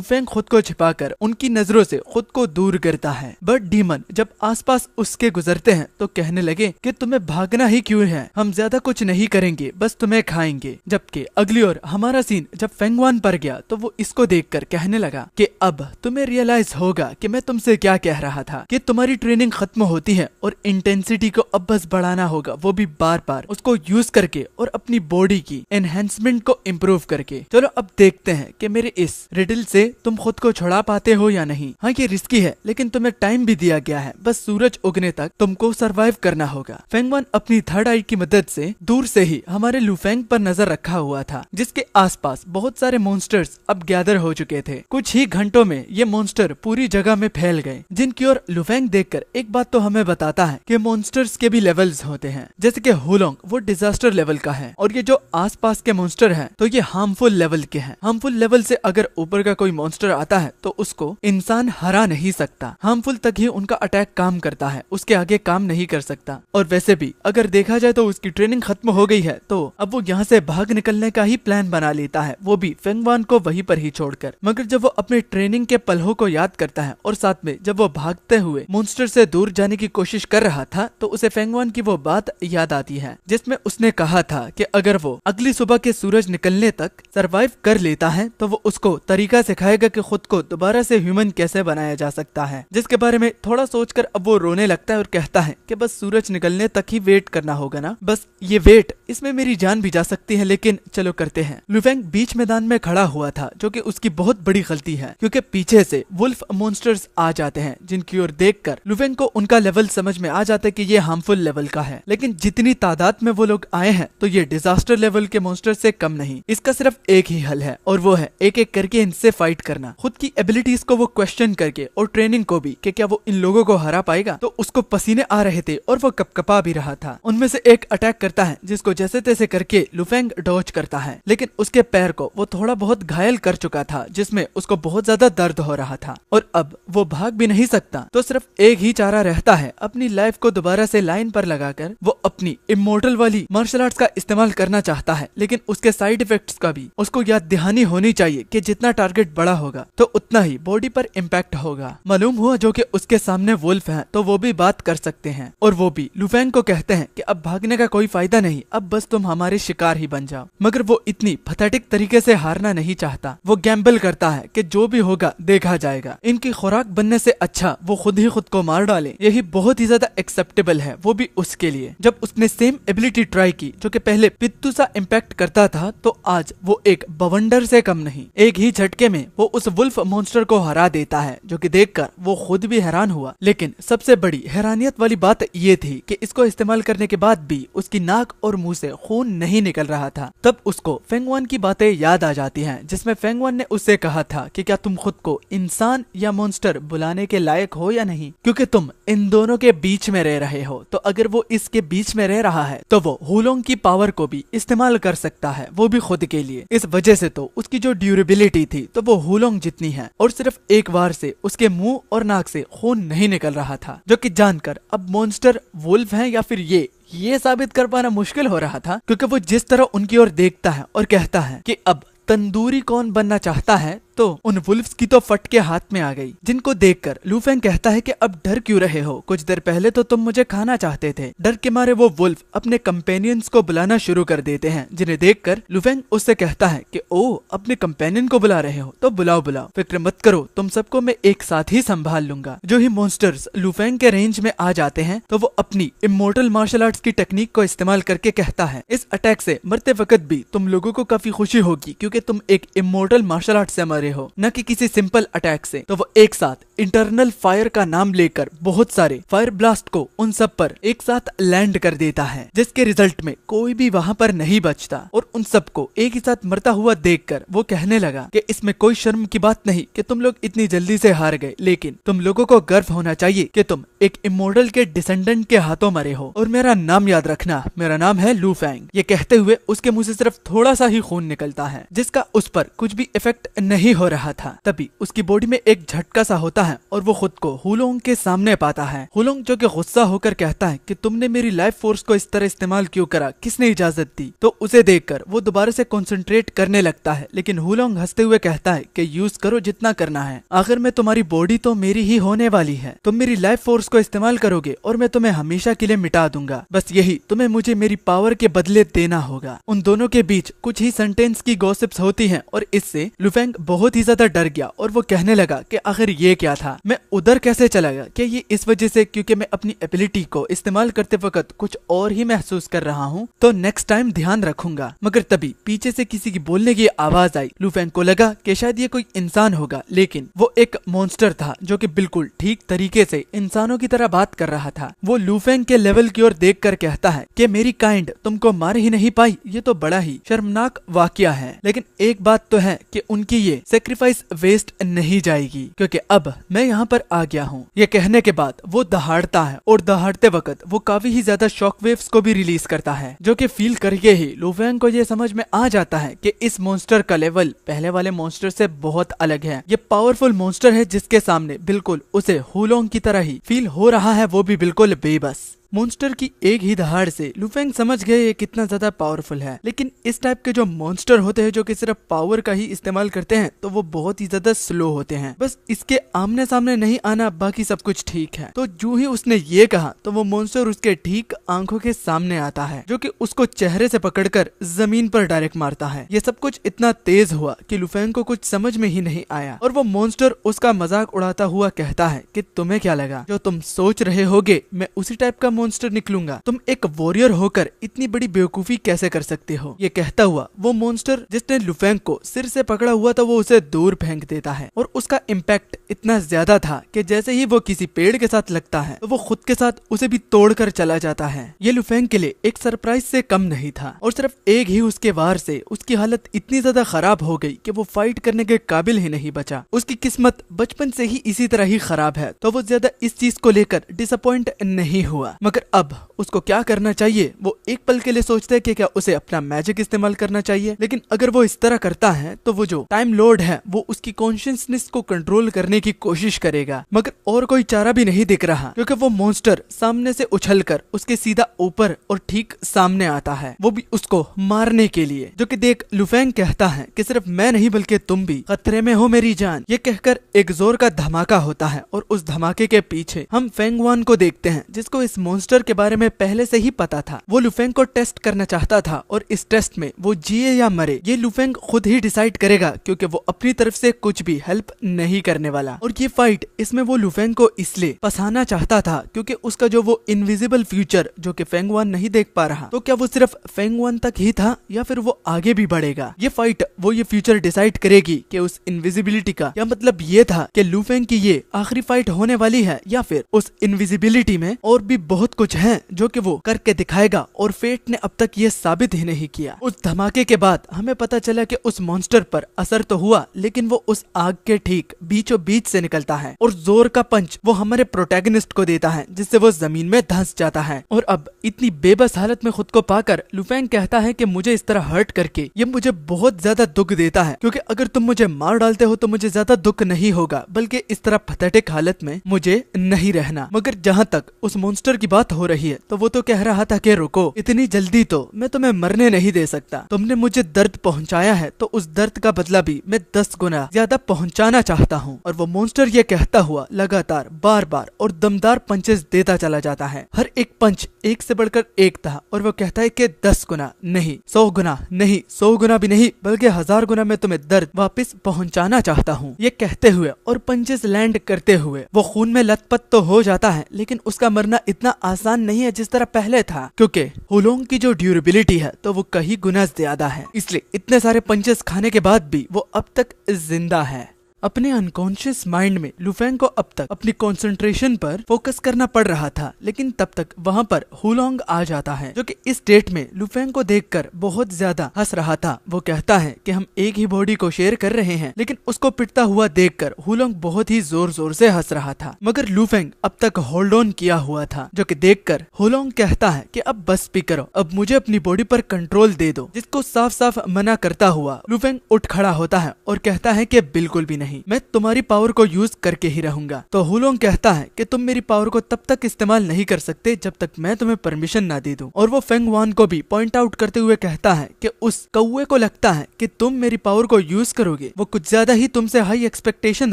फेंग खुद को छिपाकर उनकी नजरों से खुद को दूर करता है। बट डीमन जब आसपास उसके गुजरते हैं तो कहने लगे कि तुम्हें भागना ही क्यों है, हम ज्यादा कुछ नहीं करेंगे, बस तुम्हें खाएंगे। जबकि अगली ओर हमारा सीन जब फेंगवान पर गया तो वो इसको देखकर कहने लगा कि अब तुम्हें रियलाइज होगा कि मैं तुमसे क्या कह रहा था कि तुम्हारी ट्रेनिंग खत्म होती है और इंटेंसिटी को अब बस बढ़ाना होगा, वो भी बार बार उसको यूज करके और अपनी बॉडी की एनहेंसमेंट को इम्प्रूव करके। चलो अब देखते हैं कि मेरे इस रिडल से तुम खुद को छुड़ा पाते हो या नहीं। हाँ ये रिस्की है, लेकिन तुम्हें टाइम भी दिया गया है, बस सूरज उगने तक तुमको सरवाइव करना होगा। फेंगवान अपनी थर्ड आई की मदद से दूर से ही हमारे लू फेंग पर नजर रखा हुआ था, जिसके आसपास बहुत सारे मॉन्स्टर्स अब गैदर हो चुके थे। कुछ ही घंटों में ये मॉन्स्टर पूरी जगह में फैल गए, जिनकी ओर लू फेंग देखकर एक बात तो हमें बताता है कि मॉन्स्टर्स के भी लेवल्स होते हैं। जैसे कि हुलोंग वो डिजास्टर लेवल का है और ये जो आसपास के मॉन्स्टर हैं तो ये हार्मफुल लेवल के हैं। हार्मफुल लेवल से अगर ऊपर का कोई मॉन्स्टर आता है तो उसको इंसान हरा नहीं सकता, हार्मफुल तक ही उनका अटैक काम करता है, उसके आगे काम नहीं कर सकता। और वैसे भी अगर देखा जाए तो उसकी ट्रेनिंग खत्म हो गई है, तो अब वो यहाँ से भाग निकलने का ही प्लान बना लेता है, वो भी फेंगवान को वहीं पर ही छोड़कर। मगर जब वो अपने ट्रेनिंग के पलों को याद करता है और साथ में जब वो भागते हुए मॉन्स्टर से दूर जाने की कोशिश कर रहा था, तो उसे फेंगवान की वो बात याद आती है जिसमें उसने कहा था कि अगर वो अगली सुबह के सूरज निकलने तक सरवाइव कर लेता है तो वो उसको तरीका सिखाएगा कि खुद को दोबारा से ह्यूमन कैसे बनाया जा सकता है। जिसके बारे में थोड़ा सोचकर अब वो रोने लगता है और कहता है कि बस सूरज निकलने तक ही वेट करना होगा ना, बस ये वेट, इसमें मेरी जान भी जा सकती है, लेकिन चलो करते हैं। लू फेंग बीच मैदान में खड़ा हुआ था, जो कि उसकी बहुत बड़ी गलती है, क्योंकि पीछे से वुल्फ मॉन्स्टर्स आ जाते हैं जिनकी ओर देखकर लू फेंग को उनका लेवल समझ में आ जाता है कि ये हार्मफुल लेवल का है। लेकिन जितनी तादाद में वो लोग आए हैं तो ये डिजास्टर लेवल के मॉन्स्टर से कम नहीं। इसका सिर्फ एक ही हल है और वो है एक एक करके इनसे फाइट करना, खुद की एबिलिटीज को वो क्वेश्चन करके और ट्रेनिंग को भी कि क्या वो इन लोगों को हरा पाएगा। तो उसको पसीने आ रहे थे और वो कपकपा भी रहा था। उनमें से एक अटैक करता है जिसको जैसे तैसे करके लू फेंग डॉज करता है, लेकिन उसके पैर को वो थोड़ा बहुत घायल कर चुका था, जिसमें उसको बहुत ज्यादा दर्द हो रहा था और अब वो भाग भी नहीं सकता। तो सिर्फ एक ही चारा रहता है, अपनी लाइफ को दोबारा से लाइन पर लगाकर वो अपनी इमोर्टल वाली मार्शल आर्ट्स का इस्तेमाल करना चाहता है, लेकिन उसके साइड इफेक्ट्स का भी उसको याद दहानी होनी चाहिए कि जितना टारगेट बड़ा होगा तो उतना ही बॉडी पर इम्पैक्ट होगा। मालूम हुआ जो कि उसके सामने वुल्फ हैं तो वो भी बात कर सकते हैं और वो भी लू फेंग को कहते हैं कि अब भागने का कोई फायदा नहीं, अब बस तुम हमारे शिकार ही बन जाओ। मगर वो इतनी पैथेटिक तरीके से हारना नहीं चाहता, वो गैम्बल करता है कि जो भी होगा देखा जाएगा, इनकी खुराक बनने से अच्छा वो खुद ही खुद को मार डाले, यही बहुत ही ज्यादा एक्सेप्टेबल है, वो भी उसके लिए। जब उसने सेम एबिलिटी ट्राई की जो कि पहले पित्तू सा इम्पैक्ट करता था, तो आज वो एक बवंडर से कम नहीं, एक ही झटके में वो उस वुल्फ मॉन्स्टर को हरा देता है, जो कि देखकर वो खुद भी हैरान हुआ। लेकिन सबसे बड़ी हैरानियत वाली बात ये थी कि इसको इस्तेमाल करने के बाद भी उसकी नाक और मुंह से खून नहीं निकल रहा था। तब उसको फेंगवान की बातें याद आ जाती हैं, जिसमें फेंगवान ने उससे कहा था कि क्या तुम खुद को इंसान या मॉन्स्टर बुलाने के लायक हो या नहीं, क्योंकि तुम इन दोनों के बीच में रह रहे हो। तो अगर वो इसके बीच में रह रहा है तो वो हुलोंग की पावर को भी इस्तेमाल कर सकता है, वो भी खुद के लिए। इस वजह से तो उसकी जो ड्यूरेबिलिटी थी तो वो हुलोंग जितनी है, और सिर्फ एक बार से उसके मुंह और नाक से खून नहीं निकल रहा था, जो कि जानकर अब मॉन्स्टर वुल्फ है या फिर ये साबित कर पाना मुश्किल हो रहा था, क्योंकि वो जिस तरह उनकी ओर देखता है और कहता है कि अब तंदूरी कौन बनना चाहता है, तो उन वुल्फ्स की तो फटके हाथ में आ गई, जिनको देखकर लू फेंग कहता है कि अब डर क्यों रहे हो, कुछ देर पहले तो तुम मुझे खाना चाहते थे। डर के मारे वो वुल्फ अपने कंपेनियंस को बुलाना शुरू कर देते हैं, जिन्हें देखकर लू फेंग उससे कहता है कि ओ, अपने कंपेनियन को बुला रहे हो तो बुलाओ बुलाओ, फिक्र मत करो, तुम सबको मैं एक साथ ही संभाल लूंगा। जो ही मॉन्स्टर्स लू फेंग के रेंज में आ जाते हैं तो वो अपनी इमोर्टल मार्शल आर्ट्स की टेक्निक को इस्तेमाल करके कहता है, इस अटैक से मरते वक्त भी तुम लोगों को काफी खुशी होगी, क्योंकि तुम एक इमोर्टल मार्शल आर्ट से मरे हो, न कि किसी सिंपल अटैक से। तो वो एक साथ इंटरनल फायर का नाम लेकर बहुत सारे फायर ब्लास्ट को उन सब पर एक साथ लैंड कर देता है, जिसके रिजल्ट में कोई भी वहां पर नहीं बचता। और उन सबको एक ही साथ मरता हुआ देखकर वो कहने लगा कि इसमें कोई शर्म की बात नहीं कि तुम लोग इतनी जल्दी से हार गए, लेकिन तुम लोगों को गर्व होना चाहिए कि तुम एक इमोर्टल के डिसेंडेंट के हाथों मरे हो, और मेरा नाम याद रखना, मेरा नाम है लू फेंग। ये कहते हुए उसके मुंह से सिर्फ थोड़ा सा ही खून निकलता है, जिसका उस पर कुछ भी इफेक्ट नहीं हो रहा था। तभी उसकी बॉडी में एक झटका सा होता है और वो खुद को हुलोंग के सामने पाता है। हुलोंग जो कि गुस्सा होकर कहता है कि तुमने मेरी लाइफ फोर्स को इस तरह इस्तेमाल क्यों करा, किसने इजाजत दी। तो उसे देखकर वो दोबारा से कंसंट्रेट करने लगता है, लेकिन हुलोंग हंसते हुए कहता है कि यूज करो जितना करना है, आखिर में तुम्हारी बॉडी तो मेरी ही होने वाली है, तुम मेरी लाइफ फोर्स को इस्तेमाल करोगे और मैं तुम्हें हमेशा के लिए मिटा दूंगा, बस यही तुम्हें मुझे मेरी पावर के बदले देना होगा। उन दोनों के बीच कुछ ही सेंटेंस की गॉसिप्स होती हैं और इससे लू फेंग बहुत ही ज्यादा डर गया और वो कहने लगा कि आखिर ये क्या था, मैं उधर कैसे चला गया, कि ये इस वजह से क्योंकि मैं अपनी एबिलिटी को इस्तेमाल करते वक्त कुछ और ही महसूस कर रहा हूँ, तो नेक्स्ट टाइम ध्यान रखूंगा। मगर तभी पीछे से किसी की बोलने की आवाज आई। लू फेंग को लगा कि शायद ये कोई इंसान होगा, लेकिन वो एक मॉन्स्टर था जो कि बिल्कुल ठीक तरीके से इंसानों की तरह बात कर रहा था। वो लू फेंग के लेवल की ओर देख कर कहता है कि मेरी काइंड तुमको मार ही नहीं पाई, ये तो बड़ा ही शर्मनाक वाकया है, लेकिन एक बात तो है कि उनकी ये सेक्रीफाइस वेस्ट नहीं जाएगी, क्योंकि अब मैं यहाँ पर आ गया हूँ। ये कहने के बाद वो दहाड़ता है और दहाड़ते वक्त वो काफी ही ज्यादा शॉक वेव्स को भी रिलीज करता है, जो कि फील करके ही लू फेंग को ये समझ में आ जाता है कि इस मॉन्स्टर का लेवल पहले वाले मॉन्स्टर से बहुत अलग है। ये पावरफुल मॉन्स्टर है जिसके सामने बिल्कुल उसे हुलोंग की तरह ही फील हो रहा है, वो भी बिल्कुल बेबस। मॉन्स्टर की एक ही दहाड़ से लू फेंग समझ गए ये कितना ज्यादा पावरफुल है। लेकिन इस टाइप के जो मॉन्स्टर होते हैं जो कि सिर्फ पावर का ही इस्तेमाल करते हैं तो वो बहुत ही ज्यादा स्लो होते हैं। बस इसके आमने सामने नहीं आना, बाकी सब कुछ ठीक है। तो जो ही उसने ये कहा तो वो मॉन्स्टर उसके ठीक आंखों के सामने आता है, जो कि उसको चेहरे से पकड़कर जमीन पर डायरेक्ट मारता है। ये सब कुछ इतना तेज हुआ कि लू फेंग को कुछ समझ में ही नहीं आया और वो मॉन्स्टर उसका मजाक उड़ाता हुआ कहता है कि तुम्हें क्या लगा, जो तुम सोच रहे होगे मैं उसी टाइप का मॉन्स्टर निकलूंगा? तुम एक वॉरियर होकर इतनी बड़ी बेवकूफी कैसे कर सकते हो? ये कहता हुआ वो मॉन्स्टर जिसने लू फेंग को सिर से पकड़ा हुआ था वो उसे दूर फेंक देता है और उसका इम्पैक्ट इतना ज्यादा था कि जैसे ही वो किसी पेड़ के साथ लगता है तो वो खुद के साथ उसे भी तोड़कर चला जाता है। ये लू फेंग के लिए एक सरप्राइज से कम नहीं था और सिर्फ एक ही उसके वार से उसकी हालत इतनी ज्यादा खराब हो गई कि वो फाइट करने के काबिल ही नहीं बचा। उसकी किस्मत बचपन से ही इसी तरह ही खराब है तो वो ज्यादा इस चीज को लेकर डिसअपॉइंट नहीं हुआ। मगर अब उसको क्या करना चाहिए? वो एक पल के लिए सोचता है कि क्या उसे अपना मैजिक इस्तेमाल करना चाहिए, लेकिन अगर वो इस तरह करता है तो वो जो टाइम लॉर्ड है वो उसकी कॉन्शियसनेस को कंट्रोल करने की कोशिश करेगा। मगर और कोई चारा भी नहीं दिख रहा क्योंकि वो मॉन्स्टर सामने से उछलकर उसके सीधा ऊपर और ठीक सामने आता है, वो भी उसको मारने के लिए। जो कि देख लू फेंग कहता है कि सिर्फ मैं नहीं बल्कि तुम भी खतरे में हो मेरी जान। ये कहकर एक जोर का धमाका होता है और उस धमाके के पीछे हम फेंग वान को देखते हैं, जिसको इस मॉन्स्टर के बारे में पहले से ही पता था। वो लू फेंग को टेस्ट करना चाहता था और इस टेस्ट में वो जिए या मरे ये लू फेंग खुद ही डिसाइड करेगा, क्योंकि वो अपनी तरफ से कुछ भी हेल्प नहीं करने वाला। और ये फाइट इसमें वो लू फेंग को इसलिए फंसाना चाहता था क्योंकि उसका जो वो इनविजिबल फ्यूचर जो कि फेंग वान नहीं देख पा रहा, तो क्या वो सिर्फ फेंग वान तक ही था या फिर वो आगे भी बढ़ेगा? ये फाइट वो ये फ्यूचर डिसाइड करेगी कि उस इनविजिबिलिटी का या मतलब ये था कि लू फेंग की ये आखिरी फाइट होने वाली है या फिर उस इनविजिबिलिटी में और भी बहुत कुछ है जो कि वो करके दिखाएगा। और फेट ने अब तक ये साबित ही नहीं किया। उस धमाके के बाद हमें पता चला कि उस मॉन्स्टर पर असर तो हुआ, लेकिन वो उस आग के ठीक बीचों बीच से निकलता है और जोर का पंच वो हमारे प्रोटैगनिस्ट को देता है, जिससे वो जमीन में धंस जाता है। और अब इतनी बेबस हालत में खुद को पाकर लू फेंग कहता है कि मुझे इस तरह हर्ट करके ये मुझे बहुत ज्यादा दुख देता है, क्योंकि अगर तुम मुझे मार डालते हो तो मुझे ज्यादा दुख नहीं होगा, बल्कि इस तरह पैथेटिक हालत में मुझे नहीं रहना। मगर जहाँ तक उस मॉन्स्टर की बात हो रही है तो वो तो कह रहा था कि रुको, इतनी जल्दी तो मैं तुम्हें मरने नहीं दे सकता। तुमने मुझे दर्द पहुंचाया है तो उस दर्द का बदला भी मैं 10 गुना ज्यादा पहुंचाना चाहता हूँ। और वो मॉन्स्टर ये कहता हुआ लगातार बार बार और दमदार पंचेस देता चला जाता है। हर एक पंच एक से बढ़कर एक था और वो कहता है कि 10 गुना नहीं, 100 गुना नहीं, 100 गुना भी नहीं, बल्कि 1000 गुना मैं तुम्हें दर्द वापस पहुंचाना चाहता हूँ। ये कहते हुए और पंचेस लैंड करते हुए वो खून में लथपथ तो हो जाता है, लेकिन उसका मरना इतना आसान नहीं है जिस तरह पहले था, क्योंकि हुलोंग की जो ड्यूरेबिलिटी है तो वो कहीं गुना ज्यादा है। इसलिए इतने सारे पंचेस खाने के बाद भी वो अब तक जिंदा है। अपने अनकॉन्शियस माइंड में लू फेंग को अब तक अपनी कंसंट्रेशन पर फोकस करना पड़ रहा था, लेकिन तब तक वहाँ पर हुलोंग आ जाता है, जो कि इस स्टेट में लू फेंग को देखकर बहुत ज्यादा हंस रहा था। वो कहता है कि हम एक ही बॉडी को शेयर कर रहे हैं, लेकिन उसको पिटता हुआ देखकर हुलोंग बहुत ही जोर जोर से हंस रहा था। मगर लू फेंग अब तक होल्ड ऑन किया हुआ था, जो कि देखकर हुलोंग कहता है कि अब बस भी करो, अब मुझे अपनी बॉडी पर कंट्रोल दे दो। जिसको साफ साफ मना करता हुआ लू फेंग उठ खड़ा होता है और कहता है कि बिल्कुल भी नहीं, मैं तुम्हारी पावर को यूज करके ही रहूंगा। तो हुलोंग कहता है कि तुम मेरी पावर को तब तक इस्तेमाल नहीं कर सकते जब तक मैं तुम्हें परमिशन ना दे दूं। और वो फेंग वान को भी पॉइंट आउट करते हुए कहता है कि उस कौवे को लगता है कि तुम मेरी पावर को यूज करोगे, वो कुछ ज्यादा ही तुमसे हाई एक्सपेक्टेशन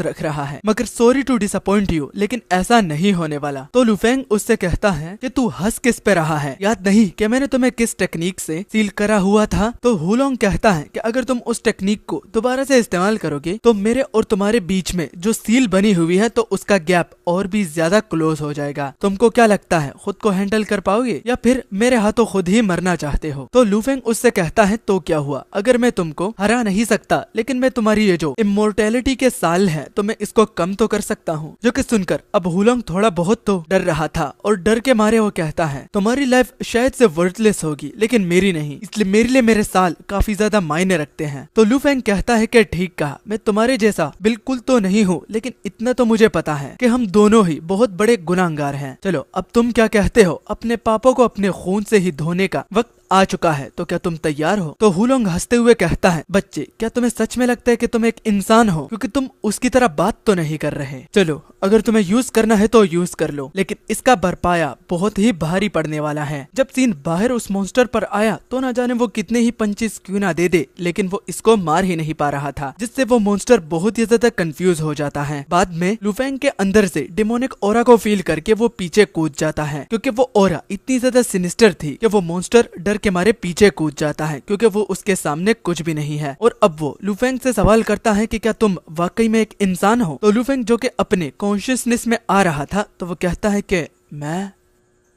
रख रहा है। मगर सॉरी टू डिसअपॉइंट यू, लेकिन ऐसा नहीं होने वाला। तो लू फेंग उससे कहता है कि तू हंस किस पे रहा है, याद नहीं कि मैंने तुम्हें किस टेक्निक से सील करा हुआ था? तो हुलोंग कहता है कि अगर तुम उस टेक्निक को दोबारा से इस्तेमाल करोगे तो मेरे और तुम्हारे बीच में जो सील बनी हुई है तो उसका गैप और भी ज्यादा क्लोज हो जाएगा। तुमको क्या लगता है, खुद को हैंडल कर पाओगे या फिर मेरे हाथों खुद ही मरना चाहते हो? तो लू फेंग उससे कहता है तो क्या हुआ, अगर मैं तुमको हरा नहीं सकता, लेकिन मैं तुम्हारी ये जो इमोर्टेलिटी के साल है तो मैं इसको कम तो कर सकता हूँ। जो कि सुनकर अब हुलोंग थोड़ा बहुत तो डर रहा था और डर के मारे वो कहता है तुम्हारी लाइफ शायद से वर्थलेस होगी, लेकिन मेरी नहीं, इसलिए मेरे लिए मेरे साल काफी ज्यादा मायने रखते हैं। तो लू फेंग कहता है कि ठीक कहा, मैं तुम्हारे जैसा बिल्कुल तो नहीं हूँ, लेकिन इतना तो मुझे पता है कि हम दोनों ही बहुत बड़े गुनाहगार हैं। चलो अब तुम क्या कहते हो? अपने पापों को अपने खून से ही धोने का वक्त आ चुका है, तो क्या तुम तैयार हो? तो हुलोंग हंसते हुए कहता है, बच्चे क्या तुम्हें सच में लगता है कि तुम एक इंसान हो? क्योंकि तुम उसकी तरह बात तो नहीं कर रहे। चलो अगर तुम्हें यूज करना है तो यूज कर लो, लेकिन इसका बरपाया बहुत ही भारी पड़ने वाला है। जब सीन बाहर उस मॉन्स्टर पर आया तो न जाने वो कितने ही पंचेस क्यों ना दे दे, लेकिन वो इसको मार ही नहीं पा रहा था, जिससे वो मॉन्स्टर बहुत ही ज्यादा कंफ्यूज हो जाता है। बाद में लु फेंग के अंदर से डिमोनिक ऑरा को फील करके वो पीछे कूद जाता है, क्योंकि वो ऑरा इतनी ज्यादा सिनिस्टर थी कि वो मॉन्स्टर डर के मारे पीछे कूद जाता है, क्योंकि वो उसके सामने कुछ भी नहीं है। और अब वो लु फेंग से सवाल करता है कि क्या तुम वाकई में एक इंसान हो? तो लु फेंग जो कि अपने कॉन्शियसनेस में आ रहा था, तो वो कहता है कि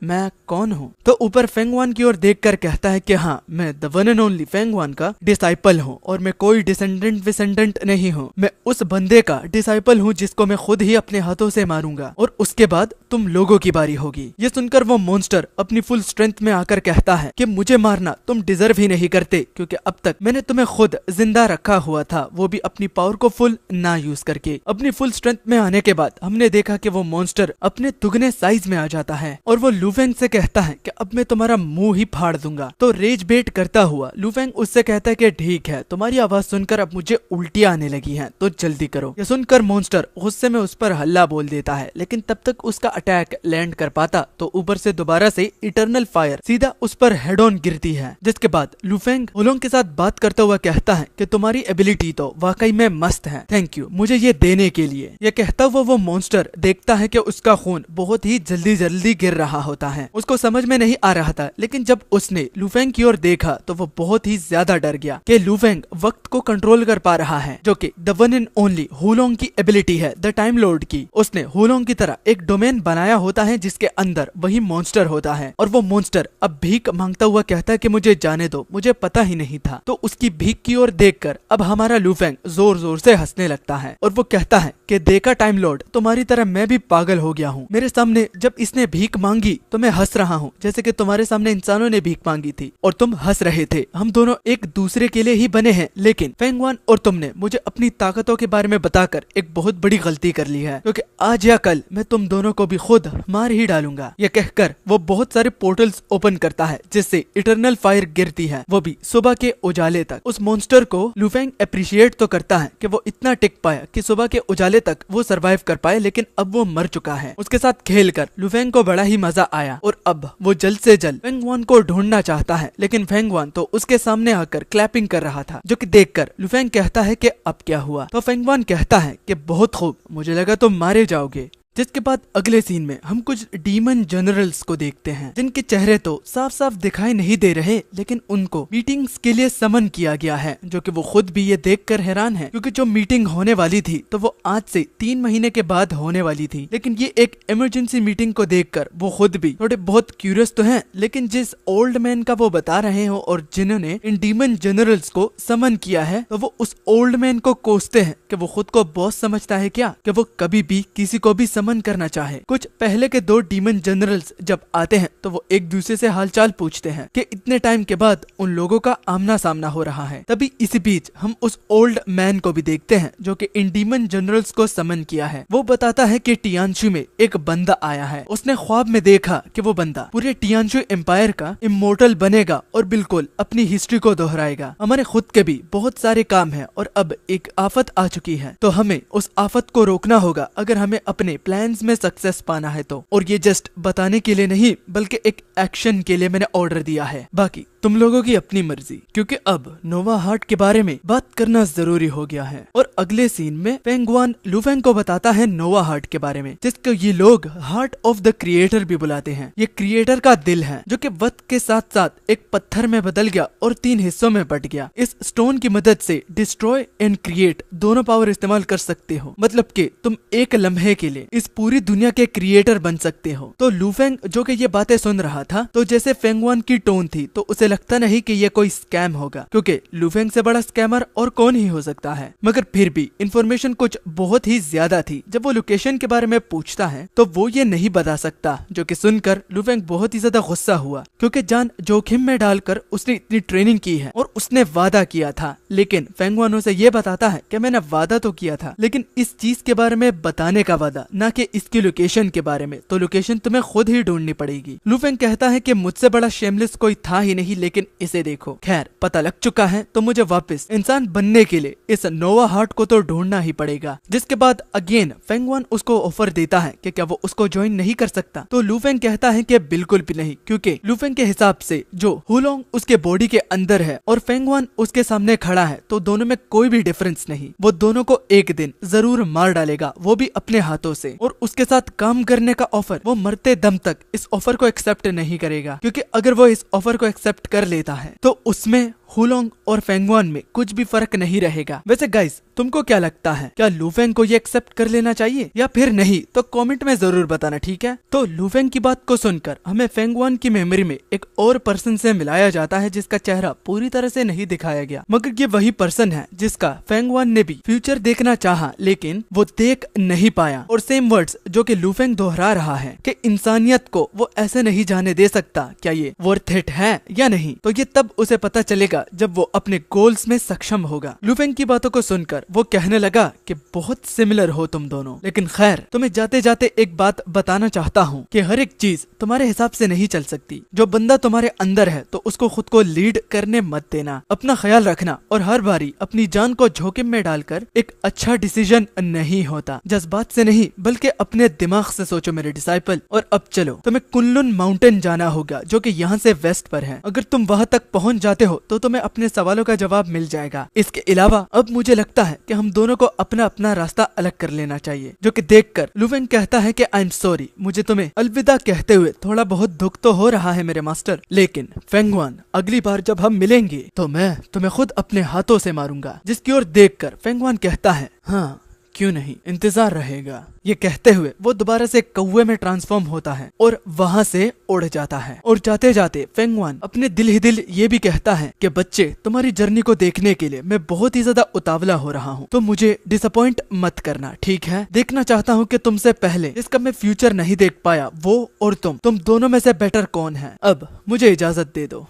मैं कौन हूँ? तो ऊपर फेंगवान की ओर देखकर कहता है कि हाँ, मैं द वन एंड ओनली फेंगवान का डिसाइपल हूँ, और मैं कोई डिसेंडेंट नहीं हूँ। मैं उस बंदे का डिसाइपल हूँ जिसको मैं खुद ही अपने हाथों से मारूंगा, और उसके बाद तुम लोगों की बारी होगी। ये सुनकर वो मॉन्स्टर अपनी फुल स्ट्रेंथ में आकर कहता है कि मुझे मारना तुम डिजर्व ही नहीं करते, क्योंकि अब तक मैंने तुम्हें खुद जिंदा रखा हुआ था, वो भी अपनी पावर को फुल ना यूज करके। अपनी फुल स्ट्रेंथ में आने के बाद हमने देखा कि वो मॉन्स्टर अपने दुगने साइज में आ जाता है, और वो लु फेंग से कहता है कि अब मैं तुम्हारा मुंह ही फाड़ दूंगा। तो रेज बेट करता हुआ लु फेंग उससे कहता है कि ठीक है, तुम्हारी आवाज सुनकर अब मुझे उल्टियां आने लगी हैं, तो जल्दी करो। ये सुनकर मॉन्स्टर गुस्से में उस पर हल्ला बोल देता है, लेकिन तब तक उसका अटैक लैंड कर पाता तो ऊपर से दोबारा से इटरनल फायर सीधा उस पर हेड ऑन गिरती है। जिसके बाद लु फेंग हुलोंग के साथ बात करता हुआ कहता है कि तुम्हारी एबिलिटी तो वाकई में मस्त है, थैंक यू मुझे ये देने के लिए। ये कहता हुआ वो मॉन्स्टर देखता है कि उसका खून बहुत ही जल्दी गिर रहा होता है। उसको समझ में नहीं आ रहा था, लेकिन जब उसने लु फेंग की ओर देखा तो वो बहुत ही ज्यादा डर गया कि लु फेंग वक्त को कंट्रोल कर पा रहा है, जो कि द वन एंड ओनली हुलोंग की एबिलिटी है, द टाइम लॉर्ड की। उसने हुलोंग की तरह एक डोमेन बनाया होता है जिसके अंदर वही मॉन्स्टर होता है, और वो मॉन्स्टर अब भीख मांगता हुआ कहता है कि मुझे जाने दो, मुझे पता ही नहीं था। तो उसकी भीख की ओर देखकर अब हमारा लु फेंग जोर जोर से हंसने लगता है, और वो कहता है कि देखा टाइम लॉर्ड, तुम्हारी तरह मैं भी पागल हो गया हूँ। मेरे सामने जब इसने भीख मांगी तो मैं हंस रहा हूँ, जैसे कि तुम्हारे सामने इंसानों ने भीख मांगी थी और तुम हंस रहे थे। हम दोनों एक दूसरे के लिए ही बने हैं, लेकिन फेंगवान और तुमने मुझे अपनी ताकतों के बारे में बताकर एक बहुत बड़ी गलती कर ली है, क्योंकि आज या कल मैं तुम दोनों को भी खुद मार ही डालूंगा। ये कहकर वो बहुत सारे पोर्टल्स ओपन करता है, जिससे इटरनल फायर गिरती है, वो भी सुबह के उजाले तक। उस मॉन्स्टर को लु फेंग अप्रिशिएट तो करता है कि वो इतना टिक पाया कि सुबह के उजाले तक वो सरवाइव कर पाए, लेकिन अब वो मर चुका है। उसके साथ खेलकर लु फेंग को बड़ा ही मजा आया, और अब वो जल्द से जल्द फेंगवान को ढूंढना चाहता है, लेकिन फेंगवान तो उसके सामने आकर क्लैपिंग कर रहा था, जो कि देखकर लु फेंग कहता है कि अब क्या हुआ? तो फेंगवान कहता है कि बहुत खूब, मुझे लगा तुम मारे जाओगे। जिसके बाद अगले सीन में हम कुछ डीमन जनरल्स को देखते हैं, जिनके चेहरे तो साफ साफ दिखाई नहीं दे रहे, लेकिन उनको मीटिंग्स के लिए समन किया गया है, जो कि वो खुद भी ये देखकर हैरान है, क्योंकि जो मीटिंग होने वाली थी तो वो आज से 3 महीने के बाद होने वाली थी। लेकिन ये एक इमरजेंसी मीटिंग को देखकर वो खुद भी थोड़े बहुत क्यूरियस तो हैं, लेकिन जिस ओल्ड मैन का वो बता रहे हो और जिन्होंने इन डीमन जनरल्स को समन किया है, तो वो उस ओल्ड मैन को कोसते हैं कि वो खुद को बॉस समझता है क्या, कि वो कभी भी किसी को भी मन करना चाहे। कुछ पहले के 2 डीमन जनरल्स जब आते हैं तो वो एक दूसरे से हालचाल पूछते हैं कि इतने टाइम के बाद उन लोगों का आमना सामना हो रहा है। तभी इसी बीच हम उस ओल्ड मैन को भी देखते हैं, जो कि इन डीमन जनरल्स को समन किया है। वो बताता है कि टियानशु में एक बंदा आया है, उसने ख्वाब में देखा कि वो बंदा पूरे टियानशु एम्पायर का इमोर्टल बनेगा और बिल्कुल अपनी हिस्ट्री को दोहराएगा। हमारे खुद के भी बहुत सारे काम है, और अब एक आफत आ चुकी है, तो हमें उस आफत को रोकना होगा अगर हमें अपने प्लान्स में सक्सेस पाना है तो। और ये जस्ट बताने के लिए नहीं, बल्कि एक एक्शन के लिए मैंने ऑर्डर दिया है, बाकी तुम लोगों की अपनी मर्जी, क्योंकि अब नोवा हार्ट के बारे में बात करना जरूरी हो गया है। और अगले सीन में फेंगवान लु फेंग को बताता है नोवा हार्ट के बारे में, जिसको ये लोग हार्ट ऑफ द क्रिएटर भी बुलाते हैं। ये क्रिएटर का दिल है, जो कि वक्त के साथ साथ एक पत्थर में बदल गया और 3 हिस्सों में बट गया। इस स्टोन की मदद से डिस्ट्रॉय एंड क्रिएट दोनों पावर इस्तेमाल कर सकते हो, मतलब कि तुम एक लम्हे के लिए इस पूरी दुनिया के क्रिएटर बन सकते हो। तो लु फेंग जो कि ये बातें सुन रहा था, तो जैसे फेंगवान की टोन थी तो उसे उसे लगता नहीं कि ये कोई स्कैम होगा, क्योंकि लुफेंग से बड़ा स्कैमर और कौन ही हो सकता है। मगर फिर भी इंफॉर्मेशन कुछ बहुत ही ज्यादा थी। जब वो लोकेशन के बारे में पूछता है तो वो ये नहीं बता सकता, जो कि सुनकर लुफेंग बहुत ही ज्यादा गुस्सा हुआ, क्योंकि जान जोखिम में डालकर उसने इतनी ट्रेनिंग की है और उसने वादा किया था। लेकिन फेंगवान उसे ये बताता है कि मैंने वादा तो किया था, लेकिन इस चीज के बारे में बताने का वादा, ना कि इसकी लोकेशन के बारे में, तो लोकेशन तुम्हें खुद ही ढूंढनी पड़ेगी। लुफेंग कहता है कि मुझसे बड़ा शेमलेस कोई था ही नहीं, लेकिन इसे देखो। खैर पता लग चुका है तो मुझे वापस इंसान बनने के लिए इस नोवा हार्ट को तो ढूंढना ही पड़ेगा। जिसके बाद अगेन फेंगवान उसको ऑफर देता है कि क्या वो उसको ज्वाइन नहीं कर सकता, तो लुफेंग कहता है कि बिल्कुल भी नहीं, क्योंकि लुफेंग के हिसाब से जो हुलोंग उसके बॉडी के अंदर है और फेंगवान उसके सामने खड़ा है, तो दोनों में कोई भी डिफरेंस नहीं। वो दोनों को एक दिन जरूर मार डालेगा, वो भी अपने हाथों से। और उसके साथ काम करने का ऑफर, वो मरते दम तक इस ऑफर को एक्सेप्ट नहीं करेगा, क्योंकि अगर वो इस ऑफर को एक्सेप्ट कर लेता है तो उसमें हुलोंग और फेंगवान में कुछ भी फर्क नहीं रहेगा। वैसे गाइस तुमको क्या लगता है, क्या लुफेंग को ये एक्सेप्ट कर लेना चाहिए या फिर नहीं, तो कमेंट में जरूर बताना, ठीक है। तो लुफेंग की बात को सुनकर हमें फेंगवान की मेमोरी में एक और पर्सन से मिलाया जाता है, जिसका चेहरा पूरी तरह से नहीं दिखाया गया, मगर ये वही पर्सन है जिसका फेंगवान ने भी फ्यूचर देखना चाहा, लेकिन वो देख नहीं पाया। और सेम वर्ड्स जो कि लुफेंग दोहरा रहा है कि इंसानियत को वो ऐसे नहीं जाने दे सकता, क्या ये वर्थ इट है या नहीं, तो ये तब उसे पता चलेगा जब वो अपने गोल्स में सक्षम होगा। लुफेंग की बातों को सुनकर वो कहने लगा कि बहुत सिमिलर हो तुम दोनों, लेकिन खैर तुम्हें जाते जाते एक बात बताना चाहता हूँ कि हर एक चीज तुम्हारे हिसाब से नहीं चल सकती। जो बंदा तुम्हारे अंदर है तो उसको खुद को लीड करने मत देना, अपना ख्याल रखना, और हर बारी अपनी जान को जोखिम में डालकर एक अच्छा डिसीजन नहीं होता। जज्बात से नहीं बल्कि अपने दिमाग से सोचो मेरे डिसाइपल। और अब चलो तुम्हें कुनलुन माउंटेन जाना होगा, जो कि यहाँ से वेस्ट पर है। अगर तुम वहाँ तक पहुँच जाते हो तो तुम्हें अपने सवालों का जवाब मिल जाएगा। इसके अलावा अब मुझे लगता है कि हम दोनों को अपना अपना रास्ता अलग कर लेना चाहिए, जो कि देखकर लुफेंग कहता है कि आई एम सॉरी, मुझे तुम्हें अलविदा कहते हुए थोड़ा बहुत दुख तो हो रहा है मेरे मास्टर, लेकिन फेंगवान अगली बार जब हम मिलेंगे तो मैं तुम्हें खुद अपने हाथों से मारूंगा। जिसकी ओर देखकर फेंगवान कहता है हाँ क्यों नहीं, इंतजार रहेगा। ये कहते हुए वो दोबारा से कौवे में ट्रांसफॉर्म होता है और वहाँ से उड़ जाता है। और जाते जाते फेंगवान अपने दिल ही दिल ये भी कहता है कि बच्चे तुम्हारी जर्नी को देखने के लिए मैं बहुत ही ज्यादा उतावला हो रहा हूँ, तो मुझे डिसअपॉइंट मत करना, ठीक है। देखना चाहता हूँ कि तुमसे पहले इसका मैं फ्यूचर नहीं देख पाया, वो और तुम दोनों में से बेटर कौन है। अब मुझे इजाजत दे दो।